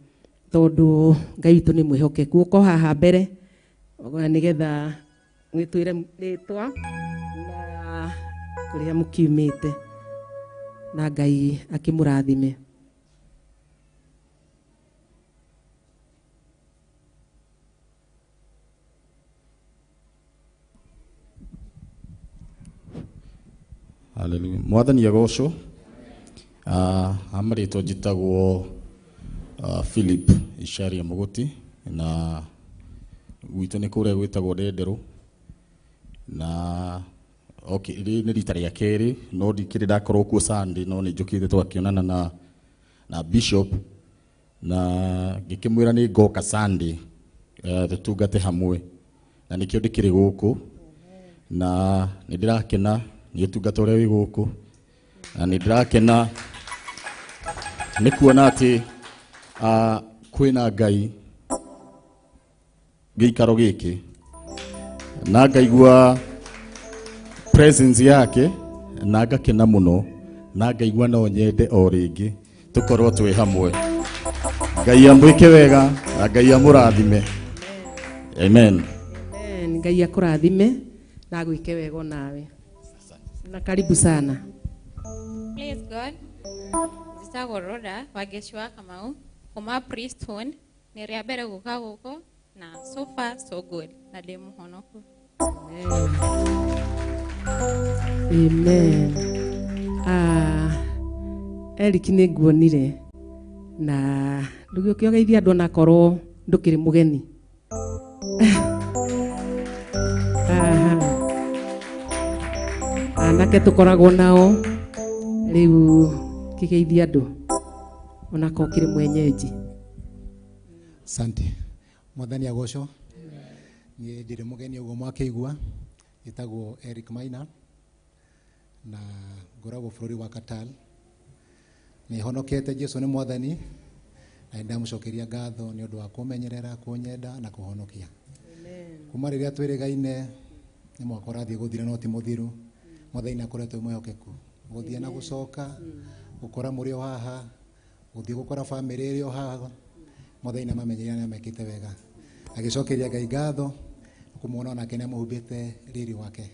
tondu Ngai witu ni mwihokeku. Uko haha mbere nigetha mwitwire ritwa na kuria mukiumite na Ngai akimurathime. Hallelujah. Mwathani agocwo. Amarĩtwo njĩtagwo Philip Isharia Muguti na gwitũ nĩ kũrĩa gwĩtagwo Ndenderũ na okay nĩ rita rĩa kerĩ no ndikĩrĩ ndakorwo kuo Sunday no nĩ njũkĩte twakĩonana na Bishop na ngĩkĩmwĩra nĩ ngoka Sunday tutungate hamwe na nĩkĩo ndĩkĩrĩ gũkũ na nĩ ndĩrakena nĩ ũtungata ũrĩa wĩ gũkũ na nĩ ndĩrakena nĩ kuona atĩ kwĩna Ngai gĩikaro gĩkĩ na ngaigua presence yake na ngakena muno na ngaigua no nyende o rĩngĩ tukorwo twĩ hamwe. Ngai amwĩke wega na Ngai amũrathime. Amen. Amen. Ngai akũrathime na gwĩke wega nawe. Na karibu sana. Praise God. Njĩtagwo Rhoda Wangeci Kamau kuma Priesthood nĩ rĩa mbere gũka gũkũ na so far so good na ndĩ mũhonoku. Amen. Eric nĩ nguonire na ndũgĩũke ũgeithia andũ onakorwo ndũkĩrĩ mũgeni. Anake tukoragwo nao riu kigeithia andũ onako kĩrĩ mwenyeji. Asante. Mwathani agocwo. Niĩ ndĩrĩ mũgeni ũguo mwakĩigua gĩtagwo Eric Maina na ngoragwo bũrũri wa Qatar. Nĩ honokete Jesũ nĩ mwathani na ndamũcokeria ngatho nĩ ũndũ wa kũmenyerera, kũnyenda na kũhonokia. Amen. Kuma rĩrĩa twĩrĩgaine nĩ mwaka ũrathiĩ gũthira no ti mũthiru. Mwathani akoretwo mwĩhokeku gũthiĩ na gũcoka gũkora mũrĩ o haha gũthiĩ gũkora famĩlĩ ĩrĩ o haha. Mwathani amamenyeria na amekĩte wega agĩcokeria Ngai ngatho kũmuona onake nĩ amũhumbĩte riri wake.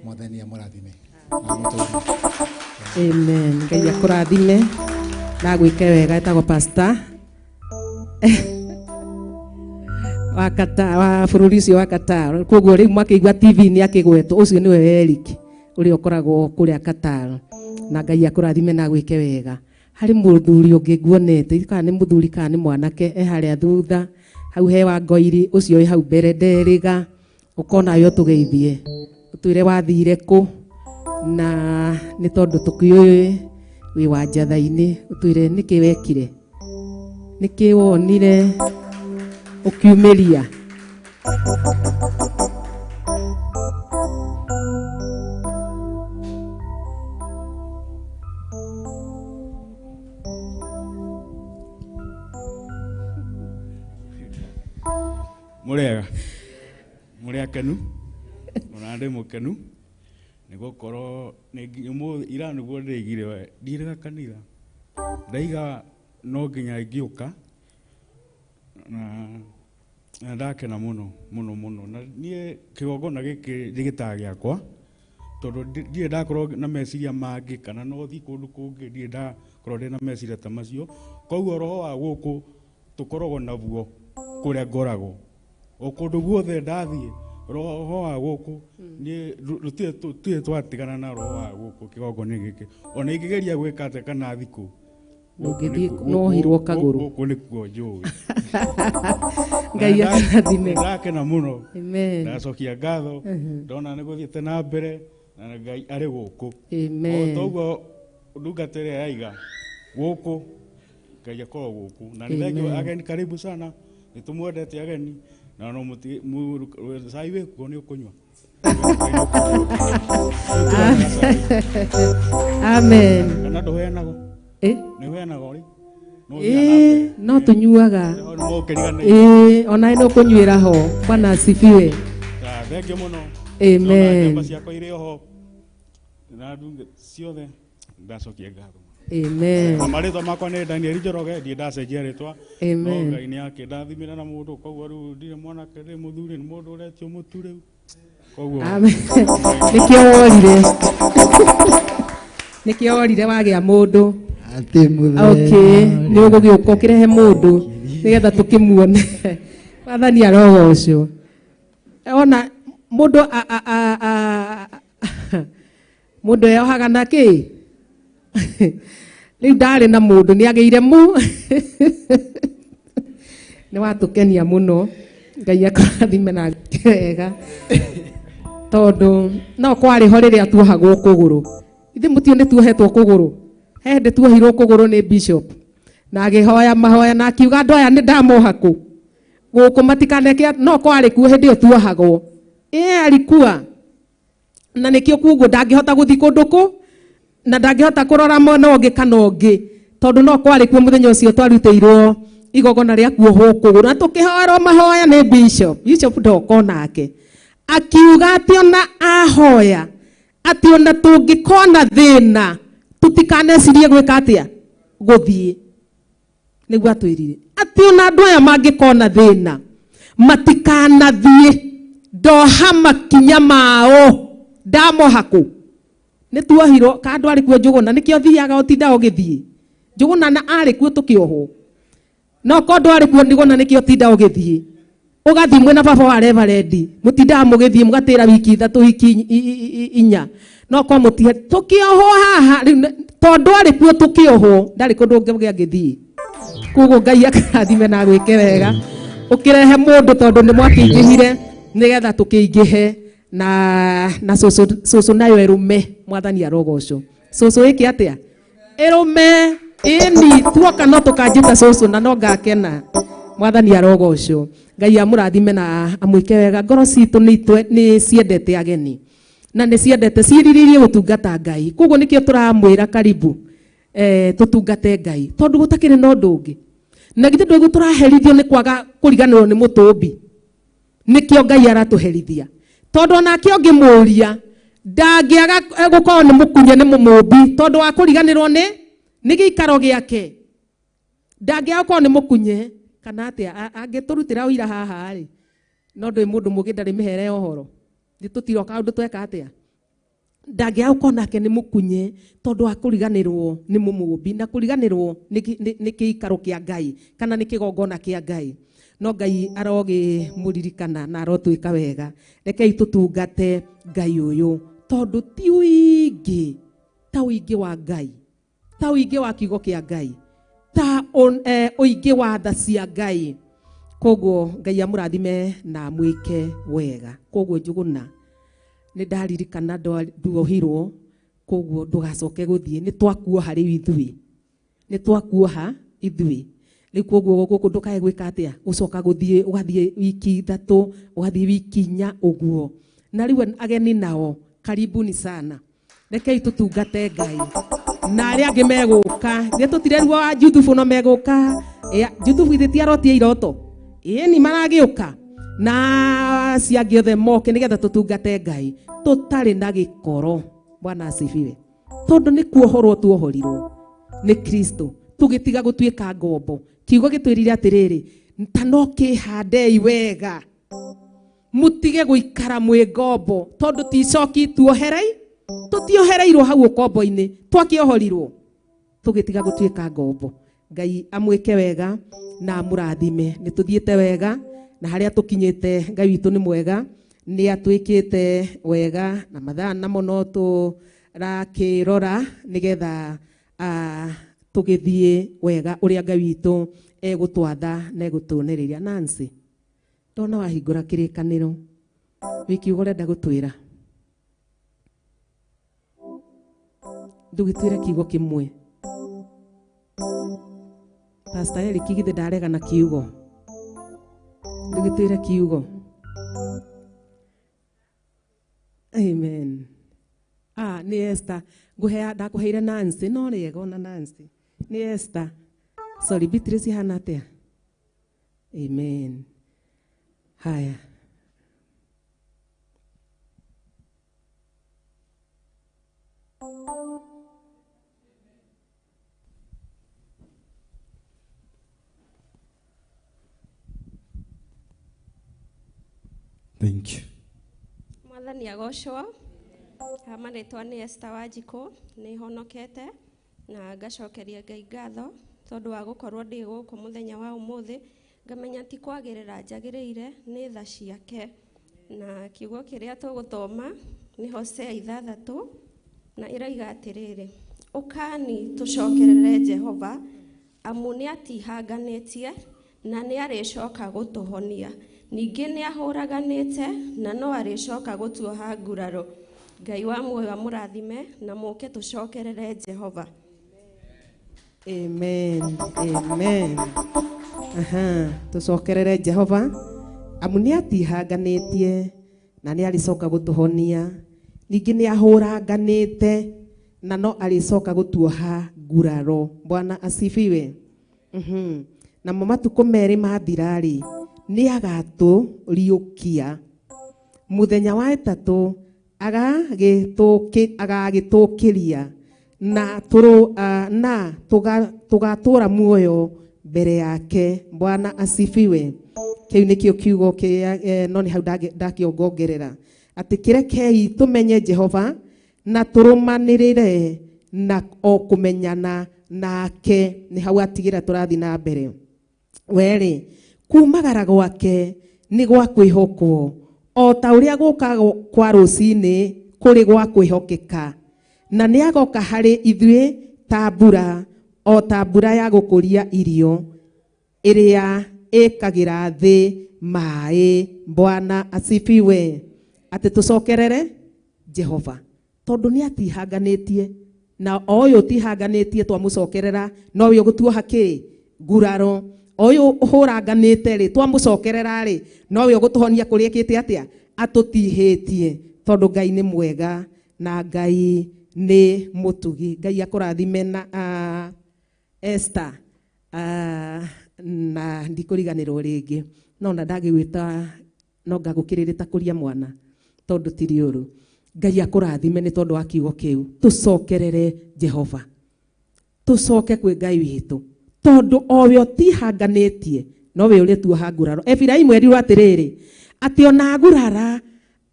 Mwathani amũrathime. Amen. Ngai akurathime na gwike wega etagwo pastor wa bũrũri ũcio wa Qatar. Koguo rĩu makĩigua TV nĩ akĩgwetwo ũcio nĩwe Eric ũrĩa ũkoragwo kũrĩa Qatar. Na Ngai akũrathime na gwike wega. Harĩ mũthuri ũngĩ nguonete kana nĩ mũthuri kana nĩ mwanake harĩa thutha hau he wa Ngoiri ũcio wĩ hau mbere nderĩga ũkona yo tũgeithie ũtwĩre wathire kũ na nĩ tondũ tũkĩũĩ wĩ wa njatha-inĩ ũtwĩre nĩkĩ wekire nĩkĩ wonire ukiumiria. Murea kenu munande mukenu nigukorwo ira niguo ndigire ndirega kanitha ndaiga no nginya ngiuka na ndakena muno na nie kigongona giki gigitaga giakwa tondu ndie ndakorwo na meciria mangi kana no thi kundu kungi ndie ndakorwo ndina meciria ta macio koguo roho wa guku tukoragwo naguo kuria ngoragwo o kundu guothe ndathie roho wa guku nie tutie twatigana na roho wa guku kigongona giki ona ingigeria gwika ate kana thiku Nũngĩthiĩ nohirwo kagũrũ. Gũkũ nĩkuo njũĩ. Ngai akarathime. Ndakena mũno. Amen. Ndacokia ngatho. Ndona nĩ gũthiĩte na mbere na Ngai arĩ gũkũ. Amen. Toguo ndungata ĩrĩa yaiga gũkũ Ngai akorwo gũkũ. Na nĩ thengio ageni karibu sana. Nĩtũmwendete ageni. Na no cai wĩkuo nĩ ũkũnyua. Amen. Kana ndũheanago. No tunyuaga ona no kunyuira ho Bwana asifiwe. Thengio muno. Amen. Nyumba ciakwa irĩ oho na ndunge ciothe ndacokia ngatho. Amen. Marĩtwa makwa nĩ Daniel Njoroge ndie ndacenjia rĩtwa. Amen. Ngai nĩ akĩndathimĩra na mũndũ koguo rĩu ndirĩ mwanake ndĩ mũthuri nĩ mũndũ ũretio mũtu rĩu. Koguo nĩkĩo worire nĩkĩo worire wagĩa mũndũ. Okay, nĩ ũgũgĩũka ũkĩrehe mũndũ nĩgetha tũkĩmuone. Wathani arogocwo. Ona mũndũ mũndũ eyohaga na kĩ? Rĩu ndarĩ na mũndũ nĩ agĩire mu. Nĩ watũkenia mũno. Ngai akarathime na wega. Tondũ no kwarĩ ho rĩrĩa tuohagwo kũgũrũ. Ithe mũtio nĩ tuohetwo kũgũrũ. Hende tuohirwo kũgũrũ nĩ bishop na agĩhoya mahoya na akiuga andũ aya nĩ ndamoha kũ gũkũ matikaneke no kwarĩ kuo hĩndĩ ĩyo tuohagwo alikuwa na nĩkĩo kuguo ndangĩhota gũthiĩ kũndũ kũ na ndangĩhota kũrora mwena ũngĩ kana ũngĩ tondũ no kwarĩ kuo mũthenya ũcio twarutĩirwo igongona rĩa kuohwo kũgũrũ na tũkĩhoerwo mahoya nĩ bishop ndoka nake akiuga atĩ ona ahoya atĩ ona tũngĩkona thĩna tutikanecirie gwĩka atĩa gũthiĩ nĩguo atwĩrire atĩ ona andũ aya mangĩkona thĩna matikanathiĩ ndoha makinya mao ndamoha kũ nĩ tuohirwo ka andũ arĩ kuo Njũgũna nĩkĩo thiaga ũtinda ũgĩthiĩ Njũgũna na arĩ kuo tũkĩohwo no ko andũ arĩ kuo Njũgũna nĩkĩo ũtinda ũgĩthiĩ ũgathiĩ mwena baba wa Reverend mũtindaga mũgĩthiĩ mũgatĩra wiki 3 wiki 4 no ko mũtihe tũkĩohwo haha tondũ arĩ kuo tũkĩohwo ndarĩ kũndũ ũngĩ angĩthiĩ koguo Ngai akarathime na gwĩke wega ũkĩrehe mũndũ tondũ nĩ mwakĩingĩhire nĩgetha tũkĩingĩhe na cũcũ nayo ĩrũme Mwathani arogocwo cũcũ ĩkĩ atĩa ĩrũme ĩni tuoka no tũkanjĩta cũcũ na no ngakena Mwathani arogocwo Ngai amũrathime na amwĩke wega ngoro citũ nĩ ciendete ageni na nĩ ciendete ciĩriririe gũtungata Ngai koguo nĩkĩo tũramwĩra karibu tũtungate Ngai tondũ gũtakĩrĩ na ũndũ ũngĩ na githĩ ndũigũ tũraherithio nĩ kwaga kũriganĩrwo nĩ mũtũmbi nĩkĩo Ngai aratũherithia tondũ onake ũngĩmũria ndangĩaga gũkorwo nĩ mũkunye nĩ mũmũmbi tondũ wa kũriganĩrwo nĩ gĩikaro gĩake ndangĩaga gũkorwo nĩ mũkunye kana atĩa angĩtũrutĩra ũira haha rĩ no ndũĩ mũndũ mũgĩ ndarĩ mĩhere ũhoro nĩ tũtiroka ũndũ tweka atĩa ndangĩaga gũkorwo nake nĩ mũkunye tondũ wa kũriganĩrwo nĩ mũmũmbi, na kũriganĩrwo nĩ gĩikaro kĩa Ngai kana nĩ kĩgongona kĩa Ngai. No Ngai arogĩmũririkana na arotwĩka wega. Rekei tũtungate Ngai ũyũ tondũ ti ũingĩ ta ũingĩ wa Ngai, ta ũingĩ wa kiugo kĩa Ngai, ta ũingĩ wa tha cia Ngai. Koguo Ngai amũrathime na mwĩke wega. Koguo Njũgũna nĩ ndaririkana nduohirwo, koguo ndũgacoke gũthiĩ, nĩ twakuoha rĩu ithuĩ, nĩ twakuoha ithuĩ rĩu. Koguo gũkũ ndũkae gwĩka atĩa, gũcoka gũthiĩ, ũgathiĩ wiki 3, ũgathiĩ wiki 4 ũguo. Na rĩu ageni nao karibuni sana, rekei tũtungate Ngai. Na arĩa angĩ megũka, nĩ tũtirerwo wa YouTube no megũka, YouTube ithĩtia arotie iroto, ni maragĩũka na ciangĩ othe moke nĩgetha tũtungate Ngai tũtarĩ na gĩkoro. Bwana asifiwe. Tondũ nĩ kuohorwo tuohorirwo nĩ Kristo, tũgĩtiga gũtuĩka ngombo. Kiugo gĩtwĩrire atĩrĩrĩ, ta no kĩhandei wega, mũtige gũikara mwĩ ngombo, tondũ ticoki tuoherei, tũtiohereirwo hau ũkombo-inĩ, twakĩohorirwo tũgĩtiga gũtuĩka ngombo. Ngai amwĩke wega na amũrathime. Nĩ tũthiĩte wega na harĩa tũkinyĩte, Ngai witũ nĩ mwega, nĩ atwĩkĩte wega na mathaa namo no tũrakĩrora nĩgetha tũgĩthiĩ wega ũrĩa Ngai witũ egũtwatha na egũtuonereria. Nancy, ndona wahingũra kĩrĩkanĩro, wĩkiugo ũrenda gũtwĩra, ndũgĩtwĩre kiugo kĩmwe. Pastor Eric githĩ ndaregana kiugo, ndũgĩtwĩre kiugo. Amen. Nĩ Esther ndakũheire Nancy, no rĩega ona Nancy. Nĩ Esther. Sorry, Beatrice ihana atĩa? Amen. Haya. Thank you. Mwathani agocwo. Marĩtwa nĩ Esther Wanjikũ, nĩ honokete na ngacokeria Ngai ngatho tondũ wa gũkorwo ndĩ gũkũ mũthenya wa ũmũthĩ, ngamenya ti kwagĩrĩra njagĩrĩire nĩ tha ciake. Na kiugo kĩrĩa tũgũthoma nĩ Hosea 6 na ĩroiga atĩrĩrĩ, ũkani tũcokerere Jehova amu nĩ atihanganĩtie na nĩ arĩcoka gũtũhonia, ningĩ nĩ ahũraganĩte na no arĩcoka gũtuoha nguraro. Ngai wa muoyo amũrathime na mũke tũcokerere Jehova. Amen. Amen. Tũcokerere Jehova amu nĩ atihanganĩtie na nĩ arĩcoka gũtũhonia, ningĩ nĩ ahũraganĩte na no arĩcoka gũtuoha nguraro. Bwana asifiwe. Namo matukũ merĩ mathira-rĩ, nĩ agatũriũkia. Mũthenya wa ĩtatũ agagĩtũkĩria na tũgatũra muoyo mbere yake. Bwana asifiwe. Kĩu nĩkĩo kiugo kĩrĩa no nĩ hau ndakĩongongerera atĩ kĩrekei tũmenye Jehova na tũrũmanĩrĩre na o kũmenyana nake. Nĩ hau atigĩra tũrathi na mbere. Werĩ, kumagara gwake nĩ gwa kwĩhokwo, o ta ũrĩa gũka kwa rũcinĩ kũrĩ gwa kwĩhokeka, na nĩ agoka harĩ ithuĩ ta mbura, o ta mbura ya gũkũria irio ĩrĩa ĩkagĩra thĩ maĩ. Bwana asifiwe. Atĩ tũcokerere Jehova tondũ nĩ atihanganĩtie, na o ũyũ tihanganĩtie twamũcokerera no ũyũ gũtuoha kĩ nguraro. Oyo ũhũranganĩte rĩ twamũcokerera rĩ no we ũgũtũhonia kũrĩa kĩte atĩa atũtihĩtie, tondũ Ngai nĩ mwega na Ngai nĩ mũtugi. Ngai akũrathime na Esther na ndikũriganĩrwo rĩngĩ, no na ndagĩgwĩta no ngagũkĩrĩrĩta kũria mwana tondũ ti rĩũru. Ngai akũrathime nĩ tondũ wa kiugo kĩu. Tũcokerere Jehova, tũcoke kwĩ Ngai witũ tondũ o we ũtihanganĩtie no we ũrĩ tuoha nguraro. Efiraimu erirwo atĩrĩrĩ atĩ ona ngurara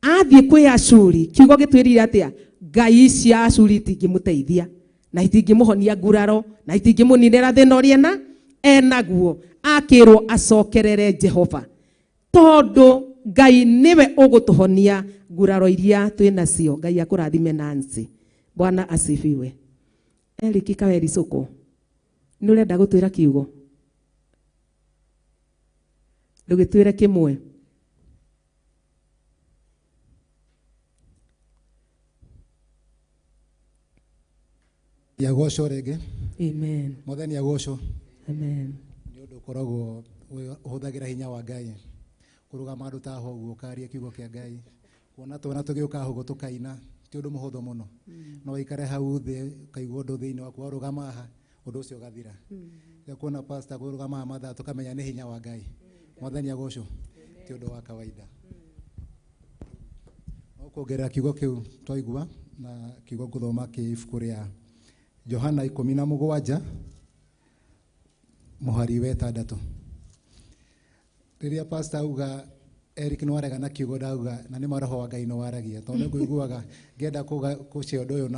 athiĩ kwĩ Ashuri, kiugo gĩtwĩrire atĩa ngai cia Acuri itingĩmũteithia na itingĩmũhonia nguraro na itingĩmũninĩra thĩna ũrĩa enaguo. Akĩrwo acokerere Jehova tondũ ngai niwe ũgũtũhonia nguraro iria twĩnacio. Ngai akũrathime Nancy. Bwana asifiwe. Eriki Kaweri Soko, nĩ ũrenda gũtwĩra kiugo? Ndũgĩtwĩre kĩmwe. Yagoco rege. Amen. Mwathani yagoco. Amen. Nĩ ũndũ ũkoragwo ũhũthagĩra hinya wa Ngai kũrũgama andũ taho ũguo ũkaria kiugo kĩa Ngai. Kuona twana tũgĩũka ho tũkaina ti ũndũ mũhũthũ mũno. No wĩikare hau thĩ kaigua ũndũ thĩinĩ waku warũgama haha ũndũ ũcio ũgathira. Kuona pastor kũrũgama haha mathaa tũkamenya nĩ hinya wa Ngai. Mwathani yagoco ti ũndũ wa kawaida. No kuongerera kiugo kĩu twaigua na kiugo ngũthoma kĩ ibuku rĩa Johana 17 mũhari wa 6. Rĩrĩa pastor auga Eric no arega na kiugo ndauga na nĩ maroho wa Ngai no waragia tondũ ngũiguaga ngenda kũcia ũndũ ũyũ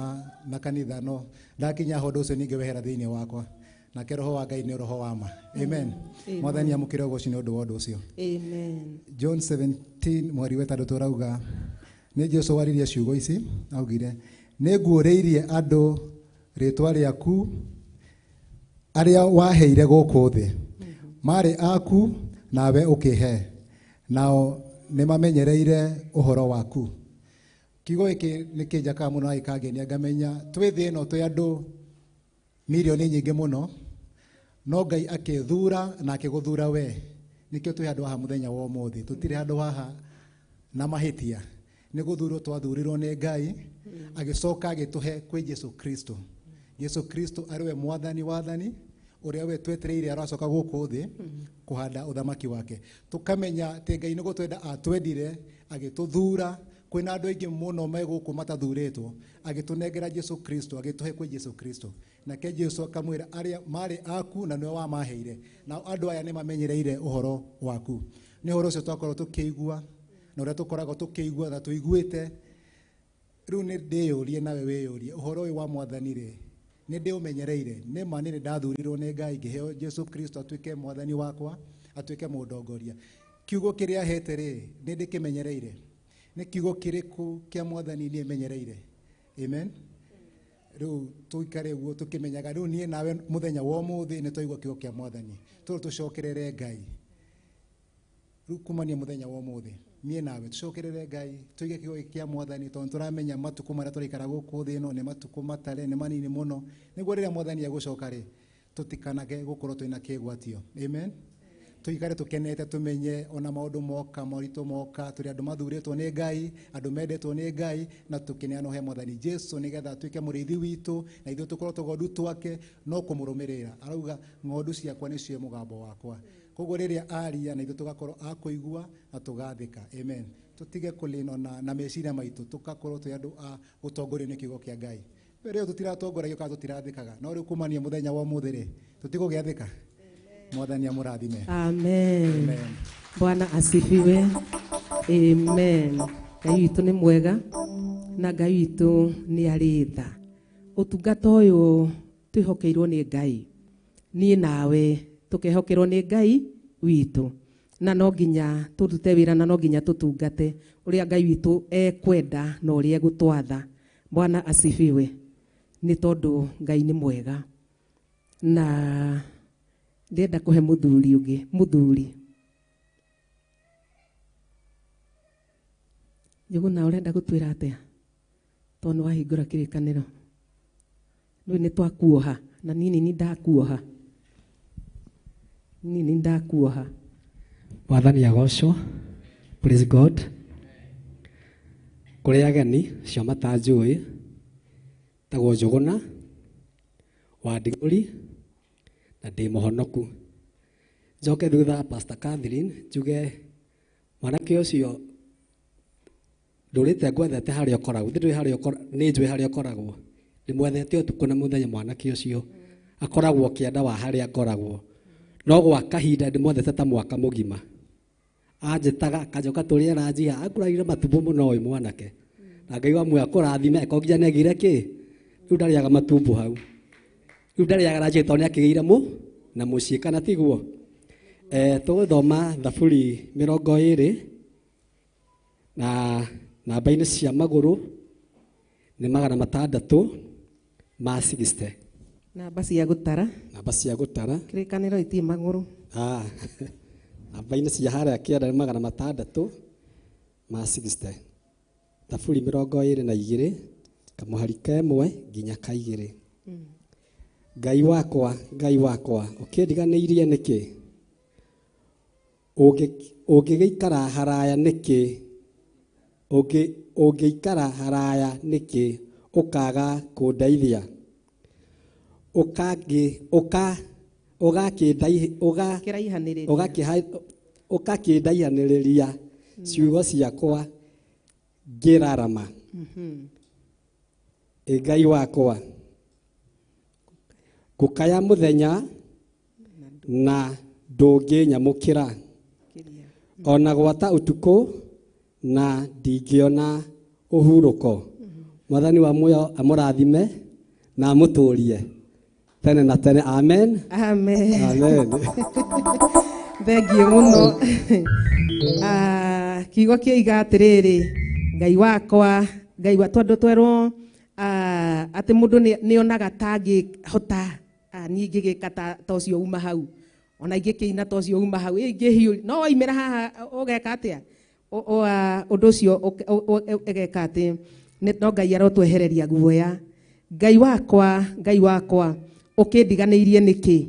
na kanitha no ndakinya ho ũndũ ũcio ningĩ wehera thĩinĩ wakwa na ke roho wa Ngai nĩ roho wa ma. Amen. Mwathani amũkĩre ũgooci nĩ ũndũ wa ũndũ ũcio. Amen. John 17 mũhari wa 6 turauga nĩ Jesũ waririe ciugo ici augire nĩ nguũrĩirie andũ rĩtwa rĩaku arĩa waheire gũkũ thĩ marĩ aku nawe ũkĩhe nao nĩ mamenyereire ũhoro waku. Kiugo gĩkĩ nĩ kĩnjakaga mũno na gĩkangenia ngamenya twĩ thĩ ĩno twĩ andũ milioni nyingĩ mũno no Ngai akĩthura na akĩgũthura we. Nĩkĩo twĩ handũ haha mũthenya wa ũmũthĩ tũtirĩ handũ haha na mahĩtia. Nĩ gũthurwo twathurirwo nĩ Ngai agĩcoka agĩtũhe kwĩ Jesũ Kristo. Jesũ Kristo arĩwe mwathani wathani ũrĩa we twetereire aracoka gũkũ thĩ kũhanda ũthamaki wake. Tũkamenya atĩ Ngai nĩ gũtwenda atwendire agĩtũthura kwĩna andũ aingĩ mũno megũkũ matathurĩtwo agĩtũnengera Jesũ Kristo agĩtũhe kwĩ Jesũ Kristo. Nake Jesũ akamwĩra arĩa marĩ aku na nĩwe wamaheire na andũ aya nĩ mamenyereire ũhoro waku. Nĩ ũhoro ũcio twakorwo tũkĩigua na ũrĩa tũkoragwo tũkĩigua na tũiguĩte. Rĩu nĩ ndĩyũrie nawe wĩyũrie ũhoro ũyũ wa mwathani rĩ nĩ ndĩũmenyereire nĩ ma nĩ ndathurirwo nĩ Ngai ngĩheo Jesũ Kristo atuĩke mwathani wakwa atuĩke mũndongoria. Kiugo kĩrĩa hete rĩ nĩ ndĩkĩmenyereire. Nĩ kiugo kĩrĩkũ kĩa mwathani niĩ menyereire? Amen. Rĩu tũikare ũguo tũkĩmenyaga rĩu niĩ nawe mũthenya wa ũmũthĩ nĩ twaigua kiugo kĩa mwathani tũcokerere Ngai. Rĩu kumania mũthenya wa ũmũthĩ niĩ nawe tũcokerere Ngai tuige kiugo kĩa mwathani tondũ tũramenya matukũ marĩa tũraikara gũkũ thĩ ĩno nĩ matukũ matare nĩ manini mũno. Nĩguo rĩrĩa mwathani agũcoka rĩ tũtikanage gũkorwo twĩna kĩgwatio. Amen. Tuikare tũkenete tũmenye ona maũndũ moka moritũ moka tũrĩ andũ mathurĩtwo nĩ Ngai andũ mendetwo nĩ Ngai na tũkĩneana he mwathani Jesũ nĩgetha atuĩke mũrĩithi witũ na ithuĩ tũkorwo tũgondu twake no kũmũrũmĩrĩra. Arauga ng'ondu ciakwa nĩcio mũgambo wakwa. Koguo rĩrĩa aria na ithuĩ tũgakorwo akũigua na tũgathĩka. Amen. Tũtige kũlĩno na meciria maitũ tũgakorwo twĩ andũ a gũtongorio nĩ kiugo kĩa Ngai. Rĩu tũtiratongoragio kana tũtirathĩkaga no rĩu kumania mũthenya wa ũmũthĩ rĩ tũtigũgĩathĩka. Mwathani amũrathime. Amen. Amen. Bwana asifiwe. Amen. Ngai witũ nĩ mwega na Ngai witũ nĩ arĩ tha. Ũtungata ũyũ twĩhokeirwo nĩ Ngai. Niĩ nawe tũkehokerwo nĩ Ngai witũ. Na no nginya tũrute wĩra na no nginya tũtungate ũrĩa Ngai witũ ekwenda na ũrĩa egũtwatha. Bwana asifiwe. Nĩ tondũ Ngai nĩ mwega. Na ndenda kũhe mũthuri ũngĩ mũthuri. Njũgũna ũrenda gũtwĩra atĩa tondũ wahingũra kĩrĩkanĩro. Rĩu nĩ twakuoha na nini nĩ ndakuoha. Nini ndakuoha. Mwathani agocwo. Praise God. Kũrĩ ageni cio matanjũĩ tagwo Njũgũna wa Ndigũri na ndĩ mũhonoku. Njoke thutha Pastor Catherine njuge mwanake ũcio ndũrĩte ngwethete harĩa ũkoragwo ndĩrĩ harĩa nĩ njũĩ harĩa ũkoragwo ndĩmwethete ũtukũ na mũthenya mwanake ũcio akoragwo kĩanda wa harĩa ngoragwo no gwa kahinda ndĩmwethete ta mwaka mũgima anjĩtaga akajoka tũrĩa aranjia akũragire matumbo mũno ũyũ mwanake na Ngai wa muoyo akũrathime akonginya nĩagĩire kĩ rĩu ndarĩaga matumbo hau rĩu ndarĩaga ranji tondũ nĩakĩgĩire na mũciĩ kana tiguo. Tũgũthoma Thaburi 20 na namba-inĩ cia magũrũ nĩ 660. Namba cia gũtara kĩrĩkanĩro itirĩ magũrũ. Namba-inĩ cia harĩa kĩanda nĩ 660. Thaburi 22 kamũhari kemwe nginya kaigĩrĩ. Ngai wakwa ũkĩndiganĩirie nĩkĩ? Ũngĩgĩikara haraya nĩkĩ? Ũngĩikara haraya nĩkĩ ũkaga kũndeithia? Ũgakĩndaihanĩrĩria ciugo ciakwa ngĩrarama. Ngai wakwa ngũkaya mũthenya na ndũngĩnyamũkĩra, ona gwata ũtukũ na ndingĩona ũhurũko. Mwathani wa muoyo amũrathime na amũtũrie tene na tene. Amen. Thengiũ mũno. Kiugo kĩoiga atĩrĩrĩ, Ngai wakwa, Ngai wa tondũ twerwo atĩ mũndũ nĩonaga ta angĩhota niĩ ingĩgĩka ta ũcio uma hau, ona ingĩkĩina ta ũcio uma hau, ingĩhiũria no waimĩra haha ũgeka atĩa? Ũndũ ũcio ũgeka atĩ no Ngai arotwehereria guoya. Ngai wakwa ũkĩndiganĩirie nĩkĩ?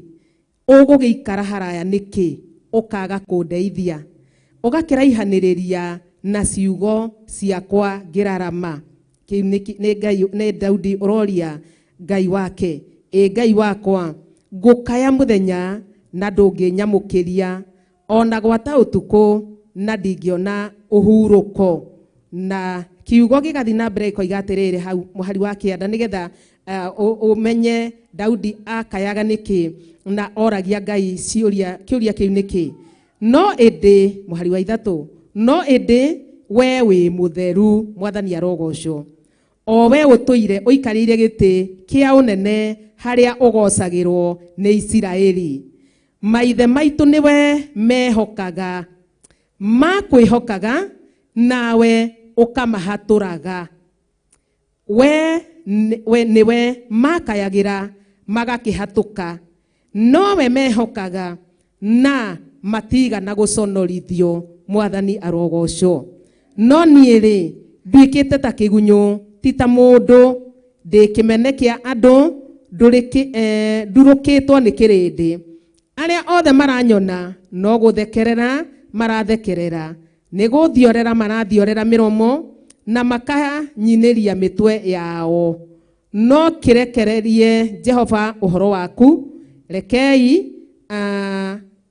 Ũgũgĩikara haraya nĩkĩ ũkaga kũndeithia? Ũgakĩraihanĩrĩria na ciugo ciakwa ngĩrarama. Nĩ Daudi ũroria Ngai wake. Ngai wakwa ngũkaya mũthenya na ndũngĩnyamũkĩria, ona gwata ũtukũ na ndingĩona ũhurũko. Na kiugo gĩgathiĩ na mbere ikoiga atĩrĩrĩ hau mũhari wa kĩanda nĩgetha ũmenye Daudi akayaga nĩkĩ na oragia Ngai kĩũria kĩu nĩkĩ. No ĩndĩ mũhari wa 3, no ĩndĩ we wĩ mũtheru, Mwathani arogocwo. O we ũtũire ũikarĩire gĩtĩ kĩa ũnene harĩa ũgocagĩrwo nĩ Isiraeli. Maithe maitũ nĩwe mehokaga, makwĩhokaga nawe ũkamahatũraga. We nĩwe makayagĩra magakĩhatũka, nowe mehokaga na matigana gũconorithio. Mwathani arogocwo. No niĩ-rĩ nduĩkĩte ta kĩgunyũ, ti ta mũndũ, ndĩ kĩmene kĩa andũ, ndurũkĩtwo nĩ kĩrĩndĩ. Arĩa othe maranyona no gũthekerera marathekerera, nĩ gũthiorera marathiorera mĩromo na makanyinĩria mĩtwe yao. No kĩrekererie Jehova ũhoro waku, rekei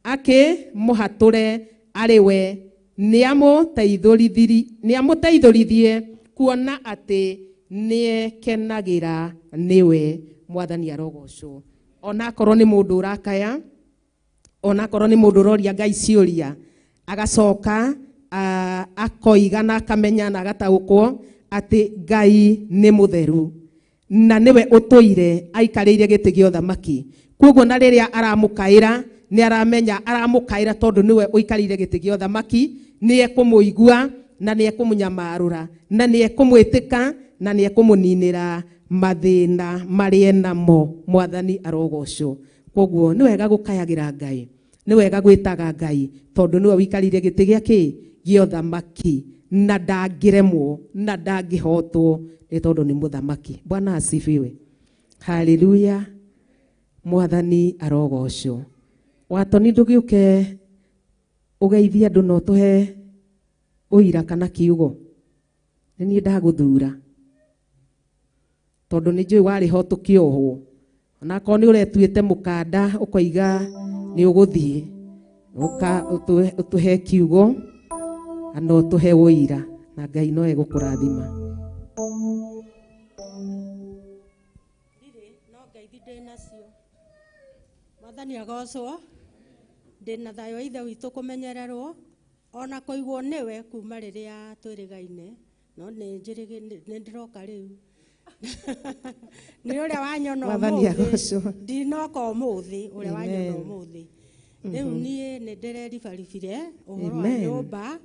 akĩmũhatũre arĩ we, nĩamũteithũrithie kuona atĩ nĩekenagĩra nĩwe. Mwathani arogocwo. Onakorwo nĩ mũndũ ũrakaya, onakorwo nĩ mũndũ ũroria Ngai ciũria, agacoka akoiga na akamenya na agataũkwo atĩ Ngai nĩ mũtheru na nĩwe ũtũire aikarĩire gĩtĩ gĩa ũthamaki. Koguo na rĩrĩa aramũkaĩra nĩ aramenya aramũkaĩra tondũ nĩwe ũikarĩire gĩtĩ gĩa ũthamaki, nĩ ekũmũigua na nĩ ekũmũnyamarũra na nĩ ekũmwĩtĩka na nĩ ekũmũninĩra mathĩna marĩa namo. Mwathani arogocwo. Koguo nĩ wega gũkayagĩra Ngai, nĩ wega gwĩtaga Ngai tondũ nĩwe ũikarĩire gĩtĩ gĩake gĩa ũthamaki na ndangĩremwo na ndangĩhotwo nĩ tondũ nĩ mũthamaki. Bwana asifiwe. Haleluya. Mwathani arogocwo. Watoni ndũgĩũke ũgeithie andũ no tũhe ũira kana kiugo. Nĩ niĩ ndagũthura tondũ nĩ njũĩ warĩ ho tũkĩohwo, onakorwo nĩ ũretuĩte mũkanda ũkoiga nĩ ũgũthiĩ ũtũhe kiugo na ũtũhe ũira, na Ngai no egũkũrathima. No ngeithi ndĩ nacio. Mwathani agocwo. Ndĩna thayũ wa ithe witũ kũmenyererwo ona kũigwo nĩwe kuma rĩrĩa twĩrĩgaine no nä njä nä ndä roka rä u nä å rä a wanyona Mwathani agocwo. ndinoka å må thä å rä a wanyona å må thä rä u niä nä ndä reribaribire å horo wa nyå mba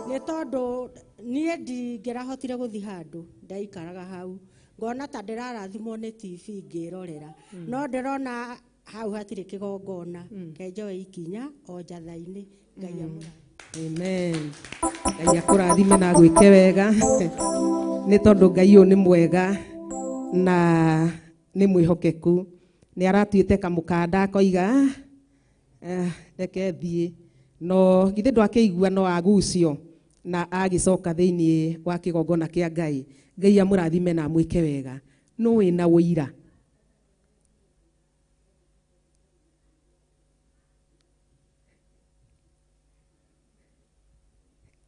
nä tondå niä ndingä rahotire gå thiä handå ndaikaraga hau ngona ta ndä rarathimwo nä tv ngä rorera no ndä rona hau hatirä kä gongona kenjoe ikinya o njatha-inä ngai amå Amen. Ngai akũrathime na gwĩke wega nĩ tondũ Ngai ũyũ nĩ mwega na nĩ mwĩhokeku. Nĩ aratuĩte kamũkanda akoiga reke thiĩ no githĩ ndwakĩigua no agucio na agĩcoka thĩinĩ wa kĩgongona kĩa Ngai. Ngai amũrathime na mwĩke wega. Nũ wĩna ũira?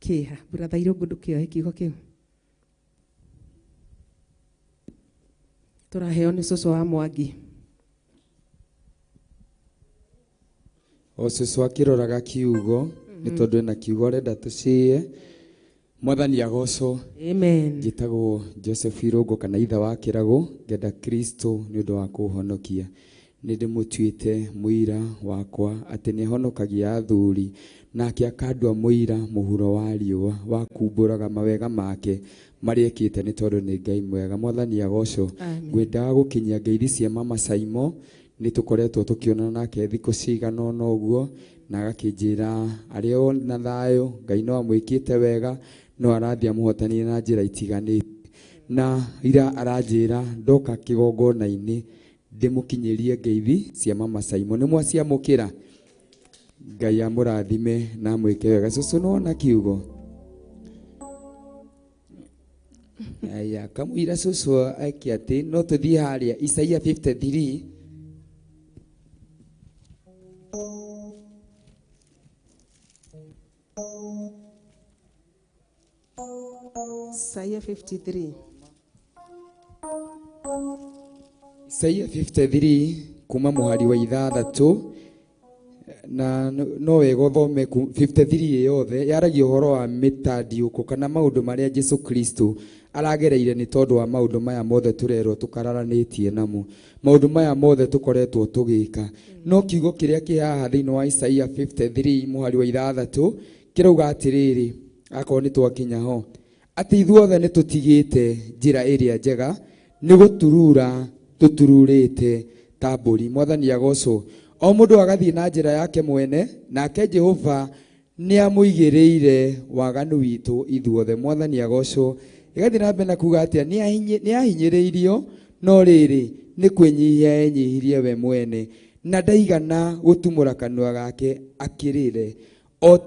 Kĩha brother Irũngũ ndũkĩoe kiugo kĩu. Tũraheo nĩ cũcũ wa Mwangi. O cũcũ akĩroraga kiugo nĩ tondũ ena kiugo arenda tũcĩe. Mwathani agocwo. Amen. Njĩtagwo Joseph Irũngũ kana ithe wa Kĩragũ, ngenda Kristo nĩ ũndũ wa kũhonokia. Nĩ ndĩmũtuĩte mũira wakwa atĩ nĩ ahonokagia athuri nake akandua mũira mũhuro wa riũa wa kumbũraga mawega make marĩa ekĩte nĩ tondũ nĩ Ngai mwega. Mwathani agocwo. Ngwendaga gũkinyia ngeithi cia Mama Saimo nĩ tũkoretwo tũkĩonana nake thikũ cigana ũna ũguo na agakĩnjĩra arĩa o na thayũ Ngai no amwĩkĩte wega no arathia mũhotanire na njĩra itiganĩte na ira aranjĩra ndoka kĩgongona-inĩ ndĩmũkinyĩrie ngeithi cia Mama Saimo. Nĩ mwaciamũkĩra? Ngai amũrathime na mwĩke wega. Cũcũ nĩwona kiugo? Aya kamũira cũcũ eke atĩ no tũthiĩ harĩa Isaia 53 Isaia 53. Isaia 53 kuma mũhari wa 6 na no wega ũthome 53 yothe yaragia ũhoro wa mĩtandiũko kana maũndũ marĩa Jesu Kristo aragereire nĩ tondũ wa maũndũ maya mothe tũrerwo tũkararanĩtie namo. Maũndũ maya mothe tũkoretwo tũgĩka no kiugo kĩrĩa kĩ haha thĩinĩ wa Isaia 53 mũhari wa 6 kĩrauga atĩrĩrĩ akorwo nĩ twakinya ho atĩ ithuothe nĩ tũtigĩte njĩra ĩrĩa njega nĩ gũturura tũtururĩte ta mbũri. Mwathani agocwo. O mũndũ agathiĩ na njĩra yake mwene nake Jehova nĩ amũigĩrĩire waganu witũ ithuothe. Mwathani agocwo. Igathiĩ na mbere na kuuga atĩa nĩ ahinyĩrĩirio no rĩrĩ nĩ kwĩnyihia enyihirie we mwene na ndaigana gũtumũra kanua gake akĩrĩre o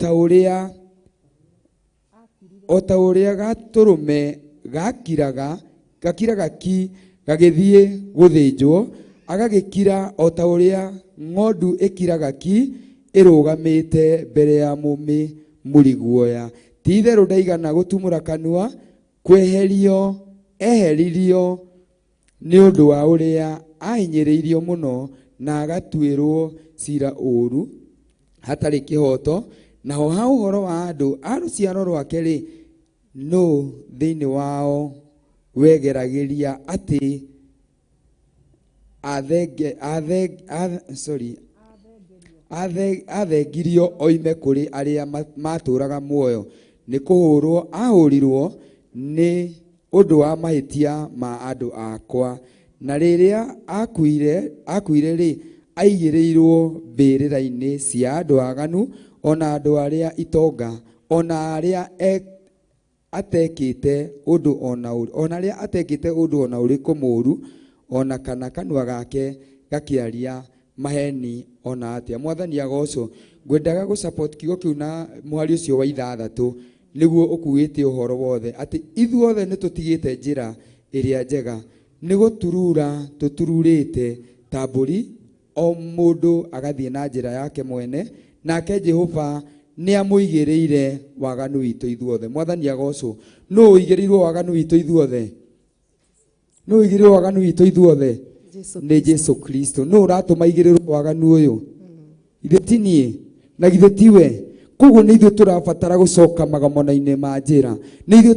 ta ũrĩa gatũrũme gakiraga ki gagĩthiĩ gũthĩnjwo agagĩkira o ta ũrĩa ng'ondu ĩkiraga ki ĩrũgamĩte mbere ya mũrĩ guoya. Ti itherũ ndaigana gũtumũra kanua kweherio eheririo nĩ ũndũ wa ũrĩa ahinyĩrĩirio mũno na agatuĩrwo cira ũũru hatarĩ kĩhoto. Naho ha ũhoro wa andũ a rũciaro rwake rĩ no thĩinĩ wao wegeragĩria atĩ athengirio oime kũrĩ arĩa matũraga muoyo nĩ kũhũrwo ahũrirwo nĩ ũndũ wa mahĩtia ma andũ akwa na rĩrĩa akuire rĩ aigĩrĩirwo mbĩrĩra-inĩ cia andũ aganu ona andũ arĩa itonga ona arĩa atekĩte ũndũ ona ũrĩkũ mũũru ona kana kanua gake gakĩaria maheni ona atĩa. Mwathani agocwo. Ngwendaga gũsupport kiugo kĩu na mũhari ũcio wa 6 nĩguo ũkuĩte ũhoro wothe atĩ ithuothe nĩ tũtigĩte njĩra ĩrĩa njega nĩ gũturura tũtururĩte ta mbũri o mũndũ agathiĩ na njĩra yake mwene nake Jehova nĩ amũigĩrĩire waganu witũ ithuothe. Mwathani agocwo. Nũ ũigĩrĩirwo waganu witũ ithuothe? Nũ ũigĩrĩirwo waganu witũ ithuothe? Nĩ Jesu Kristo. Nũ ũratũma igĩrĩrwo waganu ũyũ? Githĩ ti niĩ na githĩ ti we? Koguo nĩ ithuĩ tũrabatara gũcoka magomano-inĩ ma njĩra, nĩ ithuĩ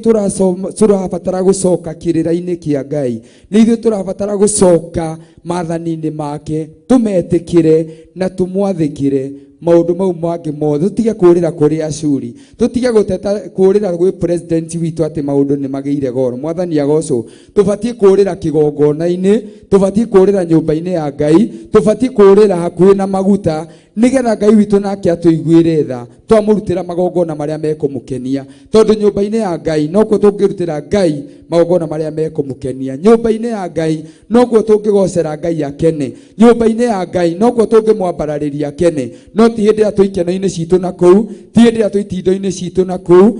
tũrabatara gũcoka kĩrĩra-inĩ kĩa Ngai, nĩ ithuĩ tũrabatara gũcoka maathani-inĩ make, tũmetĩkĩre na tũmwathĩkĩre maũndũ mau mangĩ mothe, tũtige kũũrĩra kũrĩ Ashuri, tũtige gũteta kũũrĩra gwĩ president witũ atĩ maũndũ nĩ magĩire goro. Mwathani agocwo. Tũbatiĩ kũũrĩra kĩgongona-inĩ, tũbatiĩ kũũrĩra nyũmba-inĩ ya Ngai, tũbatiĩ kũũrĩra hakuhĩ na maguta, nĩgetha Ngai witũ nake atũiguĩre tha, twamũrutĩra magongona marĩa mekũmũkenia. Tondũ nyũmba-inĩ ya Ngai nokuo tũngĩrutĩra Ngai magongona marĩa mekũmũkenia. Nyũmba-inĩ ya Ngai nokuo tũngĩgocera Ngai akene. Nyũmba-inĩ ya Ngai nokuo tũngĩmwambararĩria akene. No ti hĩndĩ ĩrĩa twĩ ikeno-inĩ citũ na kũu, ti hĩndĩ ĩrĩa twĩ itindo-inĩ citũ na kũu.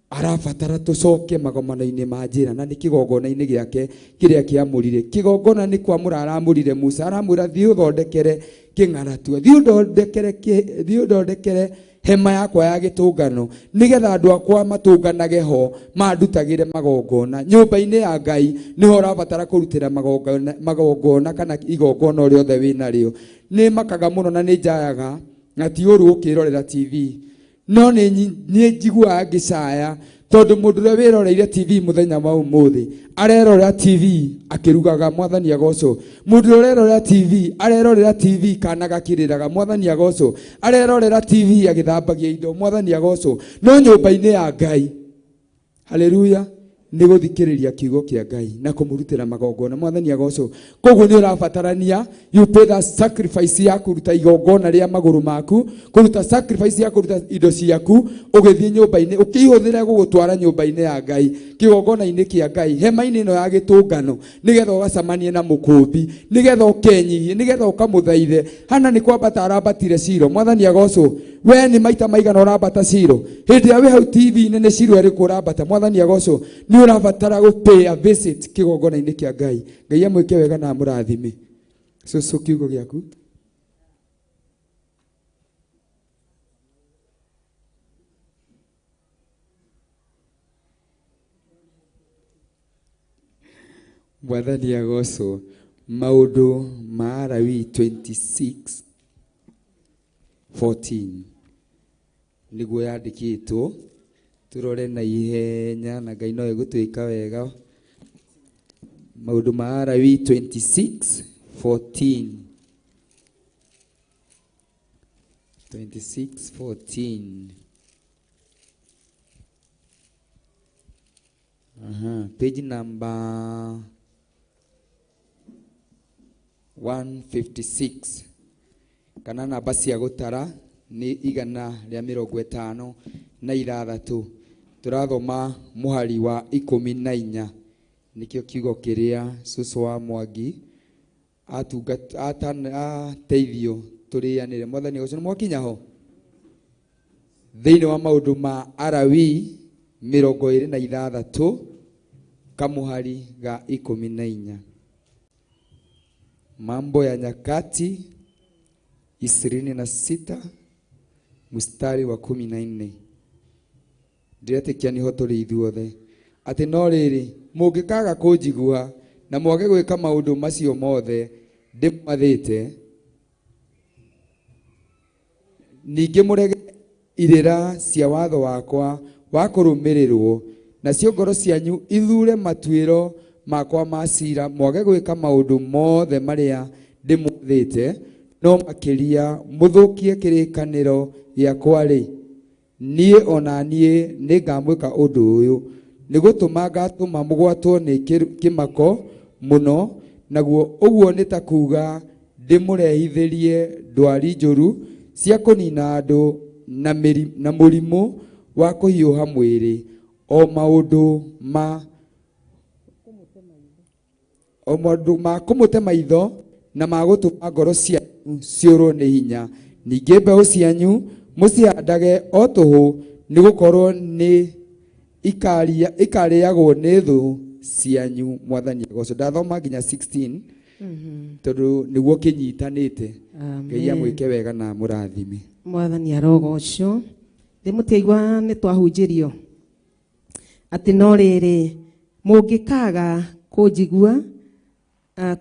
Arabatara tũcoke magomano-inĩ ma njĩra, na nĩ kĩgongona-inĩ gĩake kĩrĩa kĩamũrire. Kĩgongona nĩ kwamũra aramũrire Musa, aramwĩra thiĩ ũthondekere kĩng'aratua, thiĩ ũthondekere hema yakwa ya gĩtũngano, nĩgetha andũ akwa matũnganage ho mandutagĩre magongona. Nyũmba-inĩ ya Ngai nĩho ũrabatara kũrutĩra magongona kana igongona o rĩothe wĩnarĩo. Nĩ makaga mũno na nĩ njayaga, na ti ũru ũkĩrorera TV, no nĩ njiguaga ngĩcaya, tondũ mũndũ ũrĩa wĩroreire TV mũthenya wa ũmũthĩ arerorera TV akĩrugaga. Mwathani agocwo. Mũndũ ũrĩa ũrerorera TV arerorera TV kana gakĩrĩraga. Mwathani agocwo. Arerorera TV agĩthambagia indo. Mwathani agocwo. No nyũmba-inĩ ya Ngai, haleluya, nĩ gũthikĩrĩria kiugo kĩa Ngai na kũmũrutĩra magongona. Mwathani agocwo. Koguo nĩ ũrabatarania you pay the sacrifice ya kũruta igongona rĩa magũrũ maku, kũruta sacrifice ya kũruta indo ciaku, ũgĩthiĩ nyũmba-inĩ, ũkĩihũthĩra gũgũtwara nyũmba-inĩ ya Ngai, kĩgongona-inĩ kĩa Ngai, hema-inĩ ĩno ya gĩtũngano, nĩgetha ũgacamanie na mũkũmbi, nĩgetha ũkenyihie, nĩgetha ũkamũthaithe. Hana nĩ kwambata arambatire Shilo. Mwathani agocwo. We nĩ maita maigana ũrambata Shilo? Hĩndĩ ĩrĩa wĩ hau TV-inĩ nĩ Shilo ĩrĩkũ ũrambata? Mwathani agocwo. Nĩ ũrabatara gũpay a visit kĩgongona-inĩ kĩa Ngai. Ngai amwĩke wega na amũrathime. Cũcũ kiugo gĩaku. Mwathani agocwo. Maũndũ ma Alawii 26:14 nĩguo yandĩkĩtwo, turore na ihenya na Ngai no egũtwĩka wega. Maũndũ ma Alawii 26:14 26:14 page number 156 kana namba cia gũtara nĩ 156. Tũrathoma mũhari wa 14, nĩkĩo kiugo kĩrĩa cũcũ wa Mwangi ateithio tũrĩanĩre. Mwathani ũcio nĩ mwakinya ho thĩinĩ wa maũndũ ma Alawii 26 kamuhari ga 14. Mambo ya Nyakati 26 mstari wa 14. Ndiretĩkia niho tũrĩ ithuothe. Atĩ no rĩrĩ mũngĩkaga kũnjigua na mwage gwĩka maũndũ macio mothe ndĩmwathĩte, ningĩ mũrege irĩra cia watho wakwa wa kũrũmĩrĩrwo, nacio ngoro cianyu ithure matuĩro makwa ma ciira, mwage gwĩka maũndũ mothe marĩa ndĩmwathĩte, no makĩria mũthũkie kĩrĩkanĩro gĩakwa-rĩ, niĩ ona niĩ nĩngamwĩka ũndũ ũyũ, nĩgũtũma ngatũma mũgwatwo nĩ kĩmako mũno, naguo ũguo nĩ ta kuuga ndĩmũrehithĩrie ndwari njũru cia kũnina andũ na mũrimũ wa kũhiũha mwĩrĩ, o maũndũ ma kũmũte maitho na ma gũtũma ngoro cianyu ciũrwo nĩ hinya. Ningĩ mbeũ cianyu mũcihandage o tũhũ, nĩgũkorwo nĩ ikarĩagwo nĩ thũ cianyu. Mwathani agocwo. Ndathoma nginya 16 tondũ nĩguo kĩnyitanĩte. Ngai amwĩke wega na mũrathime. Mwathani arogocwo. Ndĩmũteigua nĩ twahunjĩrio atĩ no rĩrĩ mũngĩkaga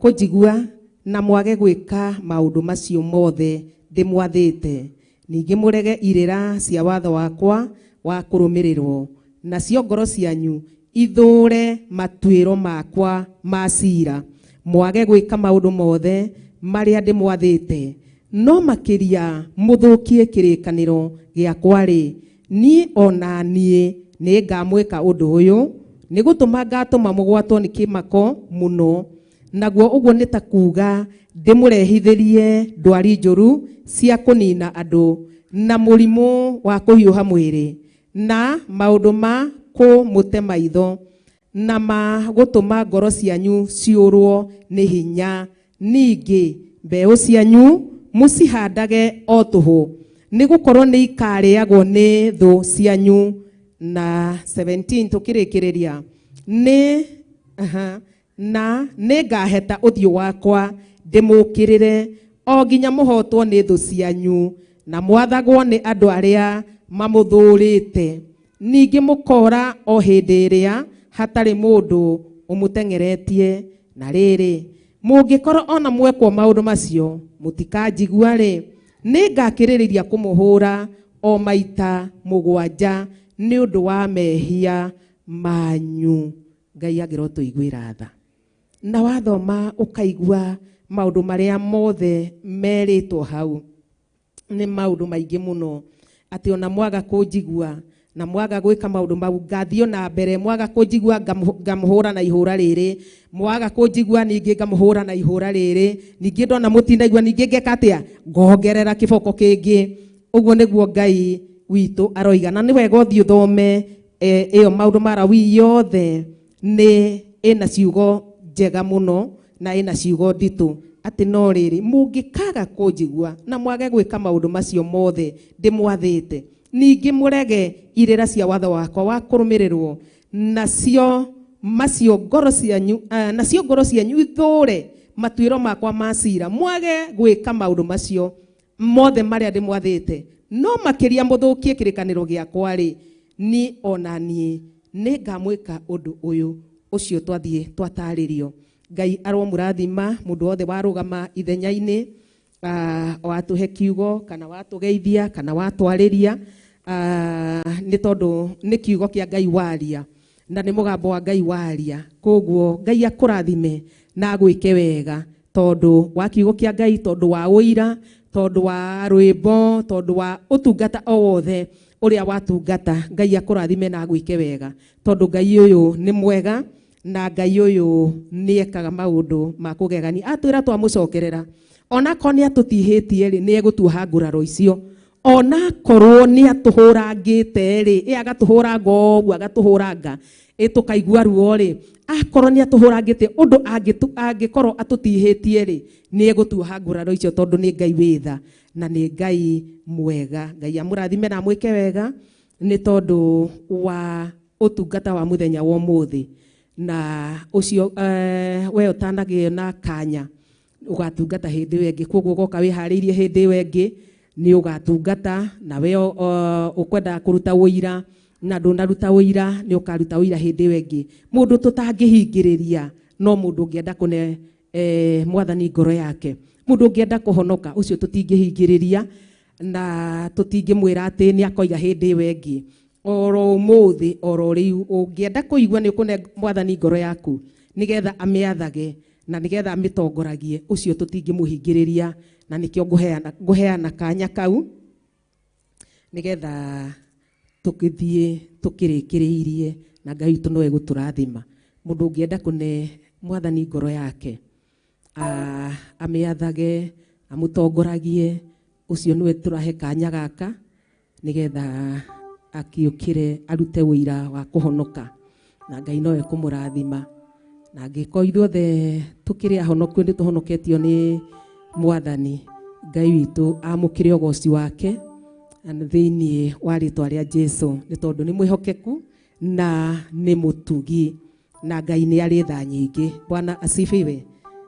kũnjigua na mwage gwĩka maũndũ macio mothe ndĩmwathĩte, ningĩ mũrege irĩra cia watho wakwa wa kũrũmĩrĩrwo, nacio ngoro cianyu ithũre matuĩro makwa ma ciira, mwage gwĩka maũndũ mothe marĩa ndĩmwathĩte, no makĩria mũthũkie kĩrĩkanĩro gĩakwa-rĩ, niĩ ona niĩ nĩ ngamwĩka ũndũ ũyũ, nĩ gũtũma ngatũma mũgwatwo nĩ kĩmako mũno, naguo ũguo nĩ ta kuuga ndĩmũrehithĩrie ndwari njũru cia kũnina andũ na mũrimũ wa kũhiũha mwĩrĩ na maũndũ ma kũmũte maitho na ma gũtũma ngoro cianyu ciũrwo nĩ hinya. Ningĩ mbeũ cianyu mũcihandage o tũhũ, nĩ gũkorwo nĩ ikarĩagwo nĩ thũ cianyu. Na 17 tũkĩrĩkĩrĩria na nĩ ngaheta ũthiũ wakwa ndĩmũkĩrĩre o nginya mũhotwo nĩ thũ cianyu na mwathagwo nĩ andũ arĩa mamũthũrĩte. Ningĩ mũkora o hĩndĩ ĩrĩa hatarĩ mũndũ ũmũteng'eretie. Na rĩrĩ, mũngĩkorwo ona mwekwo maũndũ macio mũtikanjigua-rĩ, nĩ ngakĩrĩrĩria kũmũhũra o maita 7 nĩ ũndũ wa mehia manyu. Ngai angĩrotũiguĩra tha. Na wathoma ũkaigua maũndũ marĩa mothe merĩtwo hau nĩ maũndũ maingĩ mũno, atĩ ona mwaga kũnjigua na mwaga gwĩka maũndũ mau ngathiĩ na mbere, mwaga kũnjigua ngamũhũra na ihũra rĩrĩ, mwaga kũnjigua ningĩ ngamũhũra na ihũra rĩrĩ, ningĩ ndona mũtinaigua ningĩ ngeka atĩa, ngongerera kĩboko kĩngĩ. Ũguo nĩguo Ngai witũ aroiga. Na nĩ wega ũthiĩ ũthome ĩyo maũndũ ma Lawi yothe, nĩ ĩna ciugo njega mũno na ĩna ciugo nditũ, atĩ no rĩrĩ mũngĩkaga kũnjigua na mwage gwĩka maũndũ macio mothe ndĩmwathĩte, ningĩ mũrege irĩra cia watho wakwa wa kũrũmĩrĩrwo, nacio ngoro cianyu ithũre matuĩro makwa ma ciira, mwage gwĩka maũndũ macio mothe marĩa ndĩmwathĩte, no makĩria mũthũkie kĩrĩkanĩro gĩakwa-rĩ, ni ona niĩ nĩ ngamwĩka ũndũ ũyũ. Ũcio twathiĩ twatarĩrio. Ngai aromũrathima mũndũ wothe warũgama ithenya-inĩ, watũhe kiugo kana watũgeithia kana watwarĩria, nĩ tondũ nĩ kiugo kĩa Ngai waria na nĩ mũgambo wa Ngai waria. Koguo Ngai akũrathime na agwĩke wega tondũ wa kiugo kĩa Ngai, tondũ wa ũira, tondũ wa rwĩmbo, tondũ wa ũtungata o wothe ũrĩa watungata. Ngai akũrathime na agwĩke wega tondũ Ngai ũyũ nĩ mwega na Ngai ũyũ nĩ ekaga maũndũ ma kũgegania. Atwĩra twamũcokerera, ona korwo nĩ atũtihĩtie-rĩ, nĩ egũtuoha nguraro icio. Ona korwo nĩ atũhũrangĩte-rĩ, agatũhũranga ũguo, agatũhũranga tũkaigua ruo-rĩ, akorwo nĩ atũhũrangĩte ũndũ angĩkorwo atũtihĩtie-rĩ, nĩ egũtuoha nguraro icio tondũ nĩ Ngai wĩ tha na nĩ Ngai mwega. Ngai amũrathime na mwĩke wega nĩ tondũ wa ũtungata wa mũthenya wa ũmũthĩ. Na ũcio we ũtanagĩa na kanya ũgatungata hĩndĩ ĩyo ĩngĩ, koguo ũgoka wĩharĩirie hĩndĩ ĩyo ĩngĩ nĩ ũgatungata, na we ũkwenda kũruta ũira na ndũnaruta ũira, nĩ ũkaruta ũira hĩndĩ ĩyo ĩngĩ. Mũndũ tũtangĩhingĩrĩria no mũndũ ũngĩenda kũne Mwathani ngoro yake, mũndũ ũngĩenda kũhonoka, ũcio tũtingĩhingĩrĩria na tũtingĩmwĩra atĩ nĩ akoiga hĩndĩ ĩyo ĩngĩ. Oro ũmũthĩ, oro rĩu ũngĩenda kũigua nĩ ũkũne Mwathani ngoro yaku nĩgetha amĩathage na nĩgetha amĩtongoragie, ũcio tũtingĩmũhingĩrĩria, na nĩkĩo ngũheana kanya kau nĩgetha tũgĩthiĩ tũkĩrĩkĩrĩirie na Ngai witũ no egũtũrathima. Mũndũ ũngĩenda kũne Mwathani ngoro yake, amĩathage, amũtongoragie, ũcio nĩwe tũrahe kanya gaka nĩgetha akiũkĩre arute ũira wa kũhonoka, na Ngai no ekũmũrathima. Na angĩkorwo ithuothe tũkĩrĩ ahonoku nĩ tũhonoketio nĩ Mwathani, Ngai witũ amũkĩre ũgoci wake thĩinĩ wa rĩtwa rĩa Jesũ, nĩ tondũ nĩ mwĩhokeku na nĩ mũtugi na Ngai nĩ arĩ tha nyingĩ. Bwana asifiwe.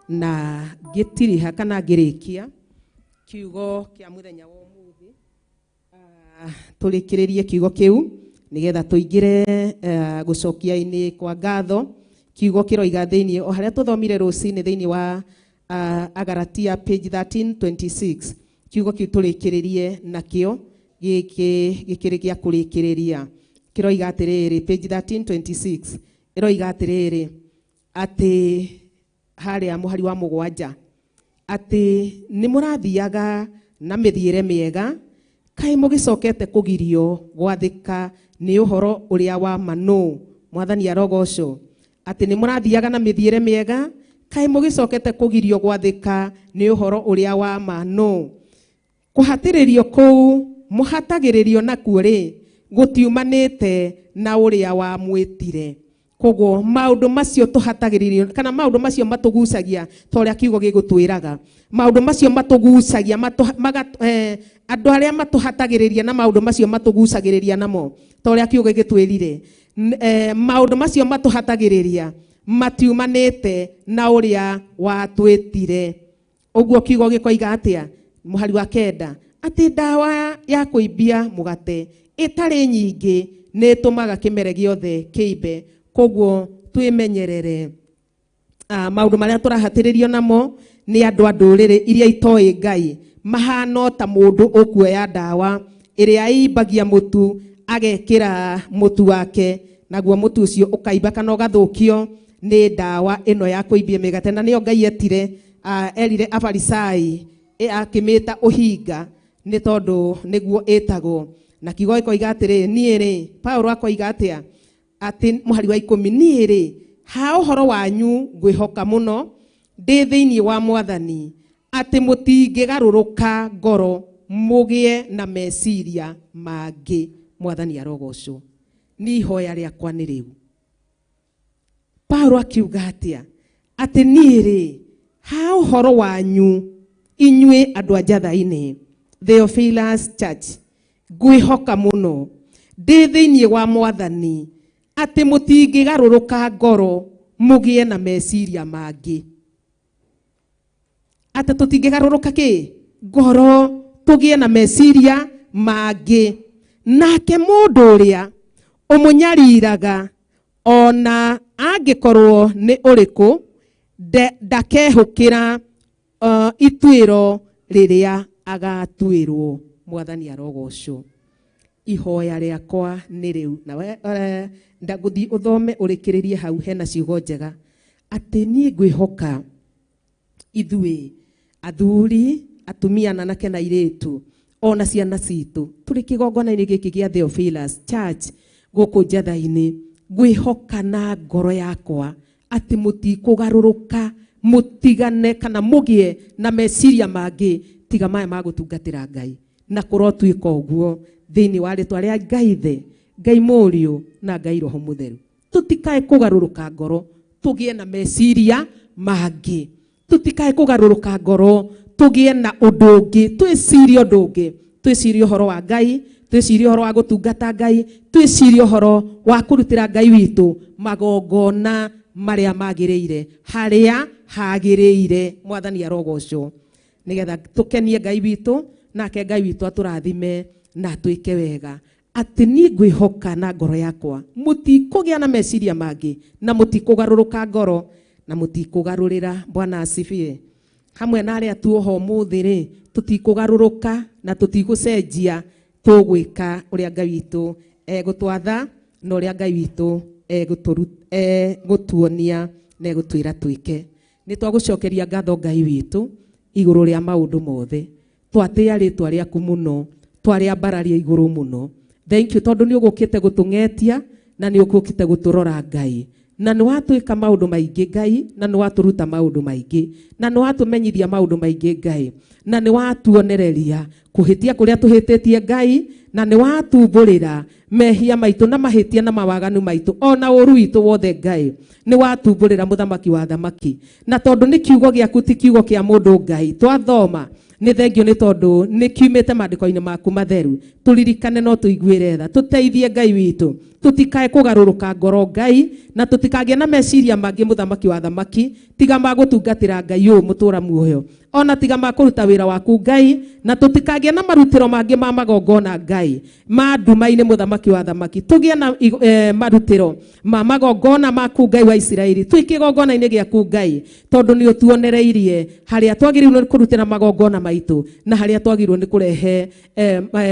Na ngĩtiriha kana ngĩrĩkia kiugo kĩa mũthenya wa ũmũthĩ, tũrĩkĩrĩrie kiugo kĩu nĩgetha tũingĩre gũcokia-inĩ kwa ngatho. Kiugo kĩroiga thĩinĩ o harĩa tũthomire rũcinĩ thĩinĩ wa Agalatia page 13:26, kiugo kiu turikiririe nakio gikiri gia kurikiriria kiroiga atiriri page 1326 iroiga atiriri ati haria muhari wa mugwanja ati ni murathiaga na mithiire miega kai mugicokete kugirio gwathika ni uhoro uria wa manu mwathani arogoco ati ni murathiaga na mithiire miega kai mugicokete kugirio gwathika ni uhoro uria wa manu kuhatiririo kuu muhatagiririo nakuo ri gutiumanite na uria wa mwitire koguo maundu macio tuhatagiririo kana maundu macio matugucagia toria kiugo gigutwiraga maundu macio matugucagia andu aria matuhatagiriria na maundu macio matugucagiriria namo toria kiugo gigitwirire maundu macio matuhatagiriria matiumanite na uria watwitire uguo kiugo gikoiga atia muhari wa kenda ati ndawa ya kuibia mugate itari nyingi ni tumaga kimere giothe kiibe koguo twimenyerere maundu maria turahatiririo namo ni andu a nduriri iria itoi Ngai mahano ta mundu ukuoya ndawa iria imbagia mutu agekira mutu wake naguo mutu ucio ukaiba kana ugathukio ni ndawa ino ya kuibia migate na nio Ngai etire erire afarisai akimita uhinga ni tondu niguo etagwo na kiugo ikoiga atiri nie ri Paulo akoiga atia ati muhari wa 10 nie ri ha uhoro wanyu ngwihoka muno ndi thiini wa mwathani ati mutingigaruruka ngoro mugie na meciria mangi mwathani arogoco ni ihoya riakwa ni riu Paulo akiuga atia ati nie ri ha uhoro wanyu inyue andu a njatha-ini Theophilus Church ngwihoka muno ndi thiini wa mwathani ati mutingigaruruka ngoro mugie na meciria mangi ati tutingigaruruka ki ngoro tugie na meciria mangi nake mundu uria umunyariraga ona angikorwo ni uriku ndakehukira itwiro riria agatwirwo mwathani arogoco ihoya riakwa ni riu nawe ndaguthi uthome urikiririe hau hena ciugo njega ati nie ngwihoka ithui athuri atumia na nake na iritu ona ciana citu turi kigongona-ini giki gia Theophilus Church guku njatha-ini ngwihoka na ngoro yakwa ati mutikugaruruka mutigane kana mugie na meciria mangi tiga maya magutungatira Ngai na kurotwika uguo thiini wa ritwa ria Ngai the Ngai Muriu na Ngai Roho Mutheru tutikae kugaruruka ngoro tugie na meciria mangi tutikae kugaruruka ngoro tugie na undu ungi twicirie undu ungi twicirie uhoro wa Ngai twicirie uhoro wa gutungata Ngai twicirie uhoro wa kurutira Ngai witu magongona maria magiriire haria hagiriire mwathani arogoco nigetha tukenie Ngai witu nake Ngai witu aturathime na twike wega ati ni ngwihoka na ngoro yakwa mutikugia na meciria mangi na mutikugaruruka ngoro na mutikugarurira Bwana asifie hamwe na aria tuoho muthi ri tutikugaruruka na tutigucenjia tugwika uria Ngai witu egutwatha na uria Ngai witu gutuonia na gutwira twike ni twagucokeria ngatho Ngai witu iguru ria maundu mothe twatia ritwa riaku muno twaria mbararia iguru muno thank you tondu ni ugukite gutungetia na ni ugukite guturora Ngai na ni watwika maundu maingi Ngai na ni waturuta maundu maingi na ni watumenyithia maundu maingi Ngai na ni watuonereria kuhitia kuria tuhititie Ngai na ni watumburira mehia maitu na mahitia na mawaganu maitu ona uru witu wothe Ngai ni watumburira muthamaki wa thamaki na tondu ni kiugo giaku ti kiugo kia mundu Ngai twathoma ni thengio ni tondu ni kiumite maandiko-ini maku matheru turirikane no tuiguire tha tuteithie Ngai witu tutikae kugaruruka ngoro Ngai na tutikagie na meciria mangi muthamaki wa thamaki tiga magutungatira Ngai uyu mutura muoyo ona tiga makuruta wira waku Ngai, na tutikagia na marutiro mangi ma magongona Ngai ma nduma-ini muthamaki wa thamaki, tugie na marutiro ma magongona maku Ngai wa Isiraeli, twikigongona-ini giaku Ngai, tondu ni utuonereirie haria twagiriirwo ni kurutira magongona maitu na haria twagiriirwo ni kurehe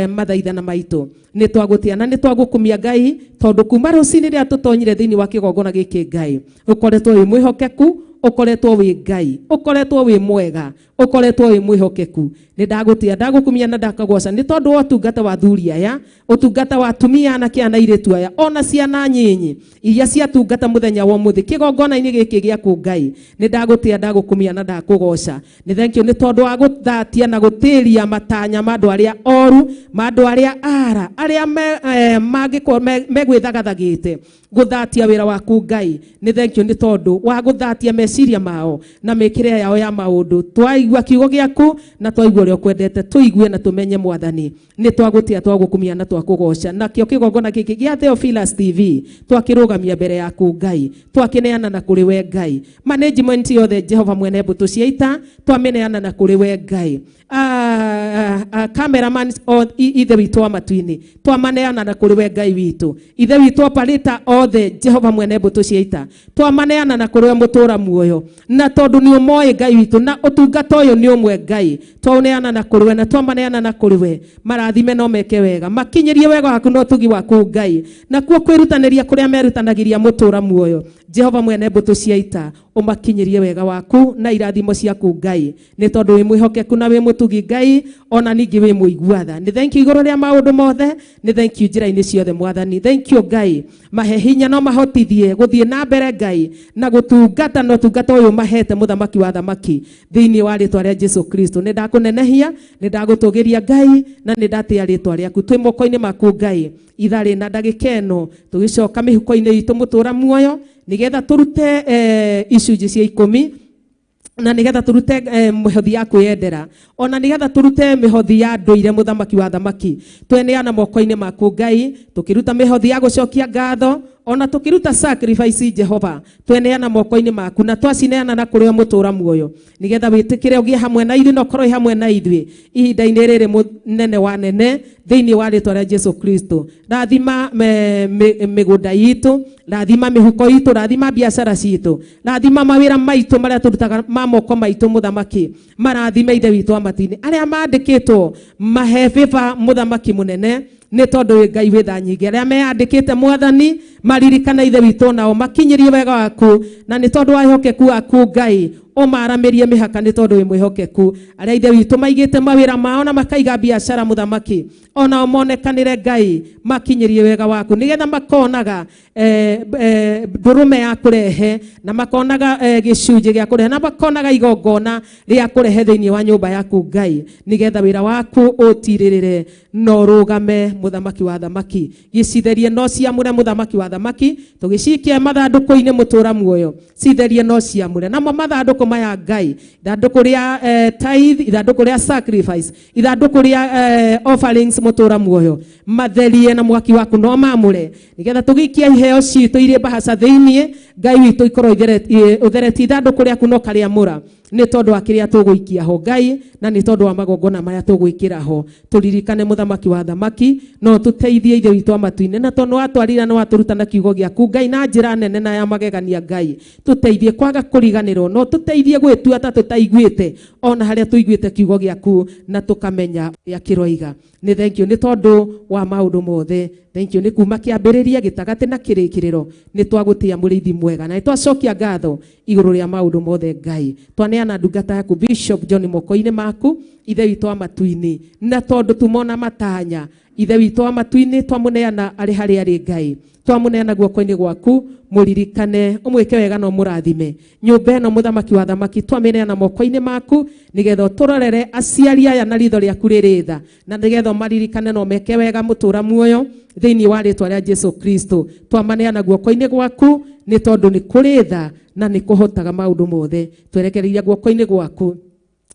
mathaithana maitu. Ni twagutia na ni twagukumia Ngai, tondu kuma rucini ria tutonyire thiini wa kigongona giki Ngai, ukoretwo wi mwihokeku, ukoretwo wi Ngai, ukoretwo wi mwega, ukoretwo wi mwihokeku. Ni ndagutia ndagukumia na ndakagoca ni tondu wa utungata wa thuri aya, utungata wa atumia na kiana iritu aya, ona ciana nyinyi iria ciatungata muthenya wa muthi kigongona-ini giki giaku Ngai. Ni ndagutia ndagukumia na ndakugoca. Ni thank you ni tondu wa guthatia na gutiria matanya ma andu aria oru, ma andu aria ara, aria mangiko megwithagathagite guthatia wira waku Ngai. Ni thank you ni tondu wa guthatia meciria mao na mikire yao ya maundu. Twaigua kiugo giaku na twaigua uria kwendete, tuigue na tumenye Mwathani. Ni twagutia twagukumia na twakugoca na kio kigongona giki gia Theophilus TV twakirugamia mbere yaku Ngai, twakineana na kuri we Ngai. Management yothe Jehova mwene mbutu cia ita twameneana na kuri we Ngai. Cameraman ithe witu wa matu-ini twamaneana na kuri we Ngai witu, ithe witu operator othe Jehova mwene mbutu cia ita twamaneana na kuri we mutura muoyo, na tondu ni umoe Ngai witu na utungata uyu ni umwe Ngai, twauneana na kuri we na twamaneana na kuri we. Marathime no meke wega, makinyirie wega waku no tugi waku Ngai, na kuo kwirutaniria kuria merutanagiria mutura muoyo Jehova mwene mbutu cia ita umakinyirie wega waku na irathimo ciaku Ngai, ni tondu wi mwihokeku na wi mutugi Ngai, ona ningi wi muiguatha. Ni thank you iguru ria maundu mothe, ni thank you njira-ini ciothe Mwathani. Thank you Ngai, mahe hinya no mahotithie guthie na mbere Ngai na gutungata no tungata uyu mahete muthamaki wa thamaki thiini wa ritwa ria Jesu Kristo. Ni ndakunenehia, ni ndagutugiria Ngai, na ni ndatia ritwa riaku. Twi moko-ini maku Ngai, ithari na ndagika ino tugicoka mihuko-ini itu mutura muoyo, nigetha turute icunji cia 10 na nigetha turute mihothi ya kwiyendera, ona nigetha turute mihothi ya nduire muthamaki wa thamaki. Tweneana moko-ini maku Ngai, tukiruta mihothi ya gucokia ngatho, ona tukiruta sacrifice Jehova, tweneana moko-ini maku na twacineana na kuri we mutura muoyo, nigetha witikire ugie hamwe na ithuĩ na ukorwo hamwe na ithuĩ ihinda-ini riri munene wa nene thiini wa ritwa ria Jesu Kristo. Rathima migunda yitu, rathima mihuko yitu, rathima biashara citu, rathima mawira maitu maria turutaga ma moko maitu muthamaki, marathime ithe witu wa matini aria mandikitwo mahe favor muthamaki munene, ni tondu wi Ngai wi tha nyingi. Aria meyandikite Mwathani maririkana ithe witu nao makinyirie wega waku, na ni tondu wa ihokeku waku Ngai umaramirie mihaka ni tondu wi mwihokeku. Aria ithe witu maigite mawira mao na makaiga biashara muthamaki, ona monekanire Ngai makinyirie wega waku, nigetha makonaga ndurume ya kurehe na makonaga gicunji gia kurehe na makonaga igongona ria kurehe thiini wa nyumba yaku Ngai, nigetha wira waku utiririre no rugame muthamaki wa thamaki. Gicitherie no ciamure muthamaki wa thamaki, tugicikie mathanduku-ini mutura muoyo, citherie no ciamure namo mathanduku maya Ngai, ithanduku ria tithe, ithanduku ria sacrifice, ithanduku ria offerings mutura muoyo, matherie na mwaki waku no mamure, nigetha tugikie iheo citu iria bahaca thiini Ngai witu ikorwo uthereti ithanduku riaku no kariamura, ni tondu wa kiria tuguikia ho Ngai, na ni tondu wa magongona maya tuguikira ho. Turirikane muthamaki wa thamaki, no tuteithie ithe witu wa matu-ini, na tondu watwarira no waturuta na kiugo giaku Ngai na njira nene na ya magegania Ngai. Tuteithie kwaga kuriganirwo, no tuteithie gwitua ta tutaiguite ona haria tuiguite kiugo giaku na tukamenya ya kiroiga. Ni thank you ni tondu wa maundu mothe. Thank you ni kuma kiambiriria gitagati na kirikiriro, ni twagutia murithi mwega na twacokia ngatho iguru ria maundu mothe Ngai. Twaneana ndungata yaku Bishop John moko-ini maku, ithe witu wa matu-ini, na tondu tumona matanya ithe witu wa matu-ini twamuneana ari haria ari Ngai, twamuneana guoko-ini gwaku, muririkane umwike wega no murathime nyumba ino muthamaki wa thamaki, twamineana moko-ini maku, nigetha turorere aciari aya na ritho riaku riritha, na nigetha maririkane no meke wega mutura muoyo thiini wa ritwa ria Jesu Kristo. Twamaneana guoko-ini gwaku, ni tondu ni kuri tha na ni kuhotaga maundu mothe. Twerekereiria guoko-ini gwaku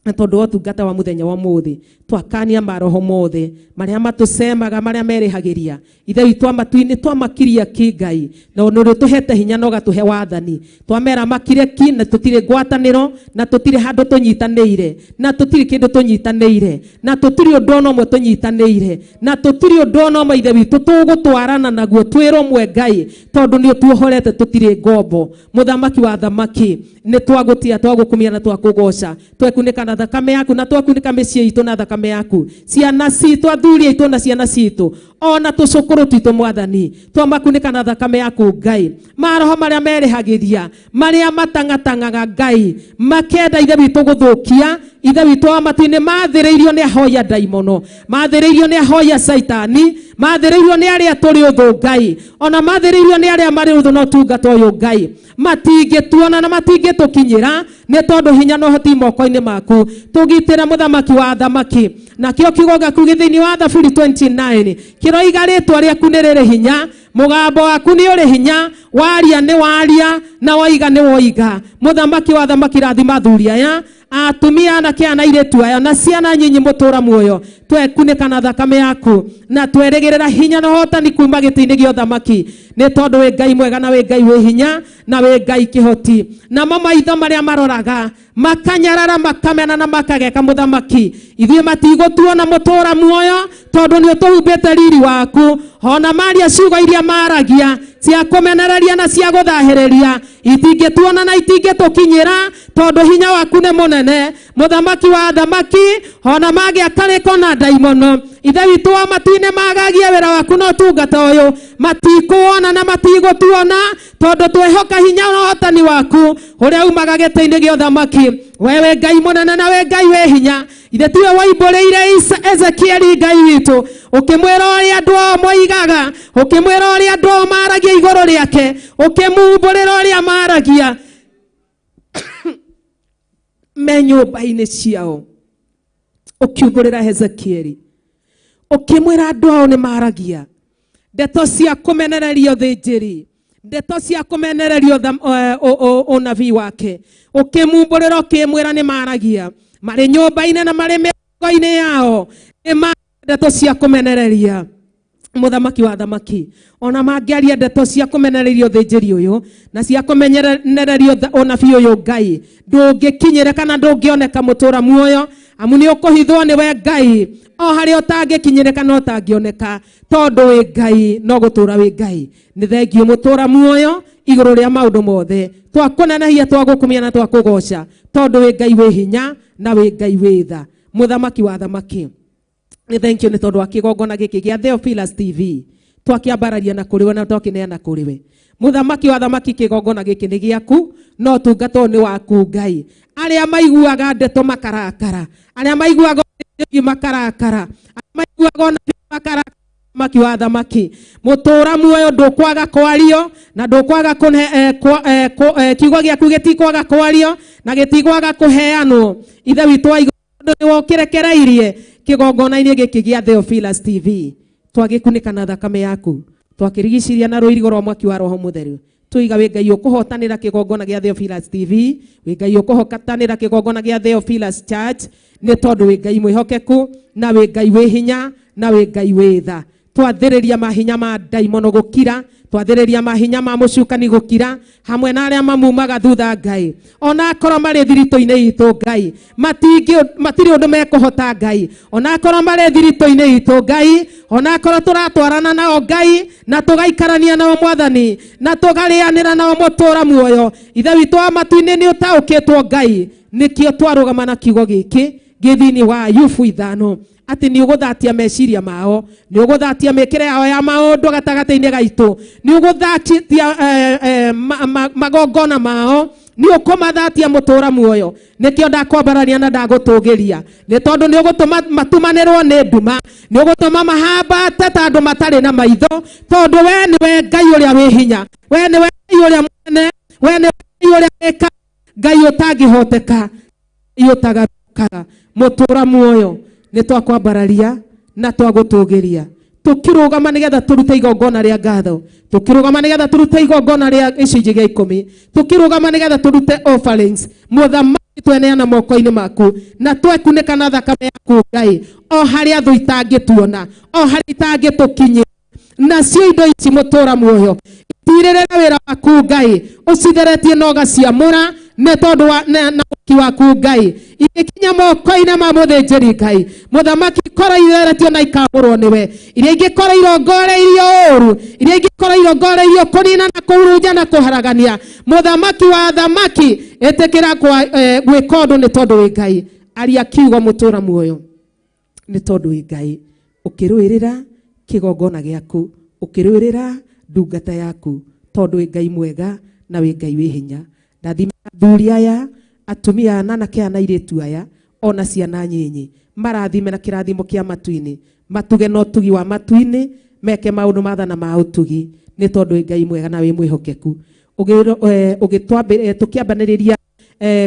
na tondu wa tungata wa muthenya wa muthi twakania maroho mothe maria matucemaga maria merihagiria ithe witũ amatu-inĩ twamakiria ki Ngai na nĩ tuhete hinya na ũgatuhe wathani twamera makire ki na tutire ngwatanĩro na tutire handũ tũnyitanĩire na tutire kĩndũ tũnyitanĩire na tutire ũndũ ona ũmwe tũnyitanĩire na tutire ũndũ ona ũmwe ithe witũ tũgũtwarana naguo twĩrũmwe Ngai tondu nĩ tuohorete tutire ngombo muthamaki wa thamaki nĩ twagũtia twagũkumia na twakũgoca twekunĩka na thakame yaku na twakunĩka mĩciĩ itũ na thakame yaku ciana citũ athuri aitũ na ciana citũ ona tũcũkũrũ twitũ mwathani twamakunĩka na thakame yaku Ngai maroho marĩa merĩhagĩria marĩa matangatangaga Ngai makenda ithe witũ gũthũkia ithe witũ wa matu-inĩ mathĩrĩirio nĩ ahoya ndaimono mathĩrĩirio nĩ ahoya saitani mathĩrĩirio nĩ arĩa tũrĩ ũthũ Ngai ona mathĩrĩirio nĩ arĩa marĩ ũthũ no tungata ũyũ Ngai matingĩtuona na matingĩtũkinyĩra nĩ tondũ hinya no hoti moko-inĩ maku tũgitĩra mũthamaki wa thamaki nakĩo kiugo kĩu thĩinĩ wa Thaburi 29 kĩroiga rĩtwa rĩaku nĩ rĩrĩ hinya mugambo waku nĩ ũrĩ hinya waria nĩ waria na woiga nĩ woiga mũthamaki wa thamaki rathima athuri aya atumia anake ana airĩtu aya na ciana nyinyi mũtũra muoyo twekunĩka na thakame yaku na twerĩgĩrĩra hinya na ũhotani kuma gĩtĩ-inĩ gĩa ũthamaki nĩ tondũ wĩ Ngai mwega na wĩ Ngai wĩ hinya na wĩ Ngai kĩhoti namo maitho marĩa maroraga makanyarara makamena na makageka mũthamaki ithuĩ matigũtuona mũtũra muoyo tondũ nĩ ũtũhumbĩte riri waku ona maria ciugo iria maragia cia kũmenereria na cia gũthahĩrĩria itingĩtuona na itingĩtũkinyĩra tondũ hinya waku nĩ mũnene mũthamaki wa thamaki ona magĩaka rĩko na ndaimono ithe witũ wa matu-inĩ magagia wĩra waku no tungata ũyũ matikuona na matigũtuona tondũ twĩhoka hinya na ũhotani waku ũrĩa umaga gĩtĩ-inĩ gĩa ũthamaki wewe Ngai mũnene na we Ngai wĩ hinya ithe tiwe waibũrĩire Ezekieli Ngai witũ ũkĩmwĩra ũrĩa andũ ao moigaga ũkĩmwĩra ũrĩa andũ ao maragia igũrũ rĩake ũkĩmumbũrĩra ũrĩa maragia me nyũmba-inĩ ciao ũkiumbũrĩra Ezekieli ũkĩmwĩra andũ ao nĩ maragia ndeto cia kũmenereria ũthĩnjĩri ndeto cia kũmenereria ũnabii wake ũkĩmumbũrĩra ũkĩmwĩra nĩ maragia marĩ nyũmba-inĩ na marĩ mĩago-inĩ yao nĩ ndeto cia kũmenereria mũthamaki wa thamaki ona mangĩaria ndeto cia kũmenereria ũthĩnjĩri ũyũ na cia kũmenereria ũnabii ũyũ Ngai ndũngĩkinyĩra kana ndũngĩoneka mũtũra muoyo amu nĩ ũkũhithwo nĩ we Ngai o harĩa ũtangĩkinyĩrĩka no ũtangĩoneka tondũ wĩ Ngai no gũtũra wĩ Ngai nĩ thengiũ mũtũra muoyo igũrũ rĩa maũndũ mothe twakũnenehia twagũkumia na twakũgoca tondũ wĩ Ngai wĩ hinya na wĩ Ngai wĩ tha mũthamaki wa thamaki nĩ thengiũ nĩ tondũ wa kĩgongona gĩkĩ gĩa Theophilus TV twakĩambararia na kũrĩ we na twakĩneana kũrĩ we mũthamaki wa thamaki kĩgongona gĩkĩ nĩ gĩaku no tungatwo nĩ waku Ngai arĩa maiguaga ndeto makarakara arĩa maiguaga makarakara arĩa maiguaga ona makarakara mũthamaki wa thamaki mũtũra muoyo ndũkwaga kwario na ndũkwaga kiugo gĩaku gĩtikwaga kwario na gĩtikwaga kũheanwo ithe witũ wa igũrũ nĩ wokĩrekereirie kĩgongona-inĩ gĩkĩ gĩa Theophilus TV twagĩkunĩka na thakame yaku twakĩrigicĩria na rũirigo rwa mwaki wa roho mũtheru tuiga wĩ Ngai ũkũhotanĩra kĩgongona gĩa Theophilus TV wĩ Ngai ũkũhotanĩra kĩgongona gĩa Theophilus Church nĩ tondũ wĩ Ngai mwĩhokeku na wĩ Ngai wĩ hinya na wĩ Ngai wĩ tha twathĩrĩria mahinya ma ndaimono gũkira twathĩrĩria mahinya ma mũcukani gũkira hamwe na arĩa mamumaga thutha Ngai ona akorwo marĩ thiritũ-inĩ itũ Ngai matirĩ ũndũ mekũhota Ngai ona akorwo marĩ thiritũ-inĩ itũ Ngai ona akorwo tũratwarana nao Ngai na tũgaikarania nao mwathani na tũgarĩanĩra nao mũtũra muoyo ithe witũ wa matu-inĩ nĩ ũtaũkĩtwo Ngai nĩkĩo twarũgama na kiugo gĩkĩ gĩthini wa Ayubu 5 ati ni ũgũthatia meciria mao ni ũgũthatia mĩkĩre yao ya maũndũ gatagatĩ-inĩ gaitũ ni ũgũthatia magongona mao ni ũkũmathatia mũtũra muoyo nĩkĩo ndakwambarania na ndagũtũgĩria nĩ tondũ nĩ ũgũtũma matumanĩrwo nĩ nduma nĩ ũgũtũma mahambate ta andũ matarĩ na maitho tondũ we nĩwe Ngai ũrĩa wĩ hinya we nĩwe Ngai ũrĩa mũnene we nĩwe Ngai ũrĩa wĩka Ngai ũtangĩhoteka ũtagarukaga mũtũra muoyo nĩ twakwambararia na twagũtũgĩria tukirugama nigetha turute igongona rĩa ngatho tukirugama nigetha turute igongona rĩa gĩcunjĩ gĩa 10 tukirugama nigetha turute offerings mũthamaki tweneana moko-inĩ maku na twekunĩka na thakame yaku Ngai o harĩa thũ itangĩtuona o harĩa itangĩtũkinyĩra nacio indo ici mũtũra muoyo itirĩrĩra wĩra waku Ngai ũcitheretie na ũgaciamũra nĩ tondũ wa mwaki waku Ngai igĩkinya moko-inĩ ma mũthĩnjĩri Ngai mũthamaki korwo itheretio na ikamũrwo nĩwe iria ingĩkorwo irongoreirio ũũru iria ingĩkorwo irongoreirio kũnina na kũhurunja na kũharagania mũthamaki wa thamaki ĩtĩkĩra gwĩka ũndũ nĩ tondũ wĩ Ngai aria kiugo mũtũra muoyo nĩ tondũ wĩ Ngai ũkĩrũĩrĩra kĩgongona gĩaku ũkĩrũĩrĩra ndungata yaku tondũ wĩ Ngai mwega na wĩ Ngai wĩ hinya ndathima athuri aya atumia anake na airĩtu aya ona ciana nyinyi marathime na kĩrathimo kĩa matu-inĩ matuge na ũtugi wa matu-inĩ meke maũndũ mathana ma ũtugi nĩ tondũ wĩ Ngai mwega na wĩ mwĩhokeku tũkĩambanĩrĩria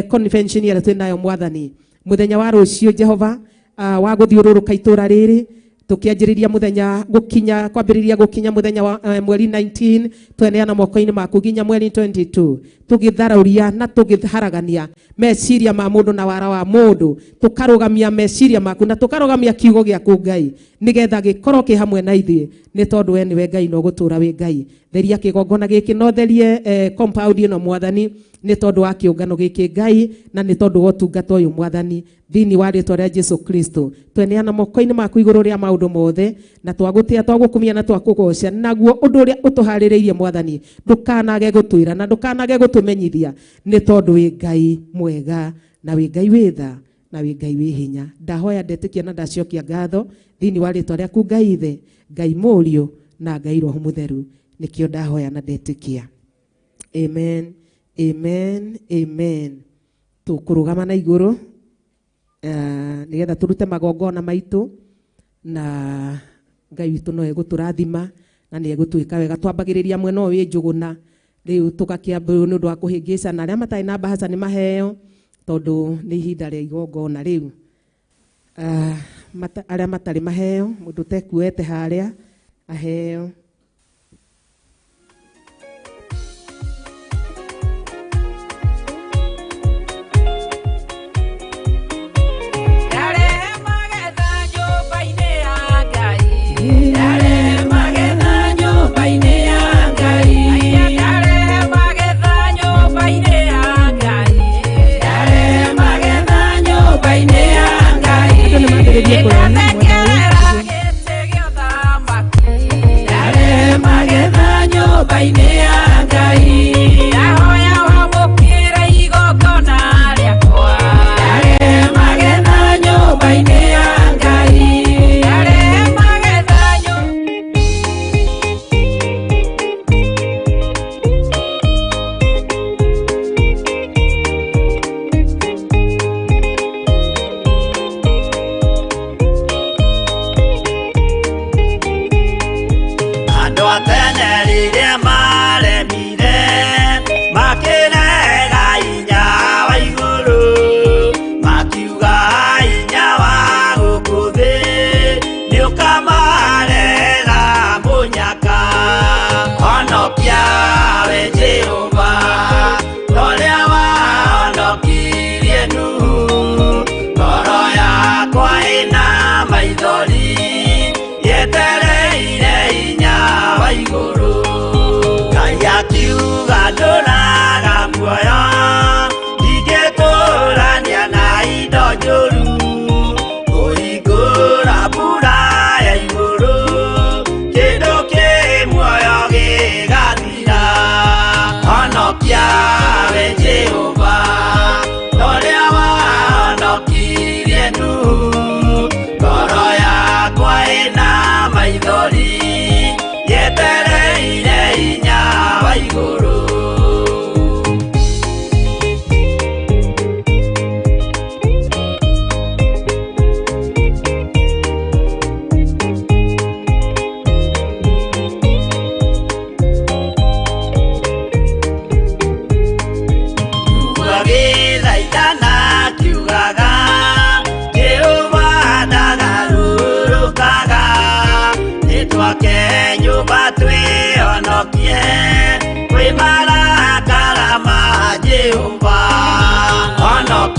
convention ĩrĩa twĩnayo mwathani mũthenya wa rũciũ Jehova wa gũthiũrũrũka itũra rĩrĩ tukianjĩrĩria muthenya gukinya kwambĩrĩria gukinya muthenya wa mweri 19 tweneana moko-inĩ maku nginya mweri 22 tugitharauria na tugiharagania meciria ma mundu na wara wa mundu tukarugamia meciria maku na tukarugamia kiugo gĩaku Ngai nigetha gĩkorwo kĩ hamwe na ithuĩ nĩ tondũ we nĩwe Ngai no gũtũra wĩ Ngai theria kĩgongona gĩkĩ no therie compound ĩno mwathani nĩ tondũ wa kĩũngano gĩkĩ Ngai na nĩ tondũ wa ũtungata ũyũ mwathani thĩinĩ wa rĩĩtwa rĩa Jesu Kristo tweneana moko-inĩ maku igũrũ rĩa maũndũ mothe na twagũtĩa twagũkumia na twakũgoca naguo ũndũ ũrĩa ũtũharĩrĩirie mwathani ndũkanage gũtwĩra na ndũkanage gũtũmenyithia nĩ tondũ wĩ Ngai mwega na wĩ Ngai wĩ tha na wĩ Ngai wĩ hinya ndahoya ndetĩkia na ndacokia ngatho thĩinĩ wa rĩĩtwa rĩaku Ngai ithe Ngai mũriũ na Ngai roho mũtheru nĩkĩo ndahoya na ndetĩkia amen amen amen tũkũrũgama na igũrũ nigetha turute magongona maitũ na Ngai witũ no egũtũrathima na nĩ egũtwĩka wega twambagĩrĩria mwena ũyũ wĩ Njũgũna rĩu tũgakĩambĩrĩria nĩ ũndũ wa kũhĩngĩca na arĩa matarĩ na mbahaca nĩ maheo tondũ nĩ ihinda rĩa igongona rĩu arĩa matarĩ maheo mũndũ tekuete harĩa aheo Ikatekerera gĩtĩ gĩa ũthamaki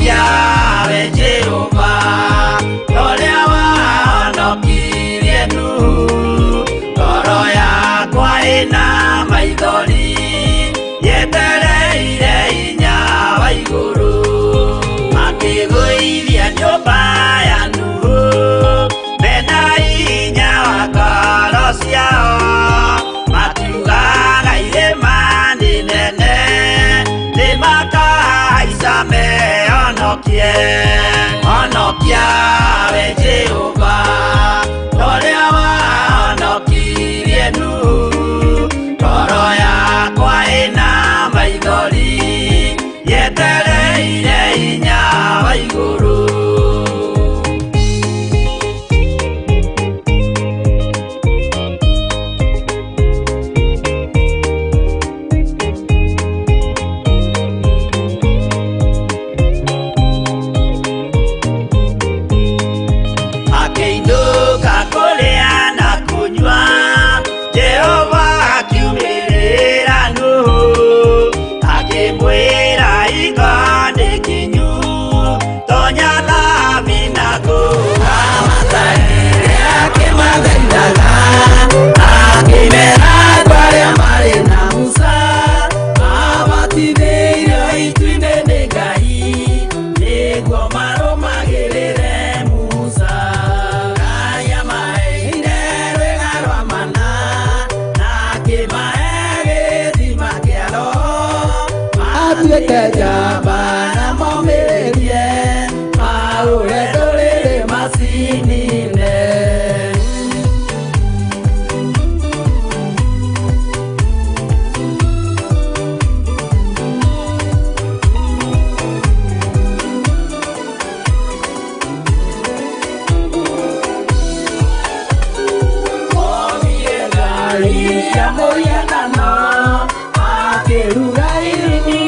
honokia we Jehova toria wahonokirie Nuhu ngoro yakwa ina maithori yetereire hinya wa iguru akigũithia nyũmba ya Nuhu mena hinya wa ngoro ciao makiugaga irĩma nĩ nene nĩmakahaica mehonokie honokia we Jehova toria wahonokirie Nuhu ngoro yakwa ĩna maithori yetereire hinya wa igũrũ akĩinũka kũrĩa na kũnyua Jehova akiumĩrĩra Nuhu akĩmwĩra iko nĩ kinyu tonya thami na kũga matarire akĩmathaithaga akĩmera arĩa marĩ na Musa abatithĩirio itu-inĩ nĩ Ngai nĩguo marũmagĩrĩre Musa Ngai amaheire rwĩga rwa mana na akĩmahe gĩthima kĩa Roho matuĩke njamba na momĩrĩrie maũre ndũrĩrĩ macinine ya moya nano akĩruga iruga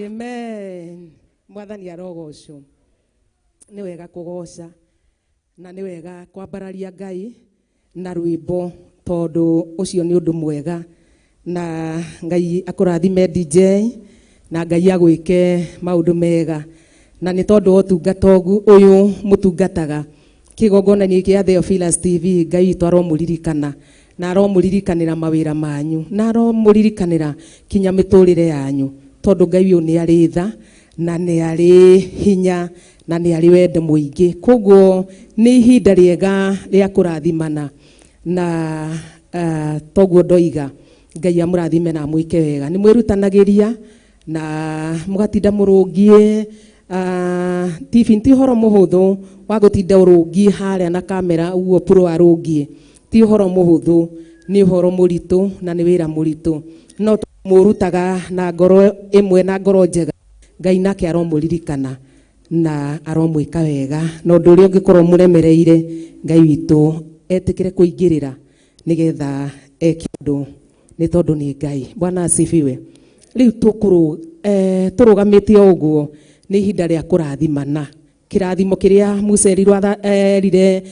Amen. Mwathani arogocwo. Nĩ wega kũgoca na nĩ wega kwambararia Ngai na rwĩmbo tondũ ũcio nĩ ũndũ mwega, na Ngai akũrathime DJ na Ngai agwĩke maũndũ mega, na nĩ tondũ ũtungata ũyũ mũtungataga kĩgongona-inĩ kĩa Theophilus TV, Ngai witũ aromũririkana na aromũririkanĩra mawĩra manyu na aromũririkanĩra kinya mĩtũrĩre yanyu, tondũ Ngai ũyũ nĩ arĩ tha na nĩ arĩ hinya na nĩ arĩ wendo mũingĩ. Koguo nĩ ihinda rĩega rĩa kũrathimana na toguo ndoiga Ngai amũrathime na mwĩke wega. Nĩ mwĩrutanagĩria na mũgatinda mũrũngiĩ. TV ti ũhoro mũhũthũ wa gũtinda ũrũngiĩ harĩa na kamera ũguo pro arũngiĩ, ti ũhoro mũhũthũ, nĩ ũhoro mũritũ na nĩ wĩra mũritũ, no mũrutaga na ngoro ĩmwe na ngoro njega, Ngai nake aromũririkana na aromwĩka wega, na ũndũ ũrĩa ũngĩkorwo mũremereire Ngai witũ etĩkĩre kũingĩrĩra nĩgetha eke ũndũ, nĩ tondũ nĩ Ngai. Bwana asifiwe. Rĩu tũrũgamĩte ũguo nĩ ihinda rĩa kũrathimana. Kĩrathimo kĩrĩa Musa erire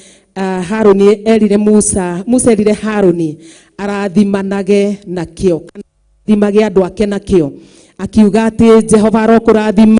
Harũni, erire Musa erire Harũni arathimanage na kĩo, thimage andũ ake na kĩo, akiuga atĩ Jehova arokũrathima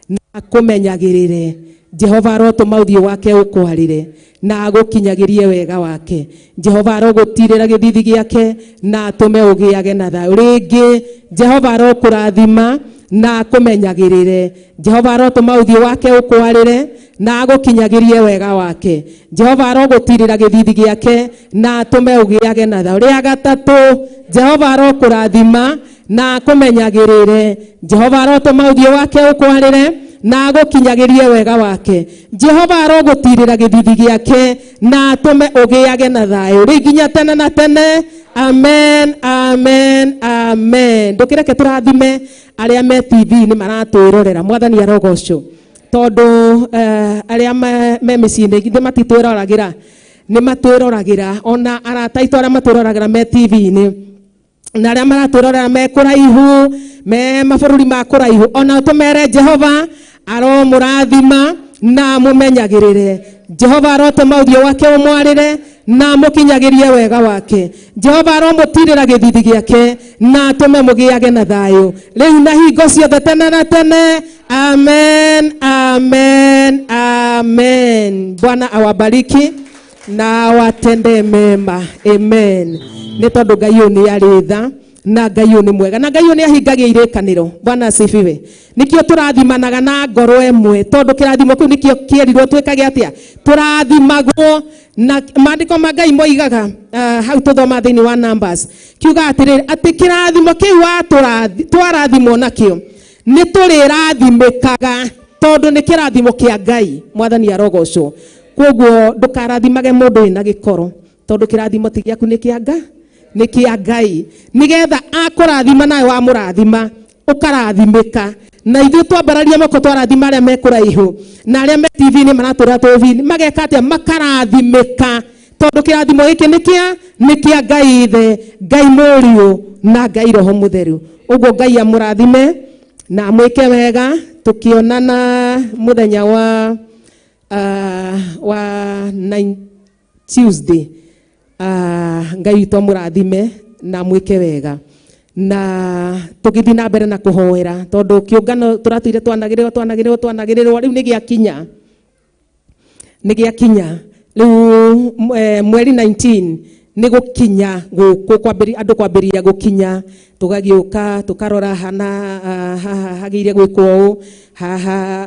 na akũmenyagĩrĩre, Jehova arotũma ũthiũ wake ũkwarĩre na agũkinyagĩrie wega wake, Jehova arogũtirĩra gĩthithi gĩake na atũme ũgĩage na thayũ. Rĩngĩ Jehova arokũrathima na akũmenyagĩrĩre, Jehova arotũma ũthiũ wake ũkwarĩre na agũkinyagĩrie wega wake, Jehova arogũtirĩra gĩthithi gĩake na atũme ũgĩage na thayũ. Rĩa gatatũ, Jehova arokũrathima na akũmenyagĩrĩre, Jehova arotũma ũthiũ wake ũkwarĩre na agũkinyagĩrie wega wake, Jehova arogũtirĩra gĩthithi gĩake na atũme ũgĩage na thayũ. Rĩu nginya tene na tene. Amen, amen, amen. Ndũkĩreke tũrathime arĩa me TV-inĩ maratwĩrorera. Mwathani arogocwo, tondũ arĩa me mĩciĩ-inĩ githĩ matitwĩroragĩra, nĩ matwĩroragĩra, ona arata aitũ arĩa matwĩroragĩra me TV-inĩ na arĩa maratwĩrorera me kũraihu, me mabũrũri ma kũraihu, ona tũmere Jehova aromũrathima na mũmenyagĩrĩre, Jehova arotũma ũthiũ wake ũmwarĩre na mũkinyagĩrie wega wake, Jehova aromũtirĩra gĩthithi gĩake na atũme mũgĩage na thayũ rĩu na hingo ciothe tene na tene. Amen, amen, amen. Bwana awabariki na awatende mema. Amen. Nĩ tondũ Ngai ũyũ nĩ arĩ tha na Ngai ũyũ nĩ mwega na Ngai ũyũ nĩ ahingagia irekanĩro. Bwana asifiwe. Nĩkĩo tũrathimanaga na ngoro ĩmwe, tondũ kĩrathimo kĩu nĩkĩo kĩerirwo twĩkage atĩa, tũrathimagwo na maandĩko ma Ngai moigaga hau tũthoma thĩinĩ wa Numbers, kiuga atĩrĩrĩ atĩ kĩrathimo kĩu twarathimwo nakĩo nĩ tũrĩrathimĩkaga, tondũ nĩ kĩrathimo kĩa Ngai. Mwathani arogocwo. Koguo ndũkarathimage mũndũ wĩna gĩkoro, tondũ kĩrathimo ti gĩaku, nĩ kĩa Ngai, nĩ kĩa Ngai, nĩgetha akũrathima nawe wamũrathima ũkarathimĩka. Na ithuĩ twambararia moko twarathima arĩa me kũraihu na arĩa me TV-inĩ maratũra TV-inĩ mageka atĩa, makarathimĩka, tondũ kĩrathimo gĩkĩ nĩ kĩa Ngai Ithe, Ngai Mũriũ na Ngai Roho Mũtheru. Ũguo Ngai amũrathime na mwĩke wega, tukionana mũthenya wa Tuesday. Ngai witũ amũrathime na mwĩke wega na tũgĩthiĩ na mbere na kũhoera, tondũ kĩũngano tũratũire twanagĩrĩrwo rĩu nĩ gĩakinya rĩu mweri 19 nĩ gũkinya gũkũ andũ kwambĩrĩria gũkinya, tũgagĩũka tũkarora hagĩire gwĩkwo ũũ, haha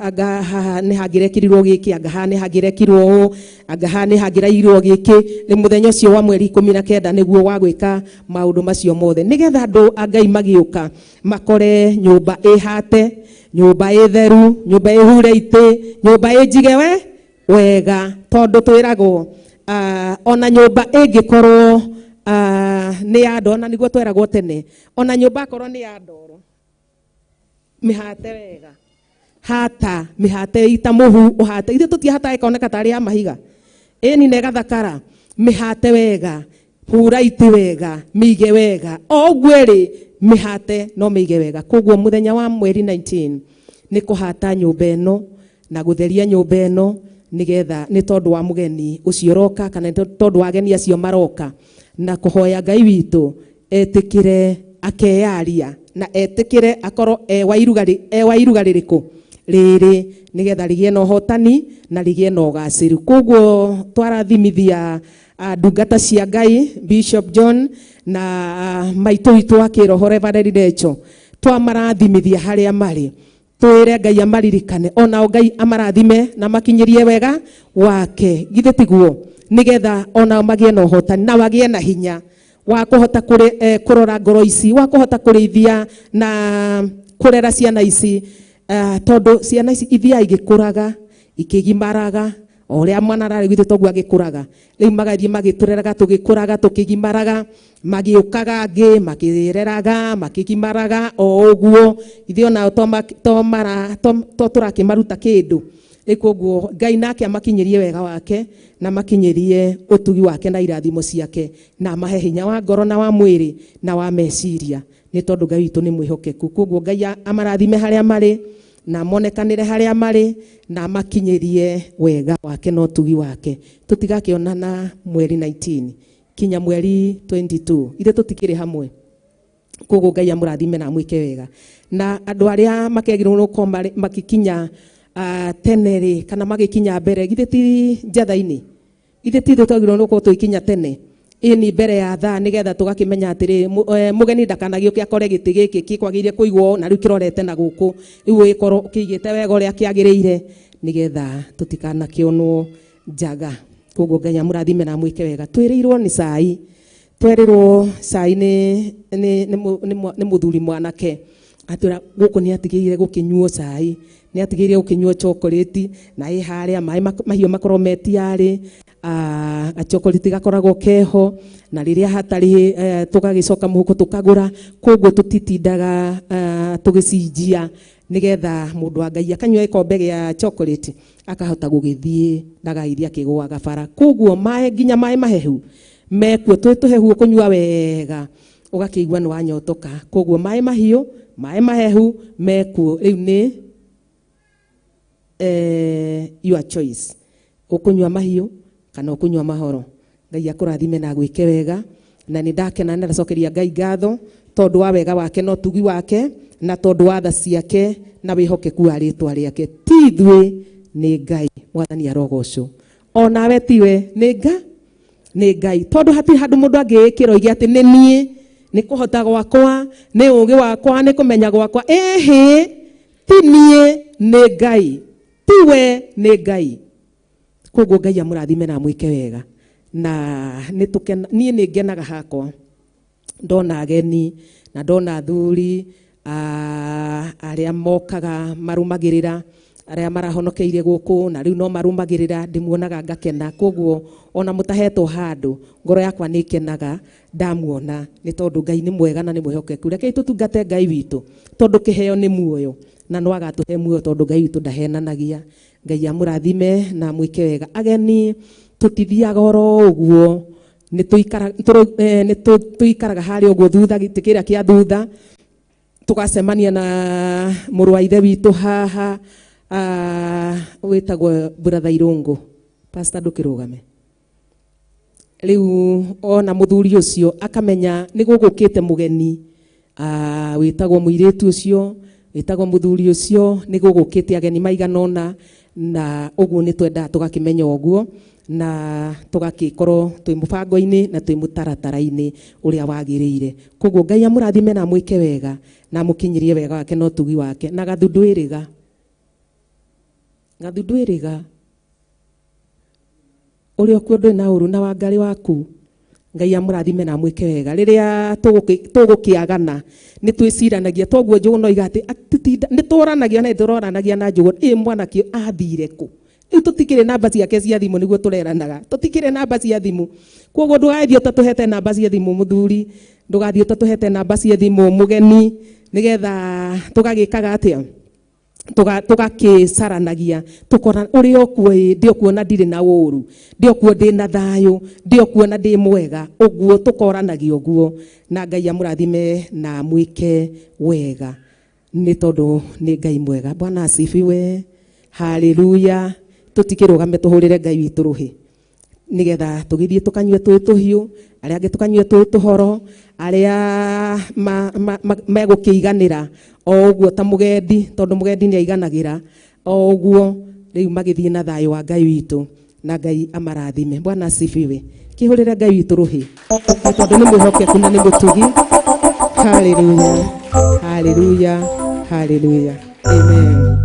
nĩ hangĩrekirirwo gĩkĩ, anga haha nĩ hangĩrekirwo ũũ, anga haha nĩ hangĩrairwo gĩkĩ. Rĩ mũthenya ũcio wa mweri 19 nĩguo wa gwĩka maũndũ macio mothe, nĩgetha andũ a Ngai magĩũka makore nyũmba ĩhate, nyũmba ĩtheru, nyũmba ĩhure itĩ, nyũmba ĩnjige wega, tondũ twĩragwo ona nyũmba ĩngĩkorwo nĩ ya ndoro, na nĩguo tweragwo tene, ona nyũmba akorwo nĩ ya ndoro mĩhate wega, hata mĩhate ita mũhu ũhate, ithuĩ tũtiahata ĩkoneka tarĩ ya mahiga, ĩni na ĩgathakara, mĩhate wega, hura iti wega, mĩige wega, o ũguo ĩrĩ mihate no meige wega koguo muthenya wa mweri 19 ni kuhata nyumba eno na gutheria nyumba eno nigetha ni tondu wa mugeni ucio roka kana tondu wa ageni acio maroka na kuhoya Ngai witu etikire akeyaria na etikire akoro wa iruga ririku riri nigetha rigie no hotani na rigie no gaciru koguo twarathimithia ndungata cia Ngai Bishop John na maitu itu akiroho Reverend Decho twamarathimithia haria mari twire Ngai amaririkane ona Ngai amarathime na makinyirie wega wake githe tiguo nigetha ona magie no hotani na wagie na hinya wa kuhota kurora ngoro ici wa kuhota kurithia na kurera ciana ici tondu ciana ici ithia igikuraga ikigimaraga oria mwana rari gwithu togu agikuraga riu magathie magitureraga tugikuraga tukigimaraga magiukaga ngi makireraga makigimaraga o uguo ithio na to turakimaruta kindu ikuguo Ngai nake amakinyirie wega wake na makinyirie utugi wake na irathimo ciake na mahe hinya wa ngoro na wa mwiri na wa meciria ni tondu Ngai witu ni mwihokeku kuguo Ngai amarathime haria mari na monekanire haria mari na makinyirie wega wake no tugi wake tutigakionana mweri 19 kinya mweri 22 ire tutikire hamwe kuguo Ngai amurathime na mwike wega na andu aria makegirwo no komare makikinya tenere kana magikinya mbere githe ti njatha-ini githe ti twagirwo no twikinya tene ini mbere ya thaa nigetha tugakimenya atiri mugeni ndakanagioke akore giti giki kikwagirie kuigwo na riu kirorete na guku riu ikorwo kigite wega uria kiagiriire nigetha tutikana kionwo njaga koguo Ngai amurathime na mwike wega twirirwo ni cai twerirwo cai ni muthuri mwanake atira guku ni atigire gukinyuo cai ni atigire gukinyuo chocolate na i haria mai mahio makorometi ari a chocolate gakoragwo keho na riria hatari tugagicoka muhuko tukagura koguo tutitindaga tugicinjia nigetha mundu wa Ngai akanywa ikombe gia chocolate akahota gugithie ndaga iria kigwa gabara koguo mai nginya mai mahehu mekuo twetuhehu kunywa wega ugakigwa ni wanyotoka koguo mai mahio mai mahehu mekuo riu ni your choice ukunywa mahio kana ukunywa mahoro Ngai akurathime na gwike wega na ni ndakena na ndacokeria Ngai ngatho tondu wa wega wake no tugi wake na tondu wa tha ciake na wihokeku wa ritwa riake tithwe ni Ngai mwathani arogocwo ona we tiwe ni Ngai tondu hati handu mundu angikiro igi ati ni nie ni kuhota gwakwa ni ugi wakwa ni kumenya gwakwa ehe ti nie ni Ngai tiwe ni Ngai koguo Ngai amurathime na mwike wega na nie ni ngenaga hakwa ndona ageni na ndona thuri aria mokaga marumagirira aria marahonokeire guku na riu no marumagirira ndimuonaga ngakena koguo ona mutahetwo handu ngoro yakwa ni kenaga ndamuona ni tondu Ngai ni mwega na ni mwihokeku reke tutungate Ngai witu tondu kiheo ni muoyo na no agatuhe muoyo tondu Ngai witu ndahenanagia Ngai amurathime na mwike wega ageni tutithiaga oro uguo ni tuikaraga hari uguo thutha gitikira kia thutha tugasemania na muru wa ithe witu haha witagwo brother Irungu pastor ndukirugame riu ona muthuri ucio akamenya ni gugukite mugeni witagwo muiritu ucio witagwo muthuri ucio ni gugukite ageni maiganona na uguo ni twenda tugakimenya uguo na tugakikorwo twi mubango-ini na twi mutaratara-ini uria wagiriire koguo Ngai amurathime na mwike wega na mukinyirie wega wake no tugi wake na gathundwiriga uria kuo ndwi na uru na wangari waku Ngai amurathime na mwike wega riria tugukiagana ni twiciranagia toguo njugu no igati ni turanagia na turoranagia na njugu mwana kio athire ku riu tutikire namba ciake cia thimu niguo tureranaga tutikire namba cia thimu koguo ndugathie utatuhete namba cia thimu muthuri ndugathie utatuhete namba cia thimu mugeni nigetha tugagikaga atia tugakĩcaranagia tukona uri okuo ndi okuona ndirĩ na ũru ndi okuo ndi na thayũ ndi okuona ndi mwega ũguo tukoranagia ũguo na Ngai amũrathime na mwĩke wega nĩ tondũ nĩ Ngai mwega. Bwana asifiwe. Haleluya. Tutikĩrũgame tũhũrĩre Ngai witũ rũhĩ nigetha tũgĩthiĩ tukanyue tũĩ tũhiũ arĩa angĩ tukanyue tũĩ tũhoro arĩa megũkĩiganĩra o ũguo ta mũgendi tondũ mũgendi nĩ aiganagĩra o ũguo rĩu magĩthiĩ na thayũ wa Ngai witũ na Ngai amarathime. Bwana asifiwe. Kĩhũrĩre Ngai witũ rũhĩ tondũ nĩ mwĩhokeku na nĩ mũtugi. Haleluya, haleluya, haleluya. Amen.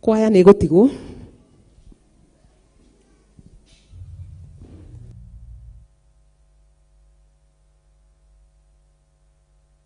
Kwaya nĩ gũtigwo.